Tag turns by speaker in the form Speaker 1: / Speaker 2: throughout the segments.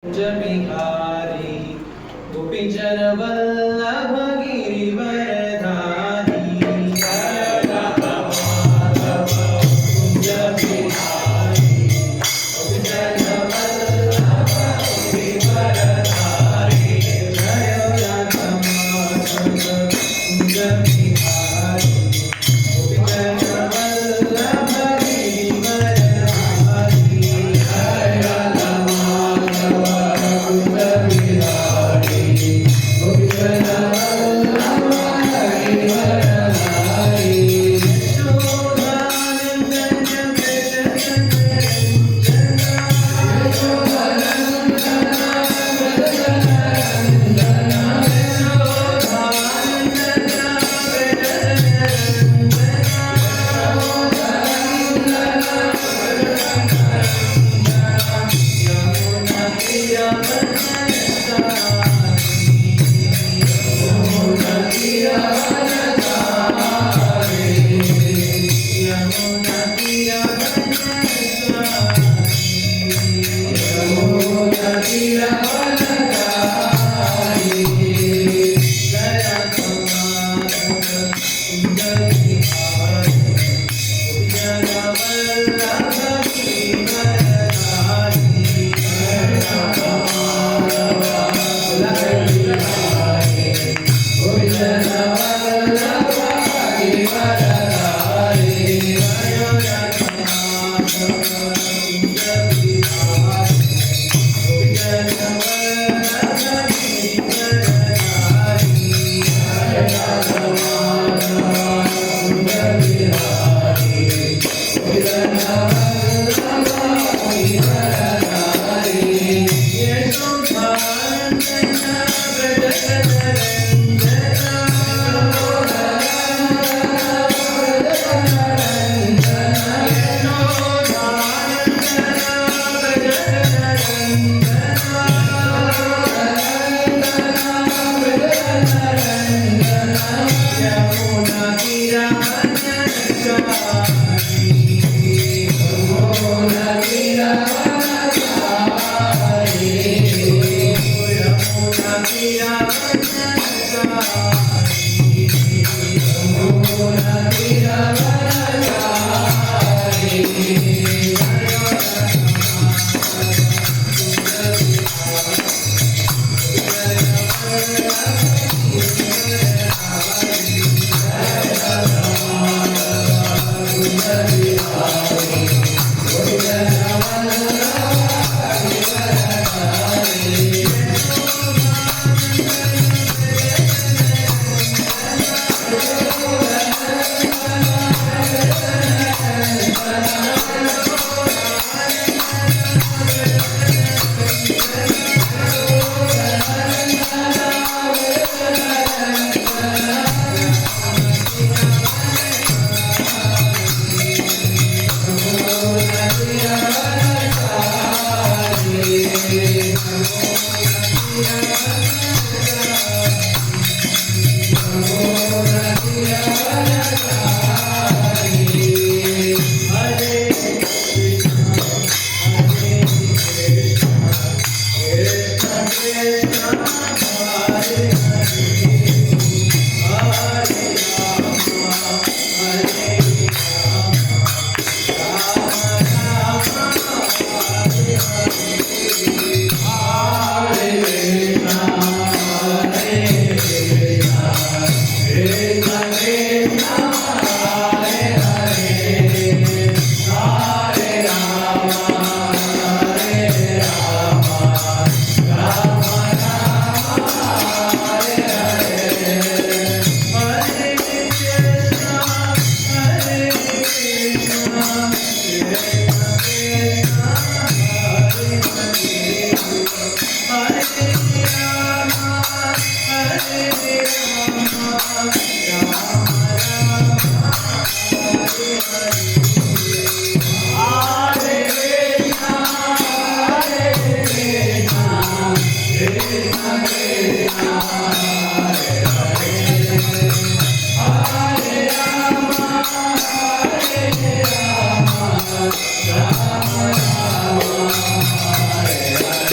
Speaker 1: बिहारी गोपीचर वल्लभ गिरिवरधारी कुंज बिहारी गोपीचर वल्लभ गिरिवरधारी जय राधा माधव कुंज बिहारी गोपीचर वल्लभ गिरिवरधारी जय राधा माधव कुंज बिहारी गोपीचर वल्लभ गिरिवरधारी यशोदानंदन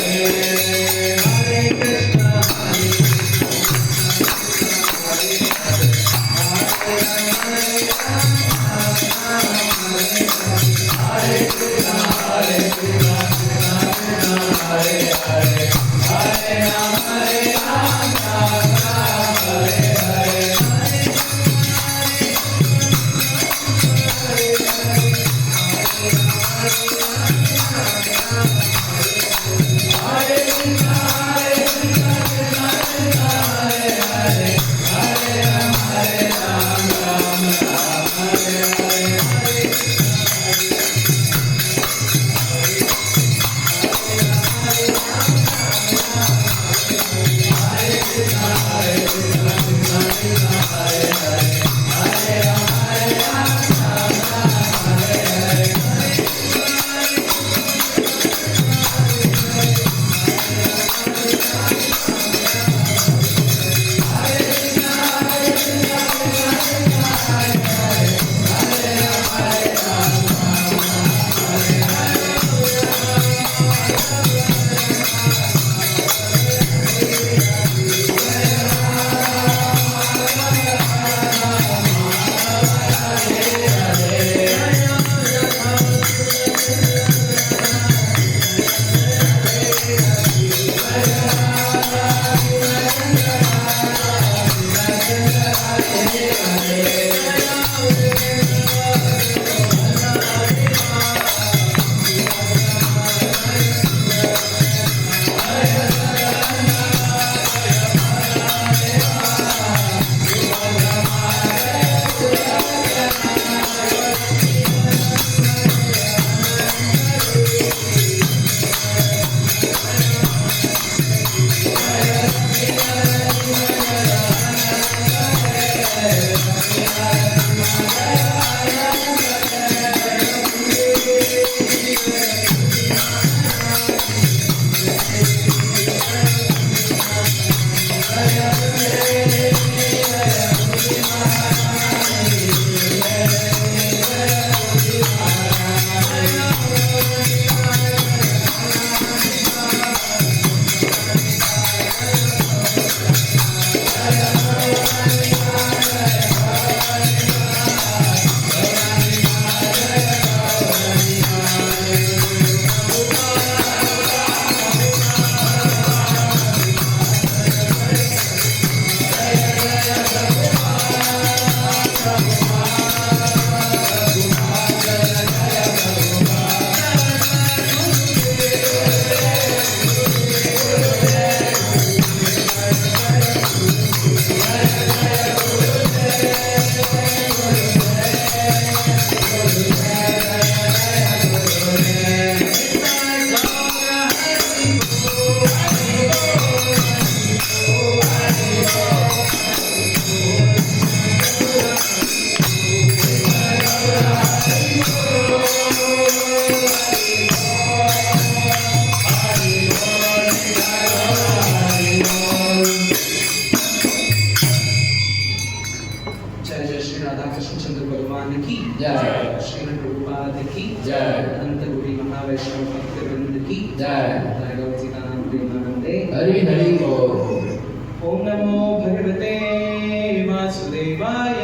Speaker 1: Hare हरि हरि बोल।
Speaker 2: ओम नमो भगवते वासुदेवाय।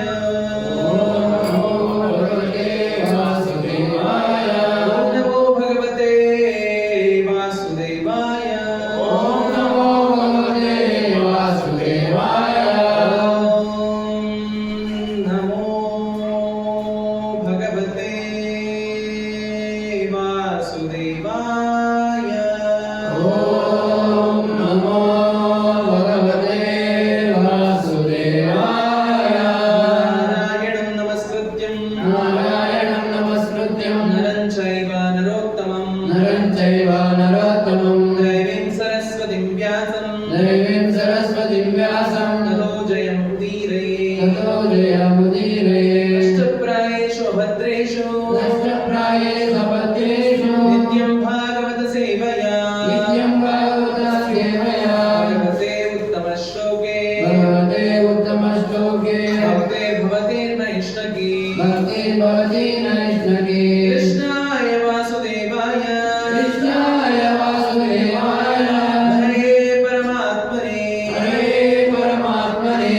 Speaker 1: परमात्मने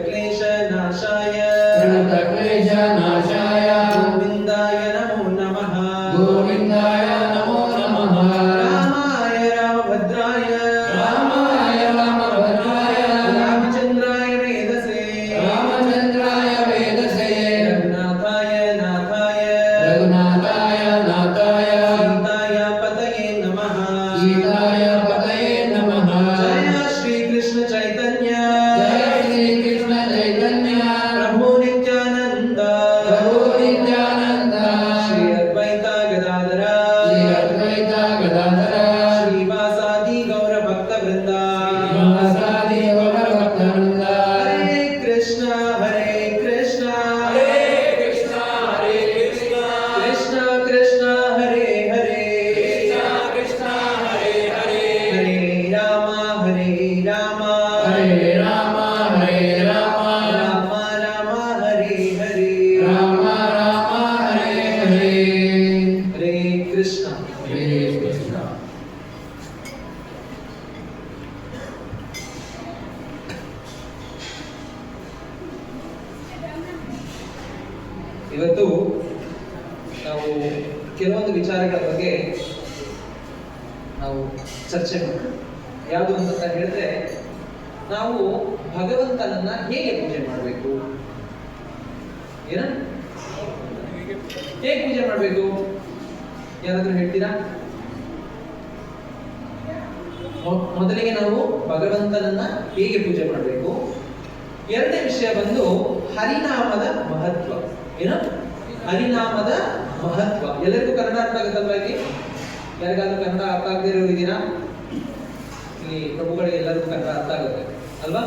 Speaker 2: क्लेशनाशाय ಇವತ್ತು ನಾವು ಕೆಲವೊಂದು ವಿಚಾರಗಳ ಬಗ್ಗೆ ನಾವು ಚರ್ಚೆ ಮಾಡೋಣ. ಯಾವುದು ಅಂತ ಹೇಳಿದ್ರೆ, ನಾವು ಭಗವಂತನನ್ನ ಹೇಗೆ ಪೂಜೆ ಮಾಡಬೇಕು? ಏನ ಹೇಗೆ ಪೂಜೆ ಮಾಡಬೇಕು? ಯಾರಾದ್ರೂ ಹೇಳ್ತೀರಾ? ಮೊದಲಿಗೆ ನಾವು ಭಗವಂತನನ್ನ ಹೇಗೆ ಪೂಜೆ ಮಾಡಬೇಕು. ಎರಡನೇ ವಿಷಯ ಬಂದು ಹರಿನಾಮದ ಮಹತ್ವ. ಏನು? ಹರಿನಾಮದ ಮಹತ್ವ. ಎಲ್ಲರಿಗೂ ಕನ್ನಡ ಅರ್ಥ ಆಗುತ್ತಲ್ವಾ? ಇಲ್ಲಿ ಯಾರಿಗಾದ್ರೂ ಕನ್ನಡ ಅರ್ಥ ಆಗದೆ ಇರೋರು ಇದೀರಾ? ಇಲ್ಲಿ ಪ್ರಭುಗಳಿಗೆ ಎಲ್ಲರಿಗೂ ಕನ್ನಡ ಅರ್ಥ ಆಗುತ್ತೆ ಅಲ್ವಾ?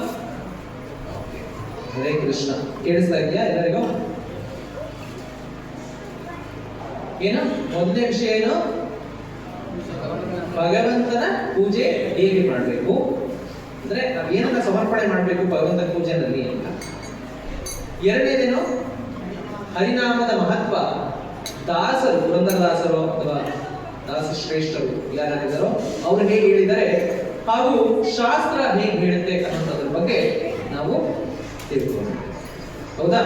Speaker 2: ಹರೇ ಕೃಷ್ಣ. ಕೇಳಿಸ್ತಾ ಇದೆಯಾ ಎಲ್ಲರಿಗೂ? ಏನು ಮೊದಲನೇ ವಿಷಯ? ಏನು? ಭಗವಂತನ ಪೂಜೆ ಹೇಗೆ ಮಾಡಬೇಕು ಅಂದ್ರೆ ನಾವೇನನ್ನ ಸಮರ್ಪಣೆ ಮಾಡಬೇಕು ಭಗವಂತನ ಪೂಜೆನಲ್ಲಿ ಅಂತ. ಎರಡನೇದೇನು? ಹರಿನಾಮದ ಮಹತ್ವ. ದಾಸರು, ಪುರಂದರದಾಸರು ಅಥವಾ ದಾಸ ಶ್ರೇಷ್ಠರು ಯಾರಿದ್ದಾರೋ ಅವರು ಹೇಗೆ ಹೇಳಿದ್ದಾರೆ, ಹಾಗೂ ಶಾಸ್ತ್ರ ಹೇಗೆ ಹೇಳುತ್ತೆ ಅನ್ನೋದ್ರ ಬಗ್ಗೆ ನಾವು ತಿಳ್ಕೊಳ್ಳೋಣ. ಹೌದಾ?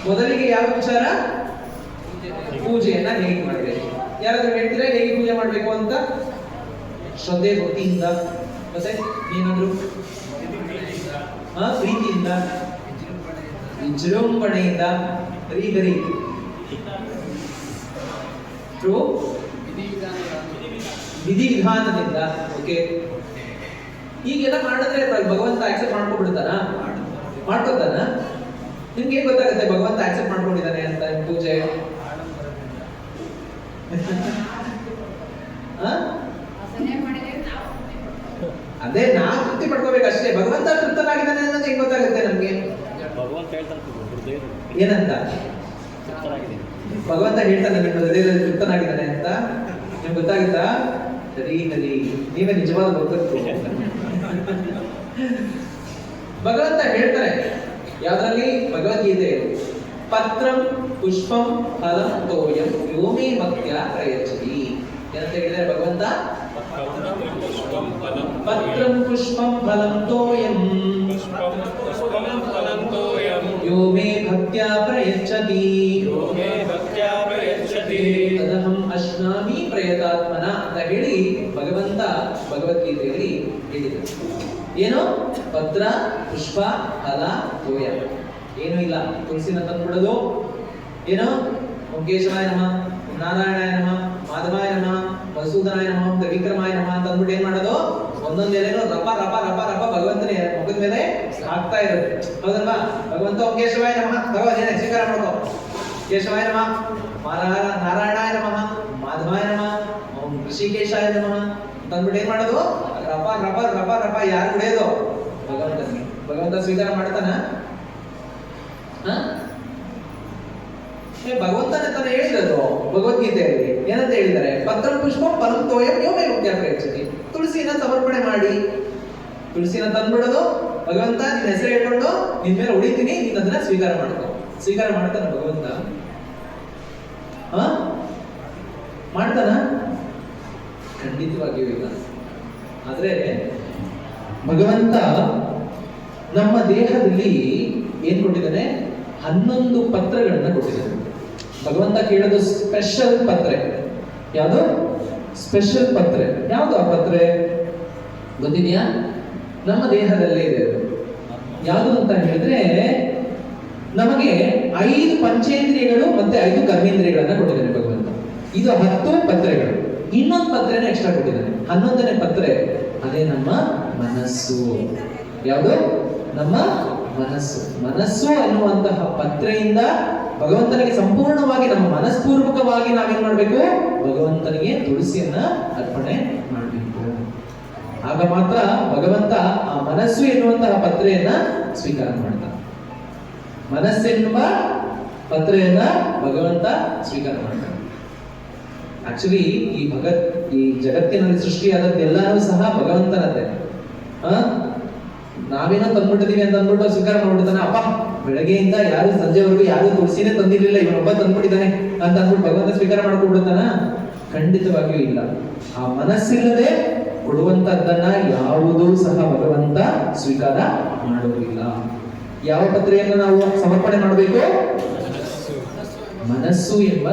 Speaker 2: ಮೊದಲಿಗೆ ಯಾವ ವಿಚಾರ? ಪೂಜೆಯನ್ನ ಹೇಗೆ ಮಾಡಬೇಕು. ಯಾರಾದ್ರೂ ಹೇಳ್ತೀರಾ ಹೇಗೆ ಪೂಜೆ ಮಾಡಬೇಕು ಅಂತ? ಶ್ರದ್ಧೆ, ಭಕ್ತಿಯಿಂದ, ಮತ್ತೆ ಏನಾದ್ರು ಪ್ರೀತಿಯಿಂದ, ವಿಜೃಂಭಣೆಯಿಂದ, ಗರಿ ವಿಧಿವಿಧಾನದಿಂದ. ಓಕೆ, ಹೀಗೆಲ್ಲ ಮಾಡಿದ್ರೆ ಭಗವಂತ ಆಕ್ಸೆಪ್ಟ್ ಮಾಡ್ಕೊಂಡ್ಬಿಡ್ತಾನ? ಮಾಡ್ಕೊತಾನ? ನಿಮ್ಗೆ ಏನ್ ಗೊತ್ತಾಗುತ್ತೆ ಭಗವಂತ ಆಕ್ಸೆಪ್ಟ್ ಮಾಡ್ಕೊಂಡಿದ್ದಾನೆ ಅಂತ ಪೂಜೆ? ಅದೇ ನಾವು ತೃಪ್ತಿ ಪಡ್ಕೋಬೇಕಷ್ಟೇ. ಭಗವಂತ ತೃಪ್ತನಾಗಿದ್ದಾನೆ ಅನ್ನೋದು ಹೆಂಗ್ ಗೊತ್ತಾಗುತ್ತೆ ನಮ್ಗೆ? ಏನಂತ ಭಗವಂತ ಹೇಳ್ತಾನೆ ನಿಮ್ಮ ಹೃದಯದಲ್ಲಿ ತೃಪ್ತನಾಗಿದ್ದಾನೆ ಅಂತ ನಿಮ್ಗೆ ಗೊತ್ತಾಗುತ್ತಾ? ಸರಿ ಸರಿ, ನೀವೇ ನಿಜವಾದ ಭಕ್ತರು. ಭಗವಂತ ಹೇಳ್ತಾರೆ ಯಾವ್ದ್ರಲ್ಲಿ? ಭಗವದ್ಗೀತೆ. ಪತ್ರಂ ಪುಷ್ಪಂ ಫಲಂ ತೋಯಂ ಯೋಮೇ ಭಕ್ತ್ಯಾ ಪ್ರಯಚ್ಛತಿ. ಏನಂತ ಹೇಳಿದರೆ ಭಗವಂತ? ಪತ್ರಂ ಪುಷ್ಪಂ ಫಲಂ ತೋಯಂ ಯೋಮೇ ಭಕ್ತ್ಯಾ ಪ್ರಯಚ್ಛತಿ ತದಹಂ ಅಶ್ನಾಮಿ ಪ್ರಯತಾತ್ಮನ ಅಂತ ಹೇಳಿ ಭಗವಂತ ಭಗವದ್ಗೀತೆಯಲ್ಲಿ ಹೇಳಿದರು. ಏನು? ಪತ್ರ, ಪುಷ್ಪ, ಫಲ, ತೋಯ. ಏನೂ ಇಲ್ಲ. ತುಳಸಿನ ತಂದ್ಬಿಡೋದು. ಏನು? ಓಂಕೇಶವಾಯ ನಮಃ, ನಾರಾಯಣಾಯ ನಮಃ, ಮಾಧವಾಯ ನಮಃ, ಮಧುಸೂದನಾಯ ನಮಃ, ತ್ರಿವಿಕ್ರಮಾಯ ನಮಃ ಅಂತ ಅಂದ್ಬಿಟ್ಟು ಏನ್ ಮಾಡೋದು? ಒಂದೊಂದು ಎಲೆನೂ ರಪ ರಪ ರಪ ರಪ ಭಗವಂತನ ಮುಖದ ಮೇಲೆ ಹಾಕ್ತಾ ಇರೋದು. ಹೌದಲ್ವಾ? ಭಗವಂತ ಓಂಕೇಶವಾಯ ನಮಃ ಭಗವದೇನೆ ಸ್ವೀಕಾರ ಮಾಡ್ಕೋ. ಕೇಶವಾಯ ನಮಃ, ನಾರಾಯಣಾಯ ನಮಃ, ಮಾಧವಾಯ ನಮಃ, ಓಂ ಋಷಿಕೇಶಾಯ ನಮಃ ಅಂತ ಅಂದ್ಬಿಟ್ಟು ಏನ್ ಮಾಡೋದು? ರಪ ರಪ ರಪ ರಪ ಯಾರು ಹೊಡೆಯೋದು? ಭಗವಂತನಿಗೆ. ಭಗವಂತ ಸ್ವೀಕಾರ ಮಾಡ್ತಾನ? ಭಗವಂತನ ತಾನು ಹೇಳಿರೋದು ಭಗವದ್ಗೀತೆಯಲ್ಲಿ. ಏನಂತ ಹೇಳಿದ್ದಾರೆ? ಪತ್ರ ಪುಷ್ಪ ಫಲಂ ತೋಯಂ ಯೋಮೇ ಭಕ್ತ್ಯಾ ಪ್ರಯಚ್ಛತಿ. ತುಳಸಿನ ಸಮರ್ಪಣೆ ಮಾಡಿ, ತುಳಸಿನ ತಂದ್ಬಿಡೋದು. ಭಗವಂತ ನಿನ್ನ ಹೆಸರು ಹೇಳ್ಕೊಂಡು ನಿನ್ ಮೇಲೆ ಹೊಡಿತೀನಿ, ನೀನ್ ಅದನ್ನ ಸ್ವೀಕಾರ ಮಾಡ್ಕೋ. ಸ್ವೀಕಾರ ಮಾಡ್ತಾನ ಭಗವಂತ? ಮಾಡ್ತಾನ? ಖಂಡಿತವಾಗಿಯೂ ಇಲ್ಲ. ಆದ್ರೆ ಭಗವಂತ ನಮ್ಮ ದೇಹದಲ್ಲಿ ಏನ್ ಕೊಟ್ಟಿದ್ದಾನೆ? 11 ಪತ್ರಗಳನ್ನ ಕೊಟ್ಟಿದ್ದಾನೆ. ಭಗವಂತ ಕೇಳೋದು ಸ್ಪೆಷಲ್ ಪತ್ರೆ. ಯಾವುದು? ಸ್ಪೆಷಲ್ ಪತ್ರೆ. ಯಾವುದು ಆ ಪತ್ರೆ ಗೊತ್ತಿದೆಯಾ? ನಮ್ಮ ದೇಹದಲ್ಲೇ ಇದೆ ಅದು. ಯಾವುದು ಅಂತ ಹೇಳಿದ್ರೆ, ನಮಗೆ 5 ಪಂಚೇಂದ್ರಿಯಗಳು ಮತ್ತೆ 5 ಕರ್ಮೇಂದ್ರಿಯಗಳನ್ನ ಕೊಟ್ಟಿದ್ದಾನೆ ಭಗವಂತ. ಇದು 10 ಪತ್ರೆಗಳು. ಇನ್ನೊಂದು ಪತ್ರೆನ ಎಕ್ಸ್ಟ್ರಾ ಕೊಟ್ಟಿದ್ದಾನೆ. 11ನೇ ಪತ್ರೆ. ಅದೇ ನಮ್ಮ ಮನಸ್ಸು. ಯಾವುದು? ನಮ್ಮ ಮನಸ್ಸು. ಮನಸ್ಸು ಅನ್ನುವಂತಹ ಪತ್ರೆಯಿಂದ ಭಗವಂತನಿಗೆ ಸಂಪೂರ್ಣವಾಗಿ ನಮ್ಮ ಮನಸ್ಪೂರ್ವಕವಾಗಿ ನಾವೇನ್ ಮಾಡ್ಬೇಕು? ಭಗವಂತನಿಗೆ ತುಳಸಿಯನ್ನ ಅರ್ಪಣೆ ಮಾಡಬೇಕು. ಆಗ ಮಾತ್ರ ಭಗವಂತ ಆ ಮನಸ್ಸು ಎನ್ನುವಂತಹ ಪತ್ರೆಯನ್ನ ಸ್ವೀಕಾರ ಮಾಡ್ತಾನೆ. ಮನಸ್ಸೆನ್ನುವ ಪತ್ರೆಯನ್ನ ಭಗವಂತ ಸ್ವೀಕಾರ ಮಾಡ್ತಾನೆ. ಆಕ್ಚುಲಿ ಈ ಜಗತ್ತಿನಲ್ಲಿ ಸೃಷ್ಟಿಯಾದದ್ದೆಲ್ಲರೂ ಸಹ ಭಗವಂತನದ್ದೇ. ನಾವೇನೋ ತಂದ್ಬಿಟ್ಟಿದೀವಿ ಅಂತ ಅಂದ್ಬಿಟ್ಟು ಸ್ವೀಕಾರ ಮಾಡ್ಬಿಡ್ತಾನೆ. ಅಪ್ಪ ಬೆಳಗ್ಗೆಯಿಂದ ಯಾರು ಸಂಜೆವರೆಗೂ ಯಾರು ತುಳಸಿನೇ ತಂದಿರ್ಲಿಲ್ಲ, ಇವನೊಬ್ಬ ತಂದ್ಬಿಟ್ಟಿದ್ದಾನೆ ಅಂತ ಅಂದ್ಬಿಟ್ಟು ಭಗವಂತ ಸ್ವೀಕಾರ ಮಾಡ್ಕೊಡ್ಬಿಡ್ತಾನ? ಖಂಡಿತವಾಗಿಯೂ ಇಲ್ಲ. ಆ ಮನಸ್ಸಿಲ್ಲದೆ ಕೊಡುವಂತದ್ದನ್ನ ಯಾವುದೂ ಸಹ ಭಗವಂತ ಸ್ವೀಕಾರ ಮಾಡುವುದಿಲ್ಲ. ಯಾವ ಪತ್ರೆಯನ್ನು ನಾವು ಸಮರ್ಪಣೆ ಮಾಡಬೇಕು? ಮನಸ್ಸು ಎಂಬ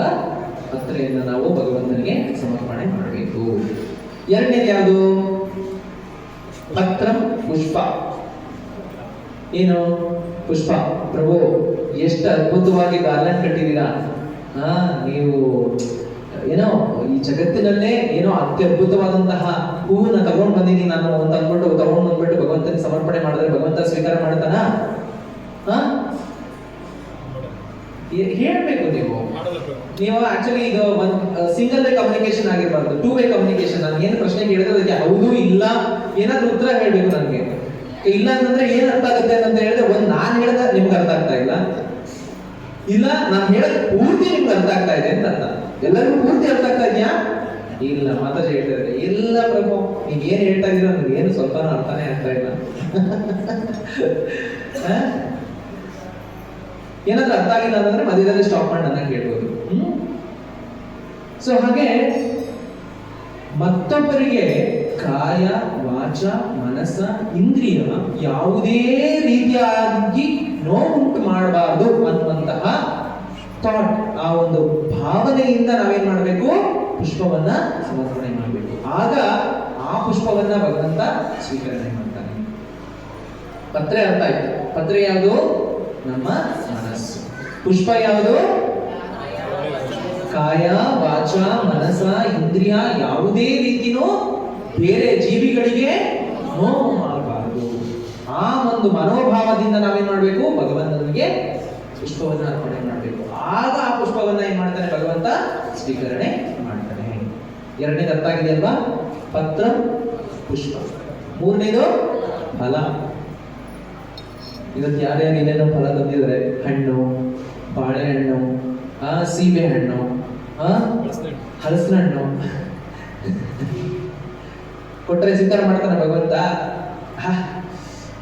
Speaker 2: ಪತ್ರೆಯನ್ನು ನಾವು ಭಗವಂತನಿಗೆ ಸಮರ್ಪಣೆ ಮಾಡಬೇಕು. ಎರಡನೇದು ಯಾವುದು? ಪತ್ರಂ ಪುಷ್ಪ. ಏನು ಪುಷ್ಪ? ಪ್ರಭು ಎಷ್ಟು ಅದ್ಭುತವಾಗಿ ಗಾರ್ಲೆಂಡ್ ಕಟ್ಟಿದ್ದೀರಾ. ನೀವು ಏನೋ ಈ ಜಗತ್ತಿನಲ್ಲೇ ಏನೋ ಅತ್ಯದ್ಭುತವಾದಂತಹ ಹೂವನ್ನ ತಗೊಂಡು ಬಂದಿದ್ದೀನಿ ನಾನು ಅಂತ ಅಂದ್ಬಿಟ್ಟು ತಗೊಂಡು ಬಂದ್ಬಿಟ್ಟು ಭಗವಂತನಿಗೆ ಸಮರ್ಪಣೆ ಮಾಡಿದ್ರೆ ಭಗವಂತ ಸ್ವೀಕಾರ ಮಾಡ್ತಾನ? ಹೇಳ್ಬೇಕು ನೀವು ಆಕ್ಚುಲಿ ಇದು ಒಂದು ಸಿಂಗಲ್ ವೇ ಕಮ್ಯುನಿಕೇಶನ್ ಆಗಿರಬಾರ್ದು, 2 ವೇ ಕಮ್ಯುನಿಕೇಶನ್. ನಾನು ಏನು ಪ್ರಶ್ನೆ ಕೇಳಿದ್ರೆ ಅದಕ್ಕೆ ಹೌದು ಇಲ್ಲ ಏನಾದ್ರೂ ಉತ್ತರ ಹೇಳ್ಬೇಕು ನನಗೆ. ಇಲ್ಲ ಅಂತಂದ್ರೆ ಏನ್ ಅರ್ಥ ಆಗುತ್ತೆ ಅಂತ ಹೇಳಿದ್ರೆ, ಒಂದು ನಾನು ಹೇಳದ ನಿಮ್ಗೆ ಅರ್ಥ ಆಗ್ತಾ ಇಲ್ಲ, ಇಲ್ಲ ನಾನು ಹೇಳದ್ ಪೂರ್ತಿ ನಿಮ್ಗೆ ಅರ್ಥ ಆಗ್ತಾ ಇದೆ ಅಂತ ಅರ್ಥ. ಎಲ್ಲರಿಗೂ ಪೂರ್ತಿ ಅರ್ಥ ಆಗ್ತಾ ಇದೆಯಾ? ಇಲ್ಲ ಮಾತಾಜಿ ಹೇಳ್ತಾ ಇದ್ದಾರೆ, ಇಲ್ಲ ಪ್ರಭು ನೀವ್ ಏನ್ ಹೇಳ್ತಾ ಇದೀರ ನನಗೆ ಏನು ಸ್ವಲ್ಪ ಅರ್ಥನೇ ಆಗ್ತಾ ಇಲ್ಲ. ಏನಾದ್ರೂ ಅರ್ಥ ಆಗಿಲ್ಲ ಅಂತಂದ್ರೆ ಮಧ್ಯದಲ್ಲಿ ಸ್ಟಾಪ್ ಮಾಡಿ ನನ್ನ ಕೇಳ್ಬೋದು. ಸೊ ಹಾಗೆ ಮತ್ತೊಬ್ಬರಿಗೆ ಕಾಯ ವಾಚ ಮನಸ್ಸ ಇಂದ್ರಿಯ ಯಾವುದೇ ರೀತಿಯಾಗಿ ನೋವುಂಟು ಮಾಡಬಾರದು ಅನ್ನುವಂತಹ ಥಾಟ್, ಆ ಒಂದು ಭಾವನೆಯಿಂದ ನಾವೇನ್ ಮಾಡಬೇಕು? ಪುಷ್ಪವನ್ನ ಸಮರ್ಪಣೆ ಮಾಡಬೇಕು. ಆಗ ಆ ಪುಷ್ಪವನ್ನ ಭಗವಂತ ಸ್ವೀಕರಣೆ ಮಾಡ್ತಾನೆ. ಪತ್ರೆ ಅರ್ಥ ಆಯ್ತು. ಪತ್ರೆ ಯಾವುದು? ನಮ್ಮ ಮನಸ್ಸು. ಪುಷ್ಪ ಯಾವುದು? ಕಾಯ ವಾಚ ಮನಸ ಇಂದ್ರಿಯ ಯಾವುದೇ ರೀತಿನೂ ಬೇರೆ ಜೀವಿಗಳಿಗೆ ನೋವು ಮಾಡಬಾರದು. ಆ ಒಂದು ಮನೋಭಾವದಿಂದ ನಾವೇನ್ ಮಾಡ್ಬೇಕು? ಭಗವಂತನಿಗೆ ಪುಷ್ಪವನ್ನ ಅರ್ಪಣೆ ಮಾಡಬೇಕು. ಆಗ ಆ ಪುಷ್ಪವನ್ನ ಏನ್ ಮಾಡ್ತಾನೆ? ಭಗವಂತ ಸ್ವೀಕರಣೆ ಮಾಡ್ತಾನೆ. ಎರಡನೇದು ಅರ್ಥ ಆಗಿದೆ ಅಲ್ವಾ? ಪತ್ರ ಪುಷ್ಪ. ಮೂರನೇದು ಫಲ. ಇವತ್ತು ಯಾರ್ಯಾರು ಏನೇನೋ ಫಲ ತಂದಿದ್ದಾರೆ, ಹಣ್ಣು, ಬಾಳೆಹಣ್ಣು, ಸೀಬೆ ಹಣ್ಣು, ಹಲಸಿನ ಹಣ್ಣು ಕೊಟ್ಟರೆ ಸ್ವೀಕಾರ ಮಾಡ್ತಾನೆ ಭಗವಂತ.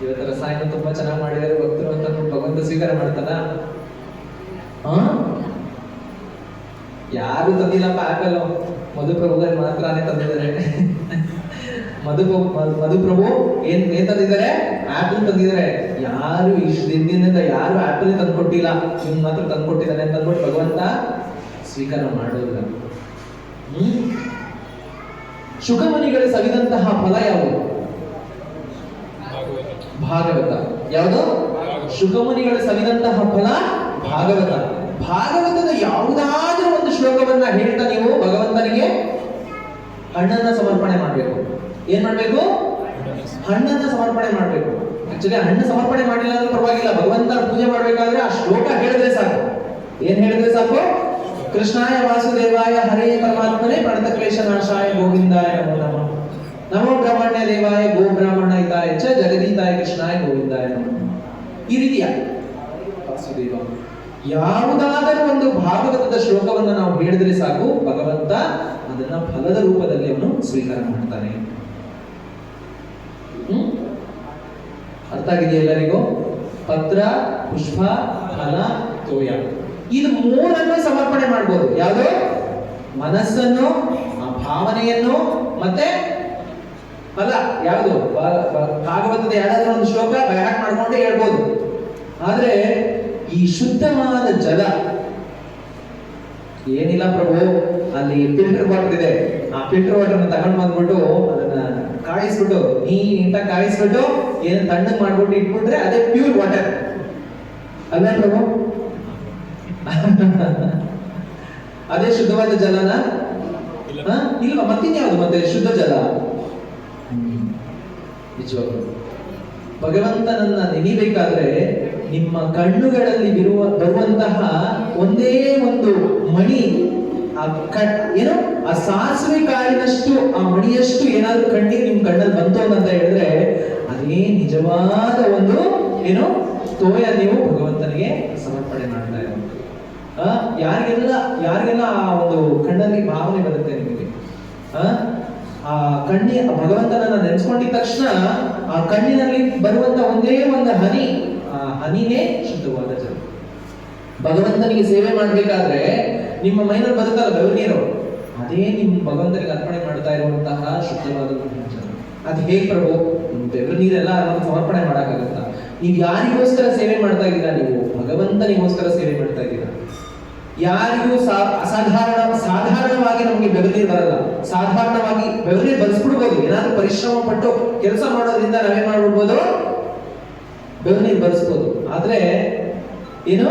Speaker 2: ಇವತ್ತು ರಸಾಯನ ತುಂಬಾ ಚೆನ್ನಾಗಿ ಮಾಡಿದ್ದಾರೆ ಭಕ್ತರು ಅಂತ ಭಗವಂತ ಸ್ವೀಕಾರ ಮಾಡ್ತಾನ? ಯಾರು ತಂದಿಲ್ಲಪ್ಪ. ಆಪಲ್ ಮಧುಪ್ರಭುಗಳು ಮಾತ್ರನೇ ತಂದಿದ್ದಾರೆ. ಮಧುಪ್ರಭು ಏನ್ ತಂದಿದ್ದಾರೆ? ಆಪಲ್ ತಂದಿದ್ದಾರೆ. ಯಾರು ಇಷ್ಟು ದಿನದಿಂದ ಯಾರು ಆಪಲ್ ತಂದ್ಕೊಟ್ಟಿಲ್ಲ, ಇವ್ನು ಮಾತ್ರ ತಂದ್ಕೊಟ್ಟಿದ್ದಾನೆ ಅಂತ ಅಂದ್ಬಿಟ್ಟು ಭಗವಂತ ಸ್ವೀಕಾರ ಮಾಡೋದಿಲ್ಲ. ಶುಕಮುನಿಗಳು ಸವಿದಂತಹ ಫಲ ಯಾವುದು? ಭಾಗವತ. ಯಾವುದು? ಶುಕಮುನಿಗಳು ಸವಿದಂತಹ ಫಲ ಭಾಗವತ. ಭಾಗವತದ ಯಾವುದಾದ್ರೂ ಒಂದು ಶ್ಲೋಕವನ್ನ ಹೇಳ್ತಾ ನೀವು ಭಗವಂತನಿಗೆ ಹಣ್ಣನ್ನ ಸಮರ್ಪಣೆ ಮಾಡಬೇಕು. ಏನ್ ಮಾಡ್ಬೇಕು? ಹಣ್ಣನ್ನ ಸಮರ್ಪಣೆ ಮಾಡ್ಬೇಕು. ಆಕ್ಚುಲಿ ಹಣ್ಣು ಸಮರ್ಪಣೆ ಮಾಡಿಲ್ಲ ಅಂದ್ರೆ ಪರವಾಗಿಲ್ಲ, ಭಗವಂತ ಪೂಜೆ ಮಾಡ್ಬೇಕಾದ್ರೆ ಆ ಶ್ಲೋಕ ಹೇಳಿದ್ರೆ ಸಾಕು. ಏನ್ ಹೇಳಿದ್ರೆ ಸಾಕು? ಕೃಷ್ಣಾಯ ವಾಸುದೇವಾಯ ಹರೇ ಪರಮಾತ್ಮನೇ ಪ್ರಣತ ಕ್ಲೇಶ ನಾಶಾಯ ಗೋವಿಂದಾಯ ನಮೋ ನಮಃ. ನಮೋ ಬ್ರಹ್ಮಣ್ಯ ದೇವಾಯ ಗೋ ಬ್ರಾಹ್ಮಣ ಹಿತಾಯ ಚ ಜಗದೀತಾಯ ಕೃಷ್ಣಾಯ ಗೋವಿಂದಾಯ ನಮಃ. ಈ ರೀತಿಯ ವಾಸುದೇವ ಯಾವುದಾದರೂ ಒಂದು ಭಾಗವತದ ಶ್ಲೋಕವನ್ನು ನಾವು ಹೇಳಿದ್ರೆ ಸಾಕು, ಭಗವಂತ ಅದನ್ನ ಫಲದ ರೂಪದಲ್ಲಿ ಅವನು ಸ್ವೀಕಾರ ಮಾಡ್ತಾನೆ. ಅರ್ಥ ಆಗಿದೆಯಾ ಎಲ್ಲರಿಗೂ? ಪತ್ರ ಪುಷ್ಪ ಫಲ ತೋಯ, ಇದು ಮೂರನ್ನು ಸಮರ್ಪಣೆ ಮಾಡ್ಬೋದು. ಯಾವುದು? ಮನಸ್ಸನ್ನು, ಆ ಭಾವನೆಯನ್ನು, ಮತ್ತೆ ಫಲ ಯಾವುದು? ಭಾಗವತದ ಯಾವ್ದಾದ್ರು ಒಂದು ಶ್ಲೋಕ ಬೈಹಾಟ್ ಮಾಡ್ಕೊಂಡು ಹೇಳ್ಬೋದು. ಆದ್ರೆ ಈ ಶುದ್ಧವಾದ ಜಲ ಏನಿಲ್ಲ ಪ್ರಭು, ಅಲ್ಲಿ ಫಿಲ್ಟರ್ ವಾಟರ್ ಇದೆ, ಆ ಫಿಲ್ಟರ್ ವಾಟರ್ ತಗೊಂಡು ಬಂದ್ಬಿಟ್ಟು ಅದನ್ನ ಕಾಯಿಸ್ಬಿಟ್ಟು ನೀಟಾಗಿ ಕಾಯಿಸ್ಬಿಟ್ಟು ಏನು ತಣ್ಣಗ್ ಮಾಡ್ಬಿಟ್ಟು ಇಟ್ಬಿಟ್ರೆ ಅದೇ ಪ್ಯೂರ್ ವಾಟರ್ ಅಲ್ಲ ಪ್ರಭು? ಅದೇ ಶುದ್ಧವಾದ ಜಲನ? ಇಲ್ವಾ? ಮತ್ತಿನ್ಯಾವುದು ಮತ್ತೆ ಶುದ್ಧ ಜಲ? ನಿಜವಾಗ್ಲು ಭಗವಂತನನ್ನ ನೆನೆಯಬೇಕಾದ್ರೆ ನಿಮ್ಮ ಕಣ್ಣುಗಳಲ್ಲಿ ಬರುವಂತಹ ಒಂದೇ ಒಂದು ಮಣಿ, ಏನು ಆ ಸಾಸಿವೆ ಕಾಳಿನಷ್ಟು ಆ ಮಣಿಯಷ್ಟು ಏನಾದ್ರೂ ಕಣ್ಣಿಗೆ ನಿಮ್ ಕಣ್ಣಲ್ಲಿ ಬಂತು ಅಂತ ಹೇಳಿದ್ರೆ ಅದೇ ನಿಜವಾದ ಒಂದು ಏನು ತೋಯ ನೀವು ಭಗವಂತನಿಗೆ ಸಮರ್ಪಣೆ ಮಾಡ್ತಾ ಇರೋದು. ಯಾರಿಗೆಲ್ಲ ಆ ಒಂದು ಕಣ್ಣಲ್ಲಿ ಭಾವನೆ ಬರುತ್ತೆ ನಿಮಗೆ, ಆ ಭಗವಂತನನ್ನ ನೆನೆಸ್ಕೊಂಡಿದ ತಕ್ಷಣ ಆ ಕಣ್ಣಿನಲ್ಲಿ ಬರುವಂತ ಒಂದೇ ಒಂದು ಹನಿ, ಆ ಹನಿನೇ ಶುದ್ಧವಾದ ಜಲ. ಭಗವಂತನಿಗೆ ಸೇವೆ ಮಾಡ್ಬೇಕಾದ್ರೆ ನಿಮ್ಮ ಮೈನಲ್ಲಿ ಬರುತ್ತಲ್ಲ ಬೆವರು ನೀರು, ಅದೇ ನಿಮ್ಮ ಭಗವಂತನಿಗೆ ಅರ್ಪಣೆ ಮಾಡ್ತಾ ಇರುವಂತಹ ಶುದ್ಧವಾದ ಜಲ. ಅದು ಹೇಗೆ ಪ್ರಭು? ಬೆವರು ನೀರೆಲ್ಲ ಸಮರ್ಪಣೆ ಮಾಡಕ್ಕಾಗತ್ತಾ? ನೀವು ಯಾರಿಗೋಸ್ಕರ ಸೇವೆ ಮಾಡ್ತಾ ಇದ್ದೀರಾ? ನೀವು ಭಗವಂತನಿಗೋಸ್ಕರ ಸೇವೆ ಮಾಡ್ತಾ ಇದ್ದೀರಾ. ಯಾರಿಗೂ ಸಾಧಾರಣವಾಗಿ ನಮಗೆ ಬೆವನೀರು ಬರಲ್ಲ. ಸಾಧಾರಣವಾಗಿ ಬೆವನೀರು ಬರೆಸ್ಬಿಡ್ಬೋದು. ಏನಾದ್ರೂ ಪರಿಶ್ರಮ ಪಟ್ಟು ಕೆಲಸ ಮಾಡೋದ್ರಿಂದ ನಾವೇನ್ ಮಾಡ್ಬಿಡ್ಬೋದು, ಬೆವನೀರು ಬರೆಸ್ಬೋದು. ಆದ್ರೆ ಏನು,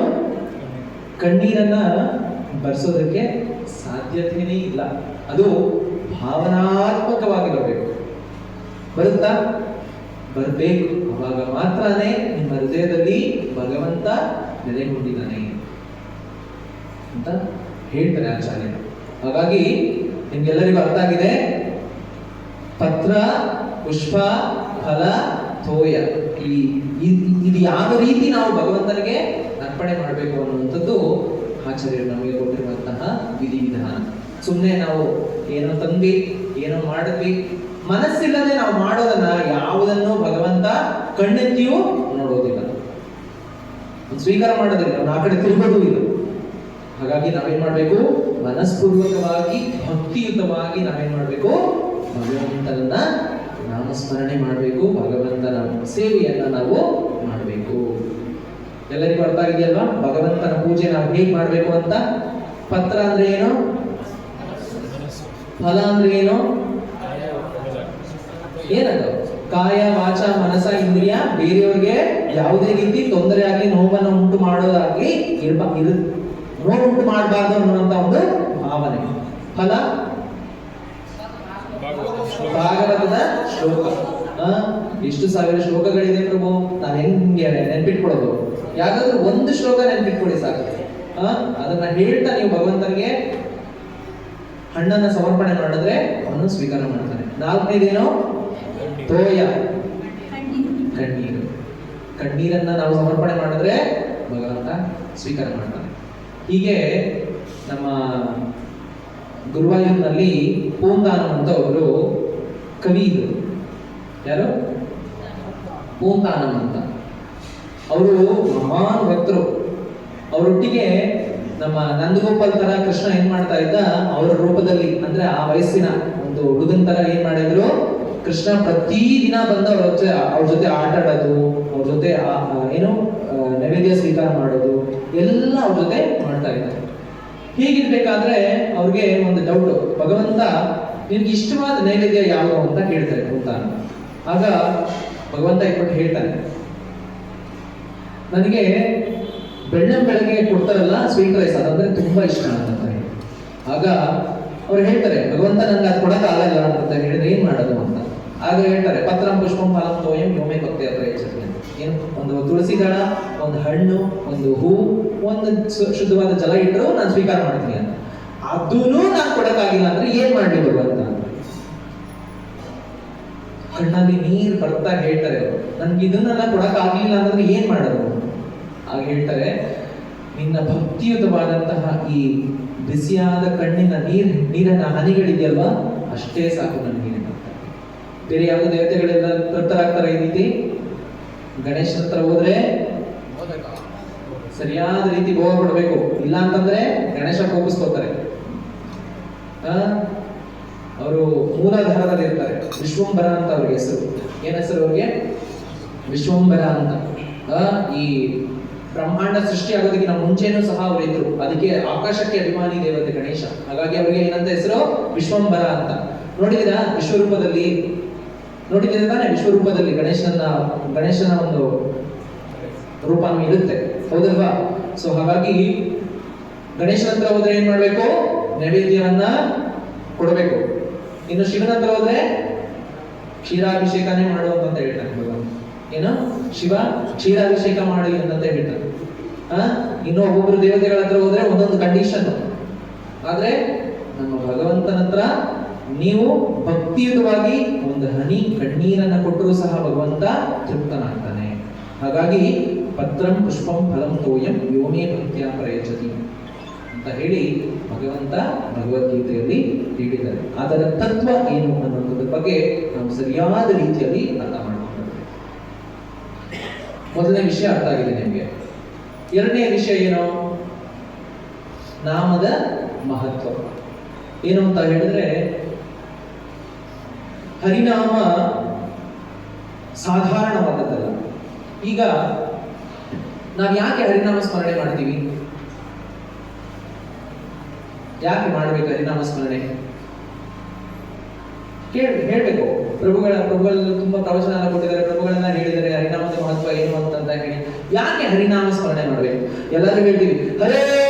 Speaker 2: ಕಣ್ಣೀರನ್ನ ಬರ್ಸೋದಕ್ಕೆ ಸಾಧ್ಯತೆನೇ ಇಲ್ಲ. ಅದು ಭಾವನಾತ್ಮಕವಾಗಿ ಬರಬೇಕು. ಬರುತ್ತಾ? ಬರಬೇಕು. ಅವಾಗ ಮಾತ್ರನೇ ನಿಮ್ಮ ಹೃದಯದಲ್ಲಿ ಭಗವಂತ ನೆಲೆಗೊಂಡಿದ್ದಾನೆ ಅಂತ ಹೇಳ್ತಾರೆ ಆಚಾರ್ಯರು. ಹಾಗಾಗಿ ನಿಮ್ಗೆಲ್ಲರಿಗೂ ಅರ್ಥ ಆಗಿದೆ. ಪತ್ರ, ಪುಷ್ಪ, ಫಲ, ತೋಯ, ಇದು ಯಾವ ರೀತಿ ನಾವು ಭಗವಂತನಿಗೆ ಅರ್ಪಣೆ ಮಾಡಬೇಕು ಅನ್ನುವಂಥದ್ದು ಆಚಾರ್ಯರು ನಮಗೆ ಕೊಟ್ಟಿರುವಂತಹ ವಿಧಿವಿಧಾನ. ಸುಮ್ಮನೆ ನಾವು ಏನೋ ತಂದ್ವಿ, ಏನೋ ಮಾಡಿದ್ವಿ, ಮನಸ್ಸಿಲ್ಲದೆ ನಾವು ಮಾಡೋದನ್ನ ಯಾವುದನ್ನು ಭಗವಂತ ಕಣ್ಣೆತ್ತಿಯೂ ನೋಡೋದಿಲ್ಲ, ಸ್ವೀಕಾರ ಮಾಡೋದಿಲ್ಲ, ನಾವು ಆ ಕಡೆ ತಿರುಗೋದು ಇಲ್ಲ. ಹಾಗಾಗಿ ನಾವೇನ್ ಮಾಡ್ಬೇಕು, ಮನಸ್ಪೂರ್ವಕವಾಗಿ ಭಕ್ತಿಯುತವಾಗಿ ನಾವೇನ್ ಮಾಡ್ಬೇಕು, ಭಗವಂತನನ್ನ ನಾಮಸ್ಮರಣೆ ಮಾಡಬೇಕು, ಭಗವಂತನ ಸೇವೆಯನ್ನ ನಾವು ಮಾಡಬೇಕು. ಎಲ್ಲರಿಗೂ ಅರ್ಥ ಆಗಿದೆಯಲ್ವಾ ಭಗವಂತನ ಪೂಜೆ ನಾವು ಹೇಗೆ ಮಾಡಬೇಕು ಅಂತ? ಪತ್ರ ಅಂದ್ರೆ ಏನು, ಫಲ ಅಂದ್ರೆ ಏನು, ಏನದು? ಕಾಯ, ವಾಚ, ಮನಸ, ಇಂದ್ರಿಯ ಬೇರೆಯವ್ರಿಗೆ ಯಾವುದೇ ರೀತಿ ತೊಂದರೆ ಆಗಲಿ, ನೋವನ್ನು ಉಂಟು ಮಾಡೋದಾಗ್ಲಿ ನೋವು ಉಂಟು ಮಾಡಬಾರ್ದು ಅನ್ನುವಂತ ಒಂದು ಭಾವನೆ. ಫಲ ಭಾಗವತದ ಶ್ಲೋಕ. ಎಷ್ಟು ಸಾವಿರ ಶ್ಲೋಕಗಳಿದೆ ಪ್ರಭು, ನಾನು ಹೆಂಗೆ ನೆನ್ಪಿಟ್ಕೊಳ್ಳೋದು? ಯಾವ್ದಾದ್ರು ಒಂದು ಶ್ಲೋಕ ನೆನ್ಪಿಟ್ಕೊಳ್ಳಿ ಸಾಕು. ಅದನ್ನ ಹೇಳ್ತಾ ನೀವು ಭಗವಂತನಿಗೆ ಹಣ್ಣನ್ನ ಸಮರ್ಪಣೆ ಮಾಡಿದ್ರೆ ಅವನು ಸ್ವೀಕಾರ ಮಾಡ್ತಾನೆ. ನಾಲ್ಕನೇದೇನು? ತೋಯ, ಕಣ್ಣೀರು. ಕಣ್ಣೀರನ್ನ ನಾವು ಸಮರ್ಪಣೆ ಮಾಡಿದ್ರೆ ಭಗವಂತ ಸ್ವೀಕಾರ ಮಾಡ್ತಾನೆ. ಹೀಗೆ ನಮ್ಮ ಗುರುವಾಯೂರಿನಲ್ಲಿ ಪೂಂತಾನಂ ಅಂತ ಒಬ್ಬರು ಕವಿ ಇದ್ರು. ಯಾರು? ಪೂಂತಾನಂ ಅಂತ. ಅವರು ಮಹಾನ್ ಭಕ್ತರು. ಅವರೊಟ್ಟಿಗೆ ನಮ್ಮ ನಂದಗೋಪಾಲ್ ತರ ಕೃಷ್ಣ ಏನ್ ಮಾಡ್ತಾ ಇದ್ದ, ಅವರ ರೂಪದಲ್ಲಿ, ಅಂದ್ರೆ ಆ ವಯಸ್ಸಿನ ಒಂದು ಹುಡುಗನ್ ತರ ಏನ್ ಮಾಡಿದ್ರು, ಕೃಷ್ಣ ಪ್ರತಿ ದಿನ ಬಂದ ಅವ್ರ ಜೊತೆ ಆಟ ಆಡೋದು, ಅವ್ರ ಜೊತೆ ಏನು ನೈವೇದ್ಯ ಸ್ವೀಕಾರ ಮಾಡೋದು ಎಲ್ಲ ಅವ್ರ ಜೊತೆ ಮಾಡ್ತಾ ಇದ್ದಾರೆ. ಹೀಗಿರ್ಬೇಕಾದ್ರೆ ಅವ್ರಿಗೆ ಒಂದು ಡೌಟ್, ಭಗವಂತ ನಿನ್ಗೆ ಇಷ್ಟವಾದ ನೈವೇದ್ಯ ಯಾವುದು ಅಂತ ಕೇಳ್ತಾರೆ ಅಂತ. ಆಗ ಭಗವಂತ ಇಟ್ಬಿಟ್ಟು ಹೇಳ್ತಾನೆ, ನನಗೆ ಬೆಳಗ್ಗೆ ಕೊಡ್ತಾರಲ್ಲ ಸ್ವೀಟ್ ರೈಸ್, ಅದಂದ್ರೆ ತುಂಬಾ ಇಷ್ಟ ಅಂತ ಹೇಳಿ. ಆಗ ಅವ್ರು ಹೇಳ್ತಾರೆ, ಭಗವಂತ ನನ್ಗೆ ಅದು ಕೊಡಕ್ ಆಗಲ್ಲ ಅಂತ ಹೇಳಿದ್ರೆ ಏನ್ ಮಾಡೋದು ಅಂತ. ಆಗ ಹೇಳ್ತಾರೆ, ಪತ್ರಂ ಪುಷ್ಪಂ ಫಲಂ ತೋಯಂ ಯೋಮೇ ಭಕ್ತಿ ಹತ್ರ ಹೆಚ್ಚುತ್ತೆ. ಏನು, ಒಂದು ತುಳಸಿ ದಳ, ಒಂದು ಹಣ್ಣು, ಒಂದು ಹೂ, ಒಂದು ಶುದ್ಧವಾದ ಜಲ ಇಟ್ಟರು ನಾನು ಸ್ವೀಕಾರ ಮಾಡ್ತೀನಿ ಅಂತ. ಅದೂ ನಾನು ಕೊಡಕ್ಕಾಗಿಲ್ಲ ಅಂದ್ರೆ ಏನ್ ಮಾಡ್ಲಿ ಭಗವಂತ? ಕಣ್ಣಲ್ಲಿ ನೀರು ಬರ್ತಾ ಹೇಳ್ತಾರೆ, ನನ್ಗೆ ಇದನ್ನೆಲ್ಲ ಕೊಡಕ್ಕಾಗ್ಲಿಲ್ಲ ಅಂದ್ರೆ ಏನ್ ಮಾಡೋದು? ಆಗ ಹೇಳ್ತಾರೆ, ನಿನ್ನ ಭಕ್ತಿಯುತವಾದಂತಹ ಈ ಬಿಸಿಯಾದ ಕಣ್ಣಿನ ನೀರಿನ ಹನಿಗಳಿದೆಯಲ್ವಾ, ಅಷ್ಟೇ ಸಾಕು ನನಗೆ. ಬೇರೆ ಯಾವ ದೇವತೆಗಳೆಲ್ಲ ತೃಪ್ತರಾಗ್ತಾರೆ ಈ ರೀತಿ? ಗಣೇಶನ ಹತ್ರ ಹೋದ್ರೆ ಸರಿಯಾದ ರೀತಿ ಭೋಗ ಕೊಡ್ಬೇಕು, ಇಲ್ಲ ಅಂತಂದ್ರೆ ಗಣೇಶ ಕೋಪಿಸ್ಕೋತಾರೆ. ಅವರು ಮೂಲಾಧಾರದಲ್ಲಿ ಇರ್ತಾರೆ. ವಿಶ್ವಂಬರ ಅಂತ ಅವ್ರಿಗೆ ಹೆಸರು. ಏನ್ ಹೆಸರು ಅವ್ರಿಗೆ? ವಿಶ್ವಂಬರ ಅಂತ. ಈ ಬ್ರಹ್ಮಾಂಡ ಸೃಷ್ಟಿ ಆಗೋದಕ್ಕಿಂತ ಮುಂಚೆನೂ ಸಹ ಅವರು ಇದ್ರು. ಅದಕ್ಕೆ ಆಕಾಶಕ್ಕೆ ಅಭಿಮಾನಿ ದೇವತೆ ಗಣೇಶ. ಹಾಗಾಗಿ ಅವರಿಗೆ ಏನಂತ ಹೆಸರು? ವಿಶ್ವಂಬರ ಅಂತ. ನೋಡಿದಿರಾ ವಿಶ್ವರೂಪದಲ್ಲಿ? ನೋಡಿದ್ದೀರ ತಾನೆ ವಿಶ್ವರೂಪದಲ್ಲಿ ಗಣೇಶನ ಒಂದು ರೂಪನೂ ಇರುತ್ತೆ, ಹೌದಲ್ವಾ? ಸೊ ಹಾಗಾಗಿ ಗಣೇಶನ ಹತ್ರ ಹೋದ್ರೆ ಏನ್ ಮಾಡ್ಬೇಕು? ನೈವೇದ್ಯವನ್ನ ಕೊಡಬೇಕು. ಇನ್ನು ಶಿವನ ಹತ್ರ ಹೋದ್ರೆ ಕ್ಷೀರಾಭಿಷೇಕನೇ ಮಾಡುವಂತ ಹೇಳ್ತಾರೆ ಭಗವಂತ. ಏನು? ಶಿವ ಕ್ಷೀರಾಭಿಷೇಕ ಮಾಡಿ ಅಂತ ಹೇಳ್ತಾರೆ. ಇನ್ನು ಒಬ್ಬೊಬ್ರು ದೇವತೆಗಳ ಹತ್ರ ಹೋದ್ರೆ ಒಂದೊಂದು ಕಂಡೀಷನ್. ಆದ್ರೆ ನಮ್ಮ ಭಗವಂತನ ಹತ್ರ ನೀವು ಭಕ್ತಿಯುತವಾಗಿ ಒಂದು ಹನಿ ಕಣ್ಣೀರನ್ನ ಕೊಟ್ಟರೂ ಸಹ ಭಗವಂತ ತೃಪ್ತನಾಗ್ತಾನೆ. ಹಾಗಾಗಿ ಪತ್ರಂ ಪುಷ್ಪಂ ಫಲಂ ತೋಯಂ ಯೋಮೇ ಭಕ್ತಿಯ ಪ್ರಯಚ್ಛತಿ ಅಂತ ಹೇಳಿ ಭಗವಂತ ಭಗವದ್ಗೀತೆಯಲ್ಲಿ ಹೇಳಿದ್ದಾರೆ. ಅದರ ತತ್ವ ಏನು ಅನ್ನೋದ್ರ ಬಗ್ಗೆ ನಾವು ಸರಿಯಾದ ರೀತಿಯಲ್ಲಿ ಅರ್ಥ ಮಾಡಿಕೊಳ್ಳಬೇಕು. ಮೊದಲನೇ ವಿಷಯ ಅರ್ಥ ಆಗಿದೆ ನಿಮಗೆ. ಎರಡನೇ ವಿಷಯ ಏನು? ನಾಮದ ಮಹತ್ವ ಏನು ಅಂತ ಹೇಳಿದ್ರೆ, ಹರಿನಾಮ ಸಾಧಾರಣವಾದದ್ದಲ್ಲ. ಈಗ ನಾವು ಯಾಕೆ ಹರಿನಾಮ ಸ್ಮರಣೆ ಮಾಡ್ತೀವಿ? ಯಾಕೆ ಮಾಡಬೇಕು ಹರಿನಾಮ ಸ್ಮರಣೆ? ಹೇಳ್ಬೇಕು. ಪ್ರಭುಗಳಲ್ಲಿ ತುಂಬಾ ಪ್ರವಚನ ಎಲ್ಲ ಕೊಟ್ಟಿದ್ದಾರೆ, ಪ್ರಭುಗಳನ್ನ ಹೇಳಿದ್ದಾರೆ ಹರಿನಾಮದ ಮಹತ್ವ ಏನು ಅಂತ ಹೇಳಿ. ಯಾಕೆ ಹರಿನಾಮ ಸ್ಮರಣೆ ಮಾಡಬೇಕು? ಎಲ್ಲರೂ ಹೇಳ್ತೀವಿ ಹರೇ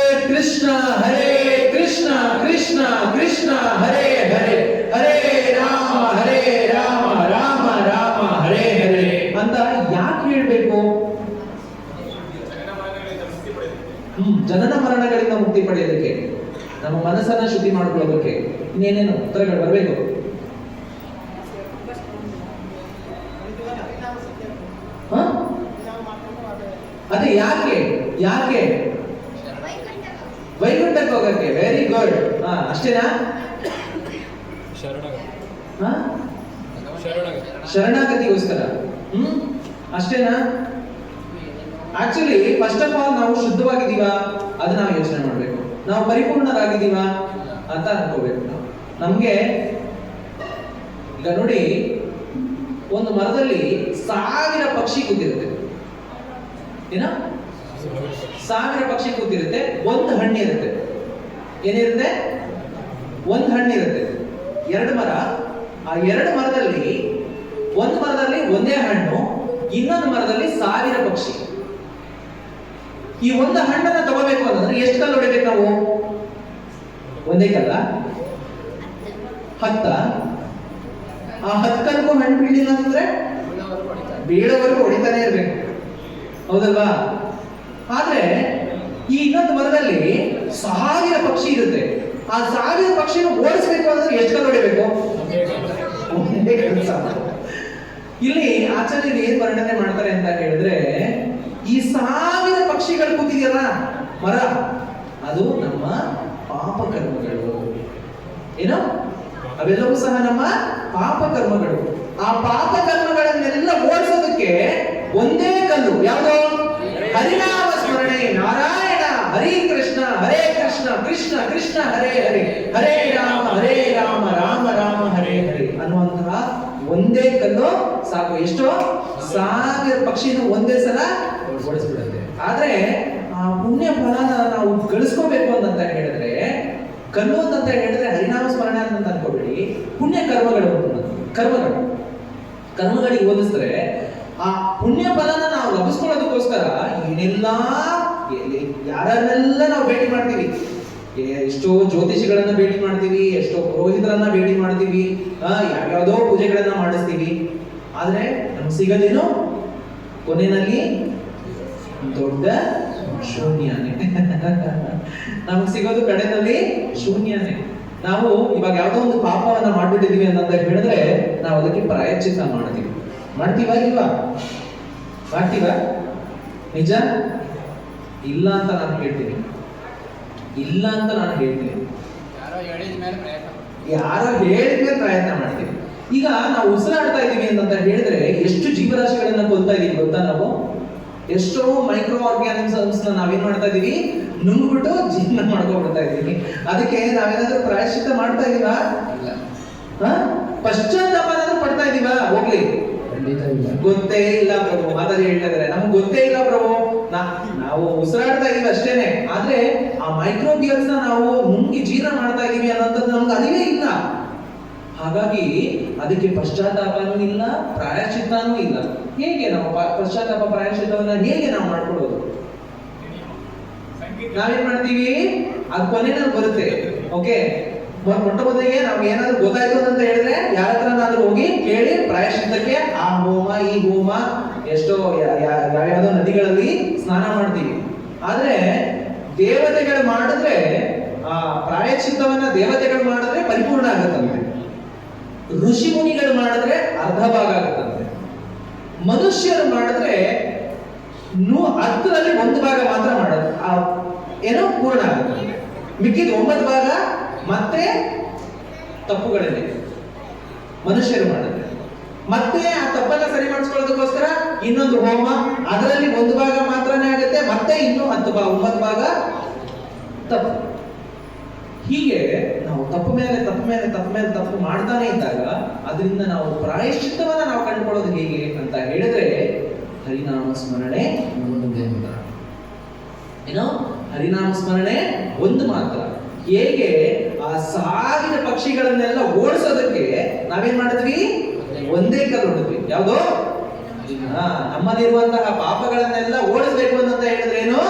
Speaker 2: ಕೃಷ್ಣ ಕೃಷ್ಣ ಕೃಷ್ಣ ಹರೇ ಹರೇ, ಹರೇ ರಾಮ ರಾಮ ರಾಮ ಹರೇ ಹರೇ ಅಂತ ಯಾಕೆ ಹೇಳ್ಬೇಕು? ಜನನ ಮರಣಗಳಿಂದ ಮುಕ್ತಿ ಪಡೆಯೋದಕ್ಕೆ, ನಮ್ಮ ಮನಸ್ಸನ್ನ ಶುದ್ಧಿ ಮಾಡ್ಕೊಳ್ಳೋದಕ್ಕೆ. ಇನ್ನೇನೇನು ಉತ್ತರಗಳು ಬರಬೇಕು. ಅದೇ ಯಾಕೆ ಯಾಕೆ ವೈಕುಂಠಕ್ಕೆ ಹೋಗಕ್ಕೆ. Very good. ಅಷ್ಟೇನಾ? ಶರಣಾಗತಿಗೋಸ್ಕರ. ಅಷ್ಟೇನಾ? ಆಕ್ಚುಲಿ ಫಸ್ಟ್ ಆಫ್ ಆಲ್ ನಾವು ಶುದ್ಧವಾಗಿದ್ದೀವಾ ಅದು ನಾವು ಯೋಚನೆ ಮಾಡ್ಬೇಕು. ನಾವು ಪರಿಪೂರ್ಣರಾಗಿದ್ದೀವಾ ಅಂತ ಅನ್ಕೋಬೇಕು. ನಮ್ಗೆ ಈಗ ನೋಡಿ, ಒಂದು ಮರದಲ್ಲಿ 1000 ಪಕ್ಷಿ ಕೂತಿರುತ್ತೆ. ಏನ 1000 ಪಕ್ಷಿ ಕೂತಿರುತ್ತೆ, ಒಂದು ಹಣ್ಣಿರುತ್ತೆ. ಏನಿರುತ್ತೆ? ಒಂದು ಹಣ್ಣಿರುತ್ತೆ. 2 ಮರ. ಆ 2 ಮರದಲ್ಲಿ ಒಂದು ಮರದಲ್ಲಿ ಒಂದೇ ಹಣ್ಣು, ಇನ್ನೊಂದು ಮರದಲ್ಲಿ 1000 ಪಕ್ಷಿ. ಈ ಒಂದು ಹಣ್ಣನ್ನ ತಗೋಬೇಕು ಅಂತಂದ್ರೆ ಎಷ್ಟು ಕಲ್ಲು ಹೊಡಿಬೇಕು ನಾವು? ಒಂದೇ ಕಲ್ಲ? 10. ಆ 10 ಕಲ್ಗೂ ಹಣ್ಣು ಬೀಳಿಲ್ಲ ಅಂತಂದ್ರೆ ಬೀಳೋವರೆಗೂ ಹೊಡಿತಾನೆ ಇರ್ಬೇಕು, ಹೌದಲ್ವಾ? ಆದ್ರೆ ಈ ಇನ್ನೊಂದು ಮರದಲ್ಲಿ 1000 ಪಕ್ಷಿ ಇರುತ್ತೆ. ಆ 1000 ಪಕ್ಷಿನ ಓಡಿಸ್ಬೇಕು ಅಂದ್ರೆ ಎಷ್ಟು ಕಲ್ಲು ಹೊಡಿಬೇಕು? ಒಂದೇ ಕೆಲಸ. ಇಲ್ಲಿ ಆಚಾರ್ಯರು ಏನ್ ವರ್ಣನೆ ಮಾಡ್ತಾರೆ ಅಂತ ಹೇಳಿದ್ರೆ, ಈ 1000 ಪಕ್ಷಿಗಳು ಕೂತಿದೆಯಲ್ಲ ಮರ, ಅದು ನಮ್ಮ ಪಾಪ ಕರ್ಮಗಳು. ಏನೋ ಅವೆಲ್ಲವೂ ಸಹ ನಮ್ಮ ಪಾಪ ಕರ್ಮಗಳು. ಆ ಪಾಪ ಕರ್ಮಗಳನ್ನೆಲ್ಲ ಓಡಿಸೋದಕ್ಕೆ ಒಂದೇ ಕಲ್ಲು. ಯಾವುದು? ಹರಿನಾಮ ಸ್ಮರಣೆ. ನಾರಾಯಣ ಹರಿ ಕೃಷ್ಣ ಕೃಷ್ಣ ಕೃಷ್ಣ ಹರೇ ಹರೇ, ಹರೇ ರಾಮ ರಾಮ ರಾಮ ಹರೇ ಹರೇ ಅನ್ನುವಂತಹ ಒಂದೇ ಕಲ್ಲು ಸಾಕು. ಎಷ್ಟೋ 1000 ಪಕ್ಷಿನ ಒಂದೇ ಸಲ ಓಡಿಸ್ಬಿಡುತ್ತೆ. ಆದ್ರೆ ಆ ಪುಣ್ಯ ಫಲನ ನಾವು ಗಳಿಸ್ಕೋಬೇಕು ಅಂತ ಹೇಳಿದ್ರೆ, ಕಲ್ಲು ಅಂತ ಹೇಳಿದ್ರೆ ಹರಿನಾಮ ಸ್ಮರಣೆ ಅಂತ ಅನ್ಕೋಬೇಡಿ, ಪುಣ್ಯ ಕರ್ಮಗಳು ಕರ್ಮಗಳಿಗೆ ಹೋಲಿಸಿದ್ರೆ ಆ ಪುಣ್ಯ ಫಲನ ನಾವು ಲಭಿಸ್ಕೊಳ್ಳೋದಕ್ಕೋಸ್ಕರ ಏನೆಲ್ಲ ಯಾರನ್ನೆಲ್ಲ ನಾವು ಭೇಟಿ ಮಾಡ್ತೀವಿ. ಎಷ್ಟೋ ಜ್ಯೋತಿಷಿಗಳನ್ನ ಭೇಟಿ ಮಾಡ್ತೀವಿ, ಎಷ್ಟೋ ಪುರೋಹಿತರನ್ನ ಭೇಟಿ ಮಾಡ್ತೀವಿ, ಯಾವ್ಯಾವುದೋ ಪೂಜೆಗಳನ್ನ ಮಾಡಿಸ್ತೀವಿ. ಆದ್ರೆ ನಮ್ಗೆ ಸಿಗೋದೇನು? ಕೊನೆಯಲ್ಲಿ ದೊಡ್ಡ ಶೂನ್ಯನೇ. ನಮ್ಗೆ ಸಿಗೋದು ಕಡೆಯಲ್ಲಿ ಶೂನ್ಯನೇ. ನಾವು ಇವಾಗ ಯಾವ್ದೋ ಒಂದು ಪಾಪವನ್ನ ಮಾಡ್ಬಿಟ್ಟಿದೀವಿ ಅಂತ ಹೇಳಿದ್ರೆ ನಾವು ಅದಕ್ಕೆ ಪ್ರಾಯಶ್ಚಿತ್ತ ಮಾಡ್ತೀವ ಇಲ್ವಾ? ಮಾಡ್ತೀವ? ನಿಜ ಇಲ್ಲ ಅಂತ ನಾನು ಹೇಳ್ತೀನಿ. ಯಾರೋ ಹೇಳಿದ್ಮೇಲೆ ಪ್ರಯತ್ನ ಮಾಡ್ತೀವಿ. ಈಗ ನಾವು ಉಸಿರಾಡ್ತಾ ಇದೀವಿ ಅಂತ ಹೇಳಿದ್ರೆ ಎಷ್ಟು ಜೀವರಾಶಿಗಳನ್ನ ಕೊಲ್ತಾ ಇದೀವಿ ಗೊತ್ತಾ? ನಾವು ಎಷ್ಟೋ ಮೈಕ್ರೋ ಆರ್ಗ್ಯಾನಿಸಮ್ಸ್ ನಾವೇನ್ ಮಾಡ್ತಾ ಇದೀವಿ? ನುಂಗ್ಬಿಟ್ಟು ಜೀವನ ಮಾಡ್ಕೊಂಡ್ಬಿಡ್ತಾ ಇದೀವಿ. ಅದಕ್ಕೆ ನಾವೇನಾದ್ರೂ ಪ್ರಾಯಶ್ಚಿತ್ತ ಮಾಡ್ತಾ ಇದೀವಾ? ಪಶ್ಚಾತ್ತಾಪ ಪಡ್ತಾ ಇದೀವಾ? ಹೋಗ್ಲಿ, ಗೊತ್ತೇ ಇಲ್ಲ ಪ್ರಭು. ಮಾತಾಡಿ ಹೇಳ್ತಾ ಇದಾರೆ, ನಮ್ಗೆ ಗೊತ್ತೇ ಇಲ್ಲ ಪ್ರಭು, ನಾವು ಉಸಿರಾಡ್ತಾ ಇದೀವಿ ಅಷ್ಟೇನೆ. ಆದ್ರೆ ಆ ಮೈಕ್ರೋಬಿಯಲ್ಸ್ ನಾವು ನುಂಗಿ ಜೀರ್ಣ ಮಾಡ್ತಾ ಇದೀವಿ ಅನ್ನೋಂಥದ್ದು ನಮ್ಗೆ ಅರಿವೇ ಇಲ್ಲ. ಹಾಗಾಗಿ ಅದಕ್ಕೆ ಪಶ್ಚಾತ್ತಾಪನೂ ಇಲ್ಲ, ಪ್ರಾಯಶ್ಚಿತ್ತನೂ ಇಲ್ಲ. ಹೇಗೆ ನಾವು ಪಶ್ಚಾತ್ತಾಪ ಪ್ರಾಯಶ್ಚಿತ್ತವನ್ನ ಹೇಗೆ ನಾವು ಮಾಡ್ಕೊಳ್ಳೋದು? ನಾವೇನ್ ಮಾಡ್ತೀವಿ? ಅದು ಕೊನೆಯಲ್ಲಿ ಬರುತ್ತೆ. ಓಕೆ, ಮೊಟ್ಟ ಮೊದಲಿಗೆ ನಾವು ಏನಾದ್ರು ಗೊತ್ತಾಯ್ತು ಅಂತ ಹೇಳಿದ್ರೆ ಯಾರ ಹತ್ರನಾದ್ರೂ ಹೋಗಿ ಕೇಳಿ ಪ್ರಾಯಶ್ಚಿತ್ತಕ್ಕೆ ಆ ಹೋಮ ಈ ಹೋಮ, ಎಷ್ಟೋ ಯಾವ್ಯಾವ್ದೋ ನದಿಗಳಲ್ಲಿ ಸ್ನಾನ ಮಾಡ್ತೀವಿ. ಆದ್ರೆ ದೇವತೆಗಳು ಮಾಡಿದ್ರೆ, ಆ ಪ್ರಾಯಶ್ಚಿತ್ತವನ್ನ ದೇವತೆಗಳು ಮಾಡಿದ್ರೆ ಪರಿಪೂರ್ಣ ಆಗುತ್ತಂತೆ. ಋಷಿ ಮುನಿಗಳು ಮಾಡಿದ್ರೆ ಅರ್ಧ ಭಾಗ ಆಗುತ್ತಂತೆ. ಮನುಷ್ಯರು ಮಾಡಿದ್ರೆ 10ರಲ್ಲಿ 1 ಭಾಗ ಮಾತ್ರ ಮಾಡೋದು ಏನೋ ಪೂರ್ಣ ಆಗುತ್ತೆ. ಮಿಕ್ಕಿದ 9 ಭಾಗ ಮತ್ತೆ ತಪ್ಪುಗಳಿದೆ ಮನುಷ್ಯರು ಮಾಡಿದ್ರೆ. ಮತ್ತೆ ಆ ತಪ್ಪನ್ನ ಸರಿ ಮಾಡಿಸ್ಕೊಳ್ಳೋದಕ್ಕೋಸ್ಕರ ಇನ್ನೊಂದು ಹೋಮ, ಅದರಲ್ಲಿ 1 ಭಾಗ ಮಾತ್ರನೇ ಆಗುತ್ತೆ, ಮತ್ತೆ ಇನ್ನೂ 9 ಭಾಗ ತಪ್ಪು. ಹೀಗೆ ನಾವು ತಪ್ಪು ಮೇಲೆ ತಪ್ಪು ಮಾಡ್ತಾನೆ ಇದ್ದಾಗ ಅದರಿಂದ ನಾವು ಪ್ರಾಯಶ್ಚಿತ್ತವನ್ನ ನಾವು ಕಂಡುಕೊಳ್ಳೋದು ಹೇಗೆ ಅಂತ ಹೇಳಿದ್ರೆ ಹರಿನಾಮ ಸ್ಮರಣೆ ಒಂದೇ ಮಾತ್ರ. ಏನೋ ಹರಿನಾಮ ಸ್ಮರಣೆ ಒಂದು ಮಾತ್ರ. ಹೇಗೆ ಆ ಸಾವಿರ ಪಕ್ಷಿಗಳನ್ನೆಲ್ಲ ಓಡಿಸೋದಕ್ಕೆ ನಾವೇನ್ ಮಾಡಿದ್ವಿ? ಒಂದೇ ಕಲ್ಲು ಹೊಡೆದ್ವಿ. ಯಾವುದು? ನಮ್ಮಲ್ಲಿರುವಂತಹ ಪಾಪಗಳನ್ನೆಲ್ಲ ಓಡಿಸ್ಬೇಕು ಅಂತ ಹೇಳಿದ್ರೆ ಏನು?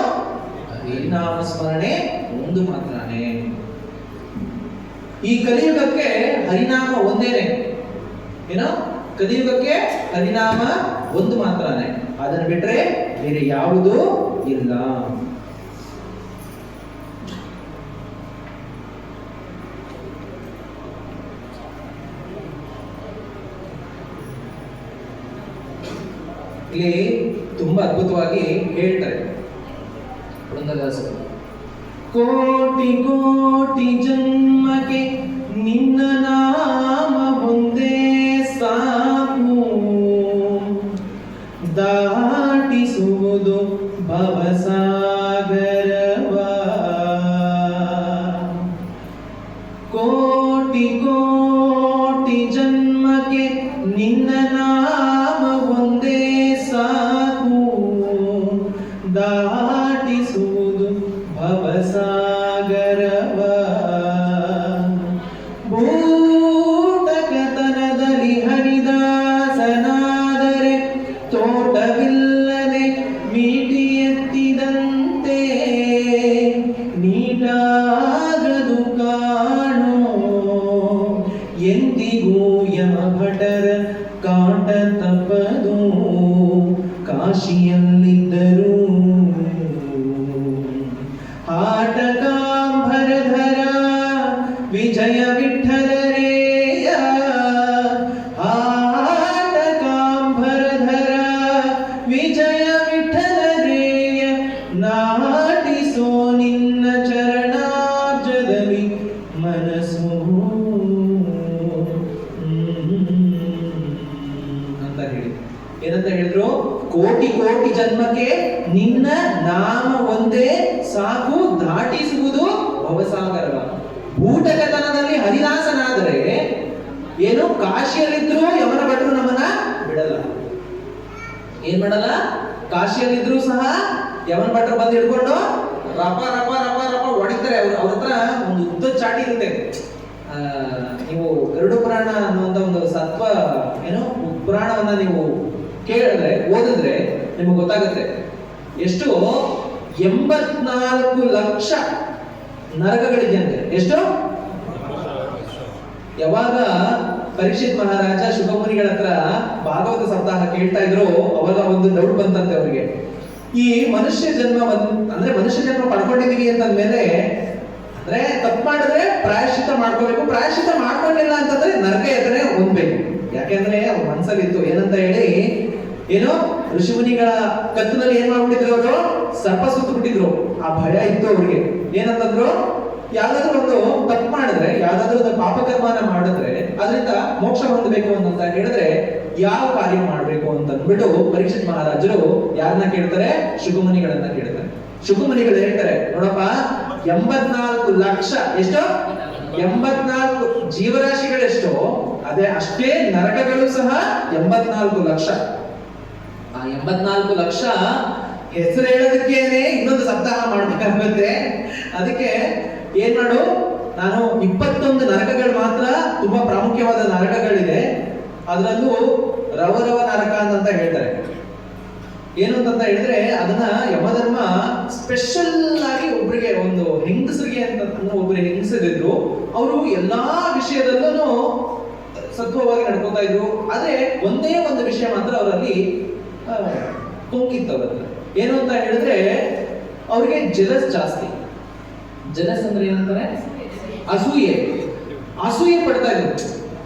Speaker 2: ಹರಿನಾಮ ಸ್ಮರಣೆ ಒಂದು ಮಾತ್ರನೇ. ಈ ಕಲಿಯುಗಕ್ಕೆ ಹರಿನಾಮ ಒಂದೇನೆ. ಏನೋ ಕಲಿಯುಗಕ್ಕೆ ಹರಿನಾಮ ಒಂದು ಮಾತ್ರನೇ. ಅದನ್ನು ಬಿಟ್ರೆ ಬೇರೆ ಯಾವುದೂ ಇಲ್ಲ. ಇಲ್ಲಿ ತುಂಬಾ ಅದ್ಭುತವಾಗಿ ಹೇಳ್ತಾರೆ ಪುರಂದರದಾಸರು. ಕೋಟಿ ಕೋಟಿ ಜನ್ಮಕ್ಕೆ ನಿನ್ನ ನಾಮ ಒಂದೇ ಸಾಕು, ದಾಟಿಸುವುದು ಭವಸಾಗರವ. ಕೋಟಿ ಕೋಟಿ ಜನ್ಮಕ್ಕೆ ನಿನ್ನ ನಾಮ ಒಂದೇ ಸಾಕು, ದಾಟಿಸುವುದು ಭವಸಾಗರವ. ಭೂತಕತನದಲ್ಲಿ ಹರಿದಾಸನಾದರೆ ತೋಟವಿಲ್ಲದೆ ಮೀಟಿ ಎತ್ತಿದಂತೆ, ನೀಟಾಗದು ಕಾಣೋ ಎಂದಿಗೂ ಯಮಭಟರ ಕಾಟ ತಪ್ಪದು, ಕಾಶಿಯಲ್ಲಿದ್ದರು ಆಟಕಾಂಬರಧರ ವಿಜಯ ವಿಠಲರೇಯ. ಆಟಕಾಂಬರಧರ ವಿಜಯ ವಿಠಲರೇಯ, ನಾಟಿಸೋ ನಿನ್ನ ಚರಣಾರ್ಜದಲ್ಲಿ ಮನಸ್ಸು ಅಂತ ಹೇಳಿ. ಏನಂತ ಹೇಳಿದ್ರು? ಕೋಟಿ ಕೋಟಿ ಜನ್ಮಕ್ಕೆ ನಿನ್ನ ನಾಮ ಒಂದೇ ಸಾಕು, ದಾಟಿಸುವುದು ಭವಸಾಗರವ. ಭೂಟಕತನದಲ್ಲಿ ಹರಿದಾಸನಾದರೆ ಏನು, ಕಾಶಿಯಲ್ಲಿದ್ರು ಯಮನ ಭಟ್ರು ನಮ್ಮನ್ನ ಬಿಡಲ್ಲ. ಏನ್ ಮಾಡಲ್ಲ? ಕಾಶಿಯಲ್ಲಿದ್ರು ಸಹ ಯಮನ ಭಟ್ರು ಬಂದು ಹಿಡ್ಕೊಂಡು ರಪ ರಪ ರಪ ರಪ ಹೊಡಿತಾರೆ. ಅವ್ರ ಹತ್ರ ಒಂದು ಉದ್ದ ಚಾಟಿ ಇರುತ್ತೆ. ನೀವು ಗರುಡ ಪುರಾಣ ಅನ್ನುವಂತ ಒಂದು ಸತ್ವ ಏನು ಪುರಾಣವನ್ನ ನೀವು ಕೇಳಿದ್ರೆ ಓದಿದ್ರೆ ನಿಮಗೆ ಗೊತ್ತಾಗುತ್ತೆ. ಎಷ್ಟು? 84 ಲಕ್ಷ ನರಕಗಳಿದೆಯಂತೆ. ಎಷ್ಟು? ಯಾವಾಗ ಪರೀಕ್ಷಿತ್ ಮಹಾರಾಜ ಶುಭಮುನಿಗಳ ಹತ್ರ ಭಾಗವತ ಸಪ್ತಾಹ ಕೇಳ್ತಾ ಇದ್ರು, ಅವಾಗ ಒಂದು ಡೌಟ್ ಬಂತಂತೆ ಅವರಿಗೆ. ಈ ಮನುಷ್ಯ ಜನ್ಮ ಅಂದ್ರೆ ಮನುಷ್ಯ ಜನ್ಮ ಪಡ್ಕೊಂಡಿದೀವಿ ಅಂತಂದ್ಮೇಲೆ, ಅಂದ್ರೆ ತಪ್ಪು ಮಾಡಿದ್ರೆ ಪ್ರಾಯಶ್ಚಿತ್ತ ಮಾಡ್ಕೋಬೇಕು, ಪ್ರಾಯಶ್ಚಿತ್ತ ಮಾಡ್ಕೊಂಡಿಲ್ಲ ಅಂತಂದ್ರೆ ನರಕ ಯಾತನೆ ಹೊಂದ್ಬೇಕು. ಯಾಕೆಂದ್ರೆ ಅವ್ರ ಮನ್ಸಲ್ಲಿ ಇತ್ತು ಏನಂತ ಹೇಳಿ, ಏನೋ ಋಷಿಮುನಿಗಳ ಕತ್ತಿನಲ್ಲಿ ಏನ್ ಮಾಡ್ಬಿಟ್ಟಿದ್ರು ಅವರು? ಸರ್ಪ ಸುತ್ತು ಬಿಟ್ಟಿದ್ರು. ಆ ಭಯ ಇತ್ತು ಅವ್ರಿಗೆ. ಏನಂತಂದ್ರು, ಯಾವ್ದಾದ್ರು ಒಂದು ತಪ್ಪು ಮಾಡಿದ್ರೆ, ಯಾವ್ದಾದ್ರು ಒಂದು ಪಾಪಕರ್ಮನ ಮಾಡಿದ್ರೆ ಅದರಿಂದ ಮೋಕ್ಷ ಹೊಂದಬೇಕು ಅಂತ ಹೇಳಿದ್ರೆ ಯಾವ ಕಾರ್ಯ ಮಾಡ್ಬೇಕು ಅಂತ ಅಂದ್ಬಿಟ್ಟು ಪರೀಕ್ಷಿತ್ ಮಹಾರಾಜರು ಯಾರನ್ನ ಕೇಳ್ತಾರೆ? ಶುಭಮುನಿಗಳನ್ನ ಕೇಳ್ತಾರೆ. ಶುಭಮುನಿಗಳು ಹೇಳ್ತಾರೆ, ನೋಡಪ್ಪ 84 ಲಕ್ಷ ಎಷ್ಟು? 84 ಜೀವರಾಶಿಗಳೆಷ್ಟು ಅದೇ ಅಷ್ಟೇ ನರಕಗಳು ಸಹ 84 ಲಕ್ಷ. ಆ 84 ಲಕ್ಷ ಹೆಸರು ಹೇಳೋದಕ್ಕೇನೆ ಇನ್ನೊಂದು ಸಪ್ತಾಹ ಮಾಡ್ಬೇಕಾಗುತ್ತೆ. ಅದಕ್ಕೆ ಏನ್ ಮಾಡು, ನಾನು 21 ನರಕಗಳು ಮಾತ್ರ ತುಂಬಾ ಪ್ರಾಮುಖ್ಯವಾದ ನರಕಗಳಿದೆ. ಅದರಲ್ಲೂ ರವರವ ನರಕ ಅಂತ ಹೇಳ್ತಾರೆ. ಏನು ಅಂತ ಹೇಳಿದ್ರೆ, ಅದನ್ನ ಯಮಧರ್ಮ ಸ್ಪೆಷಲ್ ಆಗಿ ಒಬ್ಬರಿಗೆ, ಒಂದು ಹೆಂಗಸರಿಗೆ ಅಂತ ಒಬ್ಬರು ಹೆಂಗಸರಿದ್ರು. ಅವರು ಎಲ್ಲಾ ವಿಷಯದಲ್ಲೂ ಸತ್ವವಾಗಿ ನಡ್ಕೋತಾ ಇದ್ರು. ಆದ್ರೆ ಒಂದೇ ಒಂದು ವಿಷಯ ಮಾತ್ರ ಅವರಲ್ಲಿ ತೊಂಕಿತ್ತವರಲ್ಲ. ಏನು ಅಂತ ಹೇಳಿದ್ರೆ, ಅವ್ರಿಗೆ ಜಲಸ್ ಜಾಸ್ತಿ. ಜಲಸ್ ಅಂದ್ರೆ ಏನಂತಾರೆ? ಅಸೂಯೆ. ಅಸೂಯೆ ಪಡ್ತಾ ಇದ್ರು.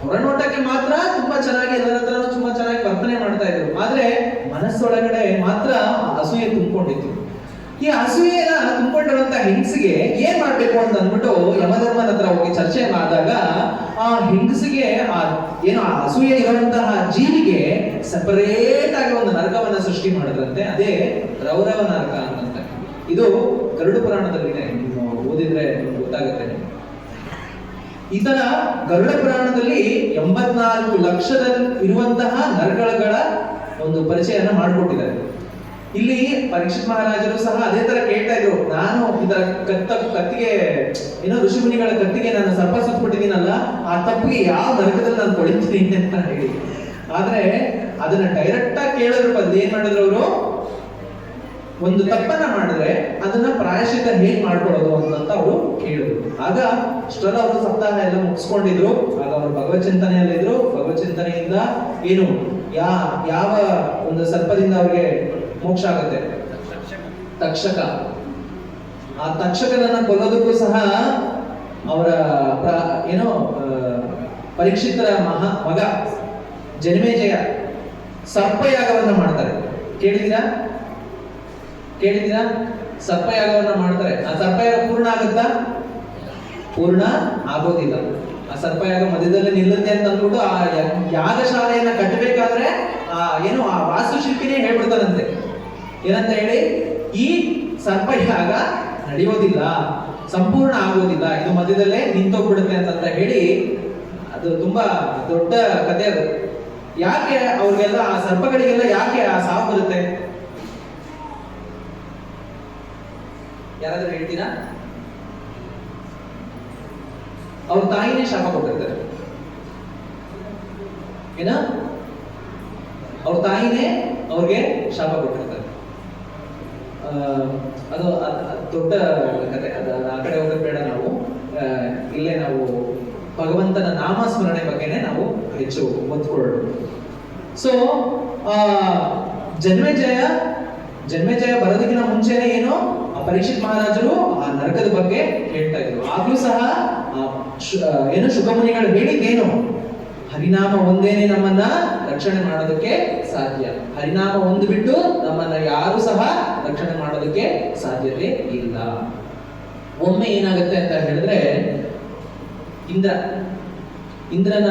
Speaker 2: ಹೊರನೋಟಕ್ಕೆ ಮಾತ್ರ ತುಂಬಾ ಚೆನ್ನಾಗಿ ಎಲ್ಲರ ಹತ್ರ ತುಂಬಾ ಚೆನ್ನಾಗಿ ವರ್ತನೆ ಮಾಡ್ತಾ ಇದ್ರು. ಆದ್ರೆ ಮನಸ್ಸೊಳಗಡೆ ಮಾತ್ರ ಅಸೂಯೆ ತುಂಬಿಕೊಂಡಿತ್ತು. ಈ ಅಸೂಯೆನ ತುಂಬಿಕೊಂಡಿರುವಂತ ಹೆಂಗಸಿಗೆ ಏನ್ ಮಾಡ್ಬೇಕು ಅಂತ ಅಂದ್ಬಿಟ್ಟು ಯಮಧರ್ಮನ ಹತ್ರ ಹೋಗಿ ಚರ್ಚೆ ಮಾಡಿದಾಗ, ಆ ಹೆಂಗಸಿಗೆ ಏನು ಆ ಅಸೂಯೆ ಇರುವಂತಹ ಜೀವಿಗೆ ಸಪರೇಟ್ ಆಗಿ ಒಂದು ನರಕವನ್ನ ಸೃಷ್ಟಿ ಮಾಡಿದ್ರಂತೆ. ಅದೇ ರೌರವ ನರಕ ಅಂತ. ಇದು ಗರುಡ ಪುರಾಣದಲ್ಲಿದೆ, ಓದಿದ್ರೆ ಗೊತ್ತಾಗುತ್ತೆ. ಈ ತರ ಗರುಡ ಪುರಾಣದಲ್ಲಿ 84 ಲಕ್ಷದಲ್ಲಿ ಇರುವಂತಹ ನರಕಗಳ ಒಂದು ಪರಿಚಯನ ಮಾಡಿಕೊಟ್ಟಿದ್ದಾರೆ. ಇಲ್ಲಿ ಪರೀಕ್ಷಿತ್ ಮಹಾರಾಜರು ಸಹ ಅದೇ ತರ ಕೇಳ್ತಾ ಇದ್ರು, ನಾನು ಇದರ ಕತ್ತಿಗೆ ಏನೋ ಋಷಿ ಮುನಿಗಳ ಕತ್ತಿಗೆ ನಾನು ಸರ್ಪ ಸುತ್ಬಿಟ್ಟಿದ್ದೀನಲ್ಲ, ಆ ತಪ್ಪಿಗೆ ಯಾವ ನರಕದಲ್ಲಿ ನಾನು ಕೊಳಿತೀನಿ ಅಂತ ಹೇಳಿ. ಆದ್ರೆ ಅದನ್ನ ಡೈರೆಕ್ಟ್ ಆಗಿ ಕೇಳೋದ್ರ ಬದಲು ಏನ್ ಮಾಡಿದ್ರು ಅವರು, ಒಂದು ತಪ್ಪನ್ನ ಮಾಡಿದ್ರೆ ಅದನ್ನ ಪ್ರಾಯಶ್ಚಿತ್ತ ಹೇಗ್ ಮಾಡ್ಕೊಳ್ಳೋದು ಅಂತ ಅವರು ಕೇಳಿದ್ರು. ಆಗ ಇಷ್ಟೆಲ್ಲ ಅವರು ಸಪ್ತಾಹ ಎಲ್ಲ ಮುಗಿಸ್ಕೊಂಡಿದ್ರು. ಆಗ ಅವರು ಭಗವತ್ ಚಿಂತನೆಯಲ್ಲಿದ್ರು. ಭಗವತ್ ಚಿಂತನೆಯಿಂದ ಏನು ಯಾವ ಒಂದು ಸರ್ಪದಿಂದ ಅವ್ರಿಗೆ ಮೋಕ್ಷ ಆಗುತ್ತೆ, ತಕ್ಷಕ. ಆ ತಕ್ಷಕನನ್ನ ಕೊಲ್ಲೋದಕ್ಕೂ ಸಹ ಅವರ ಏನೋ ಪರೀಕ್ಷಿತರ ಮಗ ಜನ್ಮೇಜಯ ಸರ್ಪಯಾಗವನ್ನ ಮಾಡ್ತಾರೆ. ಕೇಳಿದ್ದೀರಾ? ಸರ್ಪಯಾಗವನ್ನ ಮಾಡ್ತಾರೆ. ಆ ಸರ್ಪಯಾಗ ಪೂರ್ಣ ಆಗುತ್ತಾ? ಪೂರ್ಣ ಆಗೋದಿಲ್ಲ. ಆ ಸರ್ಪಯಾಗ ಮಧ್ಯದಲ್ಲಿ ನಿಲ್ಲುತ್ತೆ ಅಂತ ಅಂದ್ಬಿಟ್ಟು ಆ ಯಾಗಶಾಲೆಯನ್ನ ಕಟ್ಟಬೇಕಾದ್ರೆ ಆ ವಾಸ್ತುಶಿಲ್ಪಿನೇ ಹೇಳ್ಬಿಡ್ತಾನಂತೆ, ಏನಂತ ಹೇಳಿ, ಈ ಸರ್ಪಯಾಗ ನಡೆಯೋದಿಲ್ಲ, ಸಂಪೂರ್ಣ ಆಗೋದಿಲ್ಲ, ಇದು ಮಧ್ಯದಲ್ಲೇ ನಿಂತೋಗ್ಬಿಡುತ್ತೆ ಅಂತ ಹೇಳಿ. ಅದು ತುಂಬಾ ದೊಡ್ಡ ಕಥೆ ಅದು. ಯಾಕೆ ಅವ್ರಿಗೆಲ್ಲ ಆ ಸರ್ಪಗಳಿಗೆಲ್ಲ ಯಾಕೆ ಆ ಸಾವು ಬರುತ್ತೆ? ಯಾರಾದ್ರೂ ಹೇಳ್ತೀರಾ? ಅವ್ರ ತಾಯಿನೇ ಶಾಪ ಕೊಟ್ಟಿರ್ತಾರೆ. ಏನ? ಅವ್ರ ತಾಯಿನೇ ಅವ್ರಿಗೆ ಶಾಪ ಕೊಟ್ಟಿರ್ತಾರೆ. ಅದು ದೊಡ್ಡ ಕತೆ. ಆ ಕಡೆ ಹೋಗೋದು ಬೇಡ ನಾವು. ಇಲ್ಲೇ ನಾವು ಭಗವಂತನ ನಾಮಸ್ಮರಣೆ ಬಗ್ಗೆನೇ ನಾವು ಹೆಚ್ಚು ಒತ್ಕೊಳ್ಳೋಣ. ಸೊ ಜನ್ಮೇಜಯ ಬರೋದಕ್ಕಿಂತ ಮುಂಚೆನೆ ಏನು, ಆ ಪರೀಕ್ಷಿತ್ ಮಹಾರಾಜರು ಆ ನರಕದ ಬಗ್ಗೆ ಹೇಳ್ತಾ ಇದ್ರು. ಆಗ್ಲೂ ಸಹ ಏನು ಶುಕಮುನಿಗಳು ಹೇಳಿದ್ದೇನು, ಹರಿನಾಮ ಒಂದೇನೆ ನಮ್ಮನ್ನ ರಕ್ಷಣೆ ಮಾಡೋದಕ್ಕೆ ಸಾಧ್ಯ. ಹರಿನಾಮ ಒಂದು ಬಿಟ್ಟು ನಮ್ಮನ್ನ ಯಾರು ಸಹ ರಕ್ಷಣೆ ಮಾಡೋದಕ್ಕೆ ಸಾಧ್ಯತೆ ಇಲ್ಲ. ಒಮ್ಮೆ ಏನಾಗುತ್ತೆ ಅಂತ ಹೇಳಿದ್ರೆ, ಇಂದ್ರನ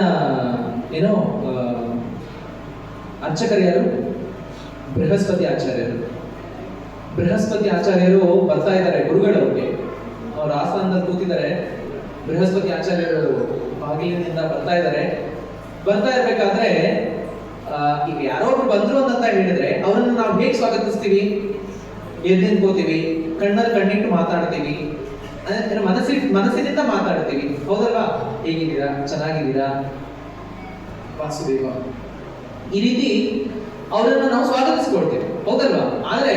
Speaker 2: ಏನೋ ಅರ್ಚಕರು ಯಾರು? ಬೃಹಸ್ಪತಿ ಆಚಾರ್ಯರು ಬರ್ತಾ ಇದ್ದಾರೆ ಗುರುಗಳು. ಅವ್ರಿಗೆ ಅವ್ರ ಆಸ್ಥಾನದಲ್ಲಿ ಕೂತಿದ್ದಾರೆ. ಬೃಹಸ್ಪತಿ ಆಚಾರ್ಯರು ಬಾಗಿಲಿನಿಂದ ಬರ್ತಾ ಇರ್ಬೇಕಾದ್ರೆ ಈಗ ಯಾರೋ ಒಬ್ರು ಬಂದ್ರು ಅಂತ ಹೇಳಿದ್ರೆ ಅವ್ರನ್ನ ನಾವು ಹೇಗೆ ಸ್ವಾಗತಿಸ್ತೀವಿ? ಎದ್ದು ನಿಂತ್ಕೋತೀವಿ, ಕಣ್ಣಲ್ಲಿ ಕಣ್ಣಿಟ್ಟು ಮಾತಾಡ್ತೀವಿ, ಮನಸ್ಸಿನಿಂದ ಮಾತಾಡ್ತೀವಿ, ಹೌದಲ್ವಾ? ಹೇಗಿದ್ದೀರಾ, ಚೆನ್ನಾಗಿದ್ದೀರಾ, ವಾಸುದೇವ, ಈ ರೀತಿ ಅವರನ್ನ ನಾವು ಸ್ವಾಗತಿಸ್ಕೊಳ್ತೀವಿ, ಹೌದಲ್ವಾ? ಆದ್ರೆ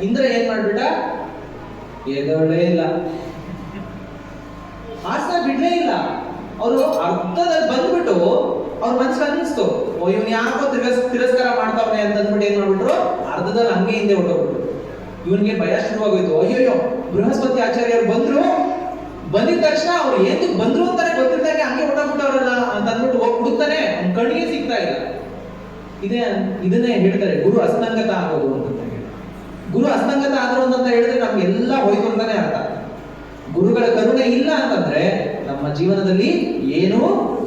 Speaker 2: ಇಂದ್ರ ಏನ್ ಮಾಡ್ಬಿಟ್ಟ, ಎದೊಳ್ಳೆ ಇಲ್ಲ, ಆಸನ ಬಿಡ್ಲೇ ಇಲ್ಲ. ಅವರು ಅರ್ಧದಲ್ಲಿ ಬಂದ್ಬಿಟ್ಟು ಅವ್ರ ಮನ್ಸಿಗೆ ಅನ್ನಿಸ್ತು, ಓ ಇವ್ನು ಯಾಕೋ ತಿರಸ್ಕಾರ ಮಾಡ್ತಾವನೆ ಅಂತ ಅಂದ್ಬಿಟ್ಟು ಏನ್ ಮಾಡ್ಬಿಟ್ರು, ಅರ್ಧದಲ್ಲಿ ಹಂಗೆ ಹಿಂದೆ ಹೊಟ್ಟೋಗ್ಬಿಟ್ರು. ಇವನ್ಗೆ ಭಯ ಶುರುವಾಗೋಯ್ತು. ಅಯ್ಯೋ ಬೃಹಸ್ಪತಿ ಆಚಾರ್ಯರು ಬಂದಿದ ತಕ್ಷಣ ಅವ್ರು ಏನು ಬಂದ್ರು ಅಂತಾನೆ ಗೊತ್ತಿದ್ದಂಗೆ ಹಂಗೆ ಹೊಟ್ಟೋಗ್ಬಿಟ್ಟವ್ರಲ್ಲ ಅಂತ ಅಂದ್ಬಿಟ್ಟು ಹೋಗಿ ಹುಡುಕ್ತಾನೆ, ಅವ್ನ ಕಣ್ಣಿಗೆ ಸಿಗ್ತಾ ಇಲ್ಲ. ಇದನ್ನೇ ಹೇಳ್ತಾರೆ ಗುರು ಅಸ್ತಂಗತ ಆಗೋದು ಅಂತ ಹೇಳಿ. ಗುರು ಅಸ್ತಂಗತ ಆದ್ರು ಅಂತ ಹೇಳಿದ್ರೆ ನಮ್ಗೆಲ್ಲ ಹೋಯ್ತು ಅಂತಾನೆ ಅರ್ಥ. ಗುರುಗಳ ಕರುಣೆ ಇಲ್ಲ ಅಂತಂದ್ರೆ ನಮ್ಮ ಜೀವನದಲ್ಲಿ ಏನೂ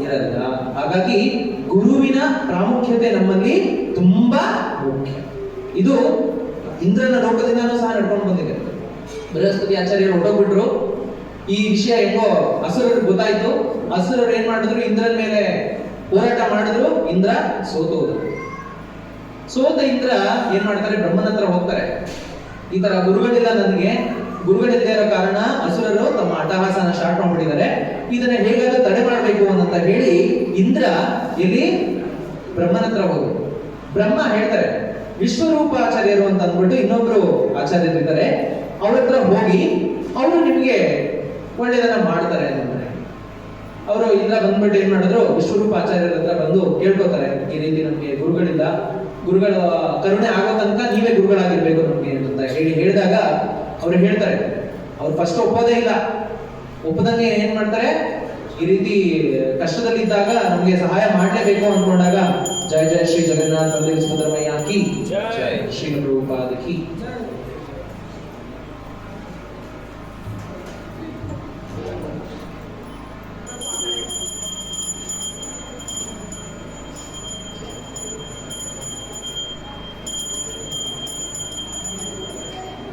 Speaker 2: ಇರಲ್ಲ. ಹಾಗಾಗಿ ಗುರುವಿನ ಪ್ರಾಮುಖ್ಯತೆ ನಮ್ಮಲ್ಲಿ ತುಂಬಾ ಮುಖ್ಯ. ಇದು ಇಂದ್ರನ ಲೋಕದಿಂದಾನೂ ಸಹ ನಡ್ಕೊಂಡು ಬಂದಿದೆ. ಬೃಹಸ್ಪತಿ ಆಚಾರ್ಯರು ಹೊರಟೋಗ್ಬಿಟ್ರು. ಈ ವಿಷಯ ಹೆಂಗೋ ಅಸುರರು ಗೊತ್ತಾಯ್ತು. ಅಸುರರು ಏನ್ ಮಾಡಿದ್ರು, ಇಂದ್ರನ ಮೇಲೆ ಹೋರಾಟ ಮಾಡಿದ್ರು. ಇಂದ್ರ ಸೋತ ಇಂದ್ರ ಏನ್ ಮಾಡ್ತಾರೆ, ಬ್ರಹ್ಮನ ಹತ್ರ ಹೋಗ್ತಾರೆ. ಈ ತರ ಗುರುಗಳಿಲ್ಲದೆ ಇರೋ ಕಾರಣ ಅಸುರರು ತಮ್ಮ ಅಟ್ಟಹಾಸನ ಸ್ಟಾರ್ಟ್ ಮಾಡ್ಬಿಟ್ಟಿದ್ದಾರೆ. ಇದನ್ನ ಹೇಗಾದ್ರೂ ತಡೆ ಮಾಡಬೇಕು ಅಂತ ಹೇಳಿ ಇಂದ್ರ ಇಲ್ಲಿ ಬ್ರಹ್ಮನ ಹತ್ರ ಹೋದ್ರು. ಬ್ರಹ್ಮ ಹೇಳ್ತಾರೆ, ವಿಶ್ವರೂಪಾಚಾರ್ಯರು ಅಂತ ಅಂದ್ಬಿಟ್ಟು ಇನ್ನೊಬ್ರು ಆಚಾರ್ಯರಿದ್ದಾರೆ, ಅವ್ರ ಹತ್ರ ಹೋಗಿ ಅವರು ನಿಮ್ಗೆ ಒಳ್ಳೆಯದನ್ನ ಮಾಡ್ತಾರೆ ಅಂತಂದ್ರೆ. ಅವರು ಇಂದ್ರ ಬಂದ್ಬಿಟ್ಟು ಏನ್ ಮಾಡಿದ್ರು, ವಿಶ್ವರೂಪಾಚಾರ್ಯರ ಹತ್ರ ಬಂದು ಕೇಳ್ಕೊತಾರೆ, ಈ ರೀತಿ ನಮ್ಗೆ ಗುರುಗಳ ಕರುಣೆ ಆಗೋ ತನಕ ನೀವೇ ಗುರುಗಳಾಗಿರ್ಬೇಕು ನಮ್ಗೆ ಅಂತ ಹೇಳಿದಾಗ ಅವ್ರು ಹೇಳ್ತಾರೆ, ಅವ್ರು ಫಸ್ಟ್ ಒಪ್ಪೋದೇ ಇಲ್ಲ. ಒಪ್ಪದಂಗೆ ಏನ್ ಮಾಡ್ತಾರೆ, ಈ ರೀತಿ ಕಷ್ಟದಲ್ಲಿದ್ದಾಗ ನಮ್ಗೆ ಸಹಾಯ ಮಾಡ್ಲೇಬೇಕು ಅನ್ಕೊಂಡಾಗ ಜಯ ಜಯ ಶ್ರೀ ಜಗನ್ನಾಥ ಮಂದಿರ ಸುಂದರಮಯ್ಯ ಕಿ ಜಯ, ಶ್ರೀ ರೂಪಾದ ಕಿ.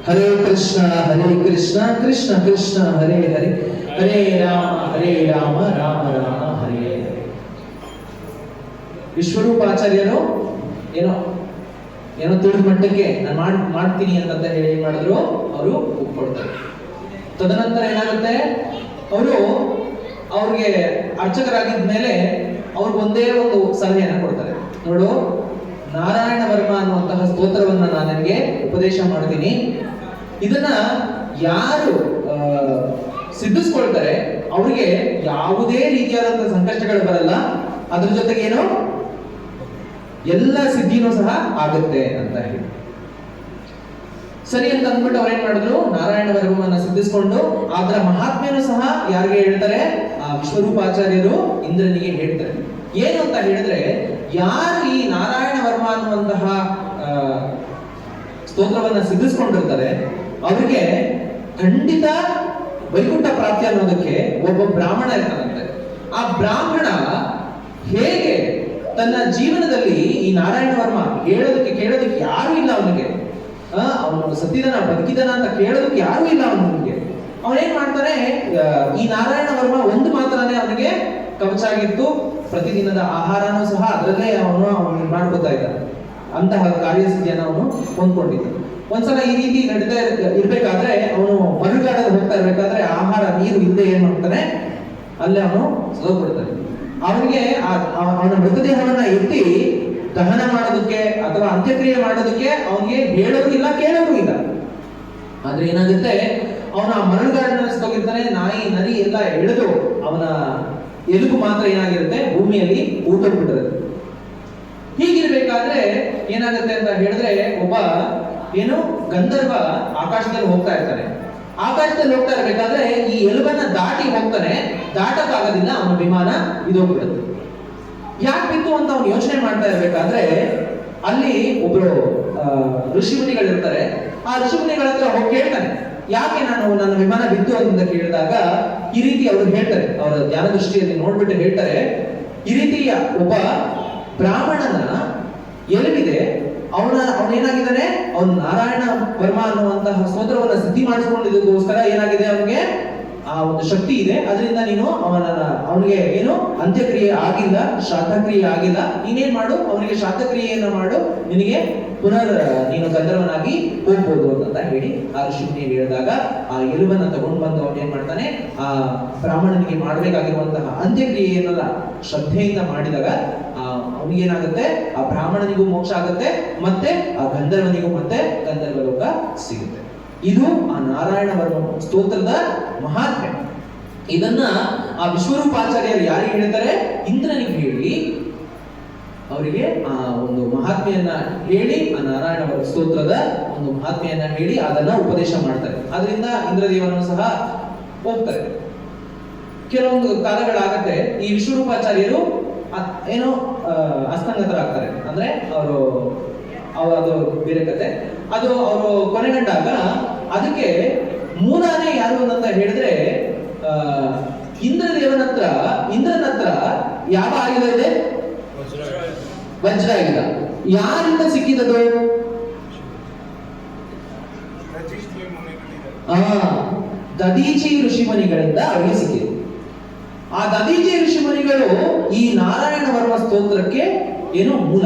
Speaker 2: ಹರೇ ಕೃಷ್ಣ ಕೃಷ್ಣ ಕೃಷ್ಣ ಹರೇ ಹರೇ, ಹರೇ ರಾಮ ರಾಮ ರಾಮ ಹರೇ ಹರೇ. ವಿಶ್ವರೂಪಾಚಾರ್ಯರು ಏನೋ ಏನೋ ತಿಳಿದ ಮಟ್ಟಕ್ಕೆ ನಾನು ಮಾಡ್ತೀನಿ ಅಂತ ಹೇಳಿ ಏನ್ ಮಾಡಿದ್ರು ಅವರು ಒಪ್ಕೊಳ್ತಾರೆ. ತದನಂತರ ಏನಾಗುತ್ತೆ, ಅವರು ಅವ್ರಿಗೆ ಅರ್ಚಕರಾಗಿದ್ಮೇಲೆ ಅವ್ರಿಗೆ ಒಂದೇ ಒಂದು ಸಲಹೆಯನ್ನ ಕೊಡ್ತಾರೆ. ನೋಡು, ನಾರಾಯಣ ವರ್ಮ ಅನ್ನುವಂತಹ ಸ್ತೋತ್ರವನ್ನ ನಾನು ನಿನಗೆ ಉಪದೇಶ ಮಾಡ್ತೀನಿ. ಇದನ್ನ ಯಾರು ಸಿದ್ಧಿಸ್ಕೊಳ್ತಾರೆ ಅವರಿಗೆ ಯಾವುದೇ ರೀತಿಯಾದಂತಹ ಸಂಕಷ್ಟಗಳು ಬರಲ್ಲ. ಅದ್ರ ಜೊತೆಗೆ ಏನು ಎಲ್ಲ ಸಿದ್ಧಿನೂ ಸಹ ಆಗುತ್ತೆ ಅಂತ ಹೇಳಿ ಸರಿ ಅಂತ ಅಂದ್ಬಿಟ್ಟು ಅವ್ರೇನ್ ಮಾಡಿದ್ರು, ನಾರಾಯಣ ವರ್ಮವನ್ನ ಸಿದ್ಧಿಸ್ಕೊಂಡು ಅದರ ಮಹಾತ್ಮೆನೂ ಸಹ ಯಾರಿಗೆ ಹೇಳ್ತಾರೆ, ಆ ವಿಶ್ವರೂಪಾಚಾರ್ಯರು ಇಂದ್ರನಿಗೆ ಹೇಳ್ತಾರೆ. ಏನು ಅಂತ ಹೇಳಿದ್ರೆ, ಯಾರು ಈ ನಾರಾಯಣ ವರ್ಮ ಅನ್ನುವಂತಹ ಸ್ತೋತ್ರವನ್ನ ಸಿದ್ಧಿಸ್ಕೊಂಡಿರ್ತಾರೆ ಅವರಿಗೆ ಖಂಡಿತ ವೈಕುಂಠ ಪ್ರಾಪ್ತಿ ಅನ್ನೋದಕ್ಕೆ ಒಬ್ಬ ಬ್ರಾಹ್ಮಣ ಇರ್ತಾನಂತೆ. ಆ ಬ್ರಾಹ್ಮಣ ಹೇಗೆ ತನ್ನ ಜೀವನದಲ್ಲಿ ಈ ನಾರಾಯಣ ವರ್ಮ ಹೇಳೋದಕ್ಕೆ ಕೇಳೋದಕ್ಕೆ ಯಾರು ಇಲ್ಲ ಅವನಿಗೆ, ಅವನು ಸತ್ತಿದನ ಬದುಕಿದನ ಅಂತ ಕೇಳೋದಕ್ಕೆ ಯಾರು ಇಲ್ಲ ಅವನಿಗೆ. ಅವನೇನ್ ಮಾಡ್ತಾನೆ, ಈ ನಾರಾಯಣ ವರ್ಮ ಒಂದು ಮಾತ್ರನೇ ಅವನಿಗೆ ಕವಚ ಆಗಿತ್ತು. ಪ್ರತಿದಿನದ ಆಹಾರನೂ ಸಹ ಅದರಲ್ಲೇ ಅವನು ಮಾಡ್ಕೊತಾ ಇದ್ದ. ಅಂತಹ ಕಾರ್ಯಸಿದ್ಧಿಯನ್ನು ಅವನು ಹೊಂದ್ಕೊಂಡಿದ್ದ. ಒಂದ್ಸಲ ಈ ರೀತಿ ನಡೀತಾ ಇರ್ಬೇಕಾದ್ರೆ ಅವನು ಮರುಗಾಡಲ್ಲಿ ಹೋಗ್ತಾ ಇರ್ಬೇಕಾದ್ರೆ ಆಹಾರ ನೀರು ಇಲ್ಲದೆ ಏನ್ ಮಾಡ್ತಾನೆ, ಅಲ್ಲೇ ಅವನು ಸೋಗ್ಬಿಡ್ತಾನೆ. ಅವನಿಗೆ ಅವನ ಮೃತದೇಹವನ್ನ ಎತ್ತಿ ದಹನ ಮಾಡೋದಕ್ಕೆ ಅಥವಾ ಅಂತ್ಯಕ್ರಿಯೆ ಮಾಡೋದಕ್ಕೆ ಅವನಿಗೆ ಹೇಳೋದು ಇಲ್ಲ, ಕೇಳೋದು ಇಲ್ಲ. ಆದ್ರೆ ಏನಾಗುತ್ತೆ, ಅವನ ಮರಳುಗಾಡಿನ ಹೋಗಿರ್ತಾನೆ, ನಾಯಿ ನರಿ ಎಲ್ಲ ಎಳೆದು ಅವನ ಎಲುಬು ಮಾತ್ರ ಏನಾಗಿರುತ್ತೆ ಭೂಮಿಯಲ್ಲಿ ಊಟೋಗ್ಬಿಟ್ಟಿರುತ್ತೆ. ಹೀಗಿರ್ಬೇಕಾದ್ರೆ ಏನಾಗುತ್ತೆ ಅಂತ ಹೇಳಿದ್ರೆ, ಒಬ್ಬ ಏನು ಗಂಧರ್ವ ಆಕಾಶದಲ್ಲಿ ಹೋಗ್ತಾ ಇರ್ತಾನೆ. ಆಕಾಶದಲ್ಲಿ ಹೋಗ್ತಾ ಇರ್ಬೇಕಾದ್ರೆ ಈ ಎಲುಬನ್ನ ದಾಟಿ ಹೋಗ್ತಾನೆ, ದಾಟಕ್ಕಾಗೋದಿಲ್ಲ, ಅವನ ವಿಮಾನ ಬಿದ್ದೋಗ್ಬಿಡುತ್ತೆ. ಯಾಕೆ ಬಿತ್ತು ಅಂತ ಅವನು ಯೋಚನೆ ಮಾಡ್ತಾ ಇರ್ಬೇಕಾದ್ರೆ ಅಲ್ಲಿ ಒಬ್ರು ಋಷಿಮುನಿಗಳಿರ್ತಾರೆ. ಆ ಋಷಿಮುನಿಗಳ ಹತ್ರ ಹೋಗಿ ಕೇಳ್ತಾನೆ, ಯಾಕೆ ನನ್ನ ವಿಮಾನ ಬಿತ್ತು ಅಂತ ಕೇಳಿದಾಗ ಈ ರೀತಿ ಅವರು ಹೇಳ್ತಾರೆ, ಅವರ ಧ್ಯಾನ ದೃಷ್ಟಿಯಲ್ಲಿ ನೋಡ್ಬಿಟ್ಟು ಹೇಳ್ತಾರೆ, ಈ ರೀತಿಯ ಒಬ್ಬ ಬ್ರಾಹ್ಮಣನ ಎಲುಬಿದೆ, ಅವನೇನಾಗಿದ್ದಾನೆ, ಅವನು ನಾರಾಯಣ ವರ್ಮ ಅನ್ನುವಂತಹ ಸ್ತೋತ್ರವನ್ನ ಸಿದ್ಧಿ ಮಾಡಿಸ್ಕೊಂಡಿದ್ದಕ್ಕೋಸ್ಕರ ಏನಾಗಿದೆ, ಅವನಿಗೆ ಆ ಒಂದು ಶಕ್ತಿ ಇದೆ. ಅದರಿಂದ ನೀನು ಅವನಿಗೆ ಏನು ಅಂತ್ಯಕ್ರಿಯೆ ಆಗಿಲ್ಲ, ಶ್ರಾದ್ದಕ್ರಿಯೆ ಆಗಿಲ್ಲ, ನೀನೇನ್ ಮಾಡು, ಅವನಿಗೆ ಶ್ರಾದ್ದಕ್ರಿಯೆಯನ್ನ ಮಾಡು, ನಿನಗೆ ಪುನರ್ ನೀನು ಗಂಧರ್ವನಾಗಿ ಹೋಗ್ಬೋದು ಅಂತ ಹೇಳಿ ಆ ಋಷಿಮುನಿ ಹೇಳಿದಾಗ ಆ ಎಲುಬನ್ನ ತಗೊಂಡು ಬಂದು ಅವನು ಏನ್ ಮಾಡ್ತಾನೆ, ಆ ಬ್ರಾಹ್ಮಣನಿಗೆ ಮಾಡಬೇಕಾಗಿರುವಂತಹ ಅಂತ್ಯಕ್ರಿಯೆಯನ್ನೆಲ್ಲ ಶ್ರದ್ಧೆಯಿಂದ ಮಾಡಿದಾಗ ಅವನಿಗೇನಾಗುತ್ತೆ, ಆ ಬ್ರಾಹ್ಮಣನಿಗೂ ಮೋಕ್ಷ ಆಗುತ್ತೆ, ಮತ್ತೆ ಆ ಗಂಧರ್ವನಿಗೂ ಮತ್ತೆ ಗಂಧರ್ವ ಲೋಕ ಸಿಗುತ್ತೆ. ಇದು ಆ ನಾರಾಯಣ ವರ್ಮ ಸ್ತೋತ್ರದ ಮಹಾತ್ಮೆ. ಇದನ್ನ ಆ ವಿಶ್ವರೂಪಾಚಾರ್ಯರು ಯಾರಿಗೆ ಹೇಳ್ತಾರೆ, ಇಂದ್ರನಿಗೆ ಹೇಳಿ ಅವರಿಗೆ ಆ ಒಂದು ಮಹಾತ್ಮೆಯನ್ನ ಹೇಳಿ, ಆ ನಾರಾಯಣ ವರ್ಮ ಸ್ತೋತ್ರದ ಒಂದು ಮಹಾತ್ಮೆಯನ್ನ ಹೇಳಿ ಅದನ್ನ ಉಪದೇಶ ಮಾಡ್ತಾರೆ. ಅದರಿಂದ ಇಂದ್ರದೇವನು ಸಹ ಹೋಗ್ತಾರೆ. ಕೆಲವೊಂದು ಕಾಲಗಳಾಗತ್ತೆ, ಈ ವಿಶ್ವರೂಪಾಚಾರ್ಯರು ಏನೋ ಅಸ್ತಂಗತರಾಗ್ತಾರೆ. ಅಂದ್ರೆ ಅದು ಬೇರೆ ಕತೆ. ಅದು ಅವರು ಕೊನೆಗಂಡಾಗ ಅದಕ್ಕೆ ಮೂಲನೇ ಯಾರು ಅಂತ ಹೇಳಿದ್ರೆ, ಇಂದ್ರನ ಹತ್ರ ಯಾವ ಆಯುಧ ಇದೆ, ವಜ್ರ ಆಯುಧ. ಯಾರಿಂದ ಸಿಕ್ಕಿದದು, ದದೀಚಿ ಋಷಿಮುನಿಗಳಿಂದ ಅವರಿಗೆ ಸಿಕ್ಕಿದೆ. ಆ ದದೀಚಿ ಋಷಿಮುನಿಗಳು ಈ ನಾರಾಯಣ ವರ್ಮ ಸ್ತೋತ್ರಕ್ಕೆ ಏನು ಮೂಲ.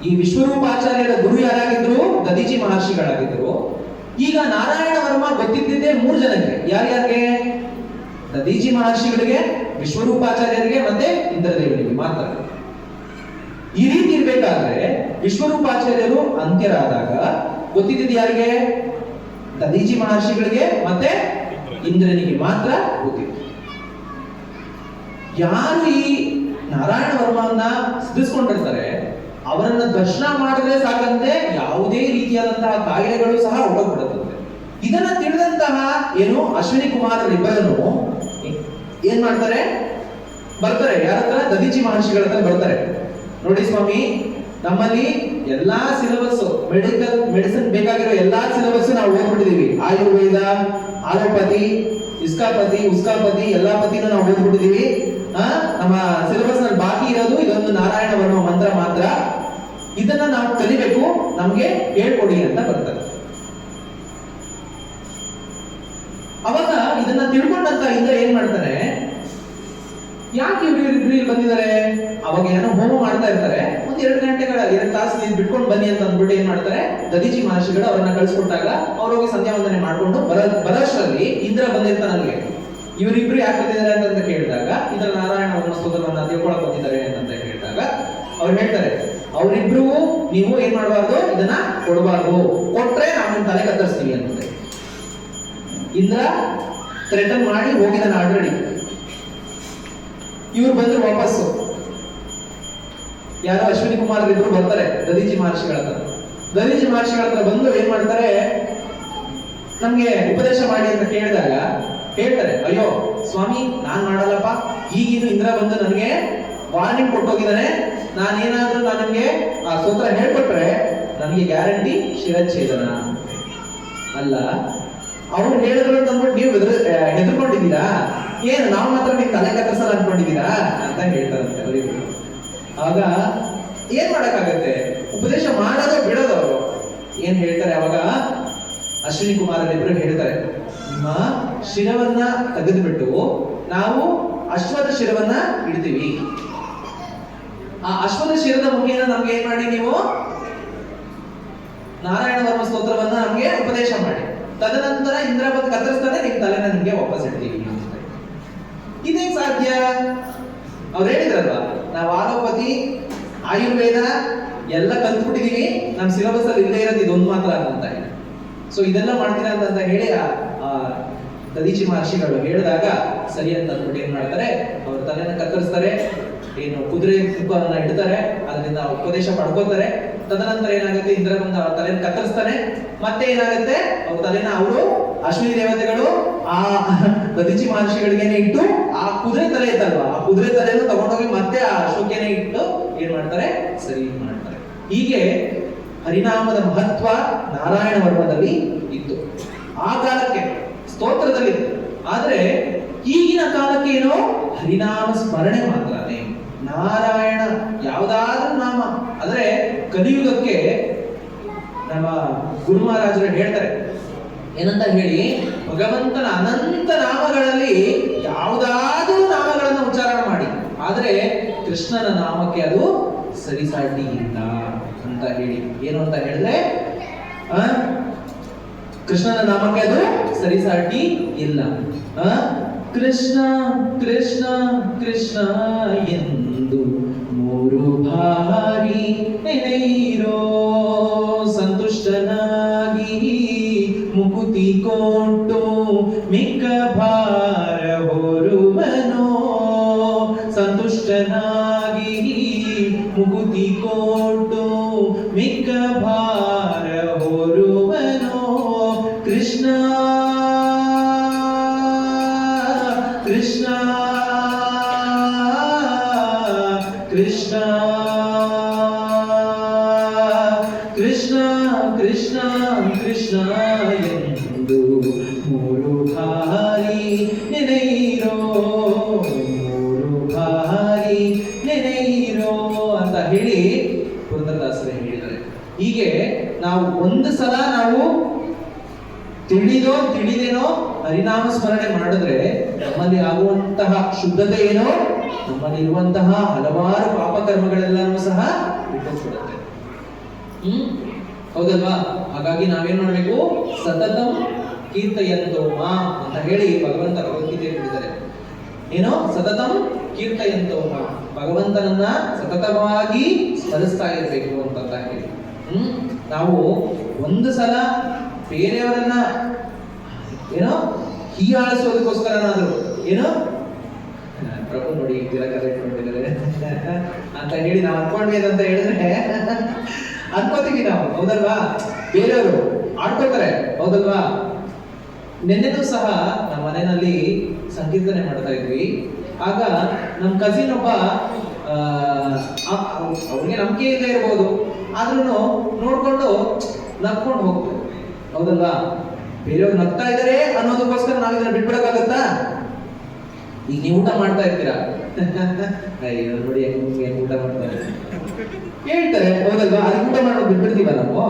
Speaker 2: ಈ ವಿಶ್ವರೂಪಾಚಾರ್ಯರ ಗುರು ಯಾರಾಗಿದ್ರು, ದದೀಚಿ ಮಹರ್ಷಿಗಳಾಗಿದ್ರು. ಈಗ ನಾರಾಯಣ ವರ್ಮ ಗೊತ್ತಿದ್ದಿದ್ದೇ 3 ಜನಕ್ಕೆ. ಯಾರ್ಯಾರಿಗೆ, ದದೀಚಿ ಮಹರ್ಷಿಗಳಿಗೆ, ವಿಶ್ವರೂಪಾಚಾರ್ಯರಿಗೆ ಮತ್ತೆ ಇಂದ್ರದೇವರಿಗೆ ಮಾತ್ರ. ಈ ರೀತಿ ಇರ್ಬೇಕಾದ್ರೆ ವಿಶ್ವರೂಪಾಚಾರ್ಯರು ಅಂತ್ಯರಾದಾಗ ಗೊತ್ತಿದ್ದಿದ್ದು ಯಾರಿಗೆ, ದದೀಚಿ ಮಹರ್ಷಿಗಳಿಗೆ ಮತ್ತೆ ಇಂದ್ರನಿಗೆ ಮಾತ್ರ ಗೊತ್ತಿತ್ತು. ಯಾರು ಈ ನಾರಾಯಣ ವರ್ಮವನ್ನ ಸಿದ್ಧಿಸ್ಕೊಂಡಿರ್ತಾರೆ ಅವರನ್ನ ದರ್ಶನ ಮಾಡಿದ್ರೆ ಸಾಕಂತೆ ಯಾವುದೇ ರೀತಿಯಾದಂತಹ ಕಾಯಿಲೆಗಳು ಸಹ ಹೊರಟೋಗ್ಬಿಡುತ್ತೆ. ಇದನ್ನ ತಿಳಿದಂತಹ ಏನು ಅಶ್ವಿನಿ ಕುಮಾರರಿಬ್ಬರನ್ನು ಏನ್ ಮಾಡ್ತಾರೆ, ಬರ್ತಾರೆ ಯಾರ ಹತ್ರ, ದದೀಚಿ ಮಹರ್ಷಿಗಳ ಹತ್ರ ಬರ್ತಾರೆ. ನೋಡಿ ಸ್ವಾಮಿ, ನಮ್ಮಲ್ಲಿ ಎಲ್ಲಾ ಸಿಲೆಬಸ್, ಮೆಡಿಸಿನ್ ಬೇಕಾಗಿರೋ ಎಲ್ಲಾ ಸಿಲೆಬಸ್ ನಾವು ಓದ್ಬಿಟ್ಟಿದೀವಿ. ಆಯುರ್ವೇದ, ಆಲೋಪತಿ, ಇಸ್ಕಾಪತಿ, ಉಸ್ಕಾಪತಿ ಎಲ್ಲಾ ಪತಿನೂ ನಾವು ಓದ್ಬಿಟ್ಟಿದೀವಿ. ನಮ್ಮ ಸಿಲೆಬಸ್ ನಲ್ಲಿ ಬಾಕಿ ಇರೋದು ಇದೊಂದು ನಾರಾಯಣ ವರ್ಮ ಮಂತ್ರ ಮಾತ್ರ. ಇದನ್ನ ನಾವು ಕಲಿಬೇಕು, ನಮ್ಗೆ ಹೇಳ್ಕೊಡಿ ಅಂತ ಬರ್ತಾರೆ. ಅವಾಗ ಇದನ್ನ ತಿಳ್ಕೊಂಡಂತ ಇಂದ್ರ ಏನ್ ಮಾಡ್ತಾನೆ, ಯಾಕೆ ಇವ್ರು ಬಂದಿದ್ದಾರೆ, ಅವಾಗ ಏನೋ ಹೋಮ ಮಾಡ್ತಾ ಇರ್ತಾರೆ. 1-2 ಗಂಟೆಗಳ 2 ಆರಿಸಿ ಬಿಟ್ಕೊಂಡು ಬನ್ನಿ ಅಂತ ಅಂದ್ಬಿಟ್ಟು ಏನ್ ಮಾಡ್ತಾರೆ, ದದೀಚಿ ಮಹರ್ಷಿಗಳು ಅವರನ್ನ ಕಳಿಸ್ಕೊಟ್ಟಾಗ ಅವ್ರು ಹೋಗಿ ಸಂಧ್ಯಾ ವಂದನೆ ಮಾಡ್ಕೊಂಡು ಬರೋಷ್ಟರಲ್ಲಿ ಇಂದ್ರ ಬಂದಿರ್ತಾನೆ ಅಲ್ಲಿಗೆ. ಇವರಿಬ್ರು ಯಾಕೆ ಬಂದಿದ್ದಾರೆ ಅಂತ ಕೇಳಿದಾಗ, ಇಂದ್ರ ನಾರಾಯಣ ವರ್ಮ ಸ್ತೋತ್ರವನ್ನ ತಿಳ್ಕೊಳಕ್ ಬಂದಿದ್ದಾರೆ ಅಂತ ಹೇಳಿದಾಗ ಅವ್ರು ಹೇಳ್ತಾರೆ, ಅವರಿಬ್ರು ನೀವು ಏನ್ ಮಾಡಬಾರ್ದು, ಇದನ್ನ ಕೊಡಬಾರ್ದು, ಕೊಟ್ರೆ ನಾವು ನಿಮ್ ತಲೆ ಕತ್ತರಿಸ್ತೀವಿ ಅಂತ ಇಂದ್ರ ಥ್ರೆಟನ್ ಮಾಡಿ ಹೋಗಿದ್ದಾನೆ ಆಲ್ರೆಡಿ. ಇವ್ರು ಬಂದ್ರು ವಾಪಸ್ಸು, ಯಾರೋ ಅಶ್ವಿನಿ ಕುಮಾರ್ ಇಬ್ರು ಬರ್ತಾರೆ ದದೀಚಿ ಮಹರ್ಷಿಗಳ ಹತ್ರ. ದದೀಚಿ ಮಹರ್ಷಿಗಳ ಹತ್ರ ಬಂದು ಏನ್ ಮಾಡ್ತಾರೆ, ನಮ್ಗೆ ಉಪದೇಶ ಮಾಡಿ ಅಂತ ಕೇಳಿದಾಗ ಹೇಳ್ತಾರೆ, ಅಯ್ಯೋ ಸ್ವಾಮಿ ನಾನ್ ಮಾಡಲ್ಲಪ್ಪ, ಈಗಿನ ಇಂದ್ರ ಬಂದು ನನಗೆ ವಾರ್ನಿಂಗ್ ಕೊಟ್ಟೋಗಿದ್ದಾನೆ, ನಾನೇನಾದ್ರೂ ನಿಮ್ಗೆ ಆ ಸ್ತೋತ್ರ ಹೇಳ್ಕೊಟ್ರೆ ನನಗೆ ಗ್ಯಾರಂಟಿ ಶಿರಚ್ಛೇದನ. ಅಲ್ಲ ಅವ್ರು ಹೇಳಿದ್ರು ಅಂತ ಅಂದ್ಬಿಟ್ಟು ನೀವು ಹೆದರ್ಕೊಂಡಿದ್ದೀರಾ, ಏನು ನಾವು ಮಾತ್ರ ನಿಮ್ ತಲೆ ಕತ್ತರಿಸಲ್ಲ ಅನ್ಕೊಂಡಿದ್ದೀರಾ ಅಂತ ಹೇಳ್ತಾರಂತೆ ಅವರಿಗೂ. ಆಗ ಏನ್ ಮಾಡಕ್ಕಾಗತ್ತೆ, ಉಪದೇಶ ಮಾಡೋದು ಬಿಡೋದು. ಅವರು ಏನ್ ಹೇಳ್ತಾರೆ ಅವಾಗ, ಅಶ್ವಿನಿ ಕುಮಾರರಿಬ್ರು ಹೇಳ್ತಾರೆ, ನಿಮ್ಮ ಶಿರವನ್ನ ತೆಗೆದುಬಿಟ್ಟು ನಾವು ಅಶ್ವದ ಶಿರವನ್ನ ಇಡ್ತೀವಿ. ಆ ಅಶ್ವದ ಶಿರದ ಮುಖೇನ ನಮ್ಗೆ ಏನ್ ಮಾಡಿ, ನೀವು ನಾರಾಯಣ ವರ್ಮ ಸ್ತೋತ್ರವನ್ನ ನಮ್ಗೆ ಉಪದೇಶ ಮಾಡಿ, ತದನಂತರ ಇಂದ್ರ ಬಂದು ಕತ್ತರಿಸ್ತಾನೆ, ನಿಮ್ ತಲೆನ ನಿಮ್ಗೆ ವಾಪಸ್ ಇಡ್ತೀವಿ. ಇದೇ ಸಾಧ್ಯ? ಅವ್ರು ಹೇಳಿದ್ರಲ್ವಾ, ನಾವು ಆಲೋಪತಿ ಆಯುರ್ವೇದ ಎಲ್ಲ ಕಲ್ತ್ಬಿಟ್ಟಿದೀವಿ, ನಮ್ ಸಿಲೆಬಸ್ ಅಲ್ಲಿ ಇಲ್ಲೇ ಇರೋದು ಇದೊಂದು ಮಾತ್ರ ಅಂತ ಹೇಳಿ. ಸೊ ಇದೆಲ್ಲ ಮಾಡ್ತೀರಾ ಅಂತ ಹೇಳಿ ಆ ದದೀಚಿ ಮಹರ್ಷಿಗಳು ಹೇಳಿದಾಗ ಸರಿ ಅಂತ ಅಂದ್ಬಿಟ್ಟು ಏನ್ ಮಾಡ್ತಾರೆ, ಅವ್ರ ತಲೆನ ಕತ್ತರಿಸ್ತಾರೆ, ಏನು ಕುದುರೆ ತುಪ್ಪವನ್ನ ಇಡ್ತಾರೆ, ಅದರಿಂದ ಉಪದೇಶ ಪಡ್ಕೋತಾರೆ. ತದನಂತರ ಏನಾಗುತ್ತೆ, ಇಂದ್ರ ಬಂದು ಅವ್ರ ತಲೆನ ಕತ್ತರಿಸ್ತಾನೆ. ಮತ್ತೆ ಏನಾಗುತ್ತೆ, ಅವ್ರ ತಲೆನ ಅವರು ಅಶ್ವಿನಿ ದೇವತೆಗಳು ಆ ದದೀಚಿ ಮಹರ್ಷಿಗಳಿಗೇನೆ ಇಟ್ಟು, ಆ ಕುದುರೆ ತಲೆ ಇತ್ತಲ್ವಾ, ಆ ಕುದುರೆ ತಲೆಯನ್ನು ತಗೊಂಡೋಗಿ ಮತ್ತೆ ಆ ಅಶೋಕೇನೆ ಇಟ್ಟು ಏನ್ ಮಾಡ್ತಾರೆ, ಸರಿ ಮಾಡ್ತಾರೆ. ಹೀಗೆ ಹರಿನಾಮದ ಮಹತ್ವ ನಾರಾಯಣ ವರ್ಮದಲ್ಲಿ ಇತ್ತು, ಆ ಕಾಲಕ್ಕೆ ಸ್ತೋತ್ರದಲ್ಲಿ. ಆದ್ರೆ ಈಗಿನ ಕಾಲಕ್ಕೆ ಏನೋ ಹರಿನಾಮ ಸ್ಮರಣೆ ಮಾತ್ರನೇ, ನಾರಾಯಣ ಯಾವುದಾದ್ರೂ ನಾಮ. ಆದ್ರೆ ಕಲಿಯುಗಕ್ಕೆ ನಮ್ಮ ಗುರು ಮಹಾರಾಜರು ಹೇಳ್ತಾರೆ ಏನಂತ ಹೇಳಿ, ಭಗವಂತನ ಅನಂತ ನಾಮಗಳಲ್ಲಿ ಯಾವುದಾದ್ರೂ ನಾಮಗಳನ್ನ ಉಚ್ಚಾರಣೆ ಮಾಡಿ, ಆದ್ರೆ ಕೃಷ್ಣನ ನಾಮಕ್ಕೆ ಅದು ಸರಿಸಾಟಿ ಇಲ್ಲ ಅಂತ ಹೇಳಿ. ಏನು ಅಂತ ಹೇಳಿದ್ರೆ, ಕೃಷ್ಣನ ನಾಮಕ್ಕೆ ಅದು ಸರಿಸಾಟಿ ಇಲ್ಲ. ಕೃಷ್ಣ ಕೃಷ್ಣ ಕೃಷ್ಣ ಎಂದು ಮೂರು ಬಾರಿ ನೆನೆಯಿರೋ, ಸಂತುಷ್ಟನಾಗಿ ಮುಕುತಿ ಕೊಟ್ಟು ಮಿಕ್ಕ ಭಾರ ಹೊರುವನೋ, ಸಂತುಷ್ಟನಾಗಿ ಮುಕುತಿ ಕೊಟ್ಟು ಮಿಕ್ಕ ಭಾರ ಹೊರುವನೋ, ಕೃಷ್ಣ ಕೃಷ್ಣ ಕೃಷ್ಣ ಕೃಷ್ಣ ಕೃಷ್ಣ ಕೃಷ್ಣ ಎಂದು ಮೂರು ಬಾರಿ ನೆನೆಯಿರೋ, ಮೂರು ಬಾರಿ ನೆನೆಯಿರೋ ಅಂತ ಹೇಳಿ ಪುರಂದರದಾಸರೇ ಹೇಳಿದ್ದಾರೆ. ಹೀಗೆ ನಾವು ಒಂದು ಸಲ ನಾವು ತಿಳಿದೇನೋ ಹರಿನಾಮ ಸ್ಮರಣೆ ಮಾಡಿದ್ರೆ ನಮ್ಮಲ್ಲಿ ಆಗುವಂತಹ ಶುದ್ಧತೆ ಏನೋ, ನಮ್ಮಲ್ಲಿ ಇರುವಂತಹ ಹಲವಾರು ಪಾಪಕರ್ಮಗಳೆಲ್ಲನೂ ಸಹ ಬಿಟ್ಟೋಗ್ಬಿಡುತ್ತೆ. ಹೌದಲ್ವಾ? ಹಾಗಾಗಿ ನಾವೇನ್ ಮಾಡ್ಬೇಕು, ಸತತಂ ಕೀರ್ತಯಂತೋ ಮಾಂ ಅಂತ ಹೇಳಿ ಭಗವಂತ ಭಗವದ್ಗೀತೆ ಹೇಳಿದ್ದಾರೆ. ಏನೋ ಸತತಂ ಕೀರ್ತಯಂತೋ ಮಾಂ, ಭಗವಂತನನ್ನ ಸತತವಾಗಿ ಸ್ಮರಿಸ್ತಾ ಇರಬೇಕು ಅಂತ ಹೇಳಿ. ನಾವು ಒಂದು ಸಲ ಬೇರೆಯವರನ್ನ ಏನೋ ಹೀಯಾಳಿಸೋದಕ್ಕೋಸ್ಕರನಾದ್ರು ಏನೋ ಪ್ರಭು ನೋಡಿ ತಿಲಕರೆ ಇಟ್ಕೊಂಡಿದ್ದಾರೆ ಅಂತ ಹೇಳಿ ನಾವು ಅನ್ಕೊಂಡ್ವಿ ಅಂತ ಹೇಳಿದ್ರೆ ಅನ್ಕೋತೀವಿ ನಾವು, ಹೌದಲ್ವಾ? ಬೇರೆಯವರು ಆಡ್ಕೋತಾರೆ, ಹೌದಲ್ವಾ? ನಿನ್ನೆನೂ ಸಹ ನಮ್ಮ ಮನೆಯಲ್ಲಿ ಸಂಕೀರ್ತನೆ ಮಾಡ್ತಾ ಇದ್ವಿ. ಆಗ ನಮ್ ಕಸಿನ್ ಒಬ್ಬ, ಅವ್ರಿಗೆ ನಂಬಿಕೆ ಇಲ್ಲದೆ ಇರ್ಬೋದು, ಆದ್ರೂ ನೋಡ್ಕೊಂಡು ನಕ್ಕೊಂಡು ಹೋಗ್ತಾರೆ, ಹೌದಲ್ವಾ? ಬೇರೆಯವ್ರು ನಗ್ತಾ ಇದಾರೆ ಅನ್ನೋದಕ್ಕೋಸ್ಕರ ನಾವ್ ಇದನ್ನ ಬಿಟ್ಬಿಡಕ್ಕಾಗತ್ತಾ? ಈಗ ನೀವು ಊಟ ಮಾಡ್ತಾ ಇರ್ತೀರಾ, ಅಯ್ಯೋ ನೋಡಿ ಹೆಂಗೆ ಊಟ ಮಾಡ್ತಾರೆ ಹೇಳ್ತಾರೆ, ಹೌದಲ್ವಾ? ಅದಕ್ಕೆ ಊಟ ಮಾಡೋದು ಬಿಟ್ಬಿಡ್ತೀವ ನಾವು?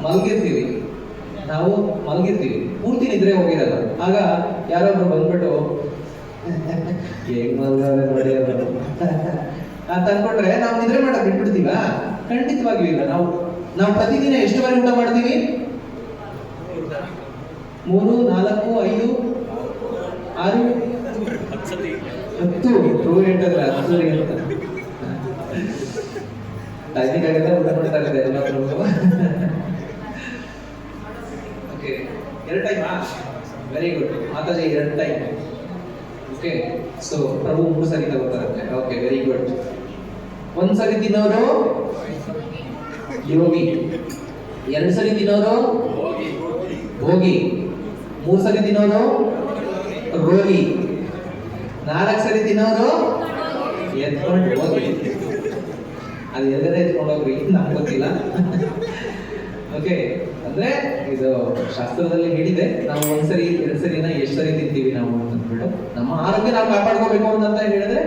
Speaker 2: ಮಲ್ಗಿರ್ತೀವಿ, ನಾವು ಮಲ್ಗಿರ್ತೀವಿ, ಪೂರ್ತಿ ನಿದ್ರೆ ಹೋಗಿರಲ್ಲ. ಆಗ ಯಾರೊಬ್ರು ಬಂದ್ಬಿಟ್ಟು ಹೇಗ್ ಮಲ್ಗವ್ರೆ ನೋಡಿ ಅಂತ ಅನ್ಕೊಂಡ್ರೆ ನಾವು ನಿದ್ರೆ ಮಾಡೋದು ಬಿಟ್ಬಿಡ್ತೀವ? ಖಂಡಿತವಾಗಿಯೂ ಇಲ್ಲ. ನಾವು ಪ್ರತಿದಿನ ಎಷ್ಟು ಬಾರಿ ಊಟ ಮಾಡ್ತೀವಿ? 3, 4, 5, 6, 10 ಟ್ರೂ ಎಂಟಲ್ಲ 10 ಅಂತ ಟೈಮಿಂಗ್ ಆಗಿದೆ, ಊಟ ಮಾಡ್ತಾ ಇದೆ ಎಲ್ಲರೂ. ಓಕೆ, 2 ಟೈಮಾ? Very good Mataji, 2 time. Okay, so Prabhu 3 ಸರಿ ತಗೋತಾರಂತೆ. Okay, very good. 1 ಸರಿ ತಿನ್ನೋರು ಯೋಗಿ, 2 ಸರಿ ತಿನ್ನೋರು ಭೋಗಿ, 3 ಸರಿ ತಿನ್ನೋರು ರೋಗಿ, 4 ಸರಿ ತಿನ್ನೋರು ಎತ್ಕೊಂಡು ಹೋಗಿ. ಅದು ಎಲ್ಲರೇ ಎತ್ಕೊಂಡು ಹೋಗ್ರಿ, ನಮ್ಗೆ ಗೊತ್ತಿಲ್ಲ. ಓಕೆ, ಅಂದ್ರೆ ಇದು ಶಾಸ್ತ್ರದಲ್ಲಿ ಹೇಳಿದೆ, ನಾವು 1 ಸರಿ 2 ಸರಿನ ಎಷ್ಟು ಸರಿ ತಿಂತೀವಿ ನಾವು ಅಂದ್ಬಿಟ್ಟು ನಮ್ಮ ಆರೋಗ್ಯ ನಾವು ಕಾಪಾಡ್ಕೋಬೇಕು ಅಂತ ಹೇಳಿದ್ರೆ,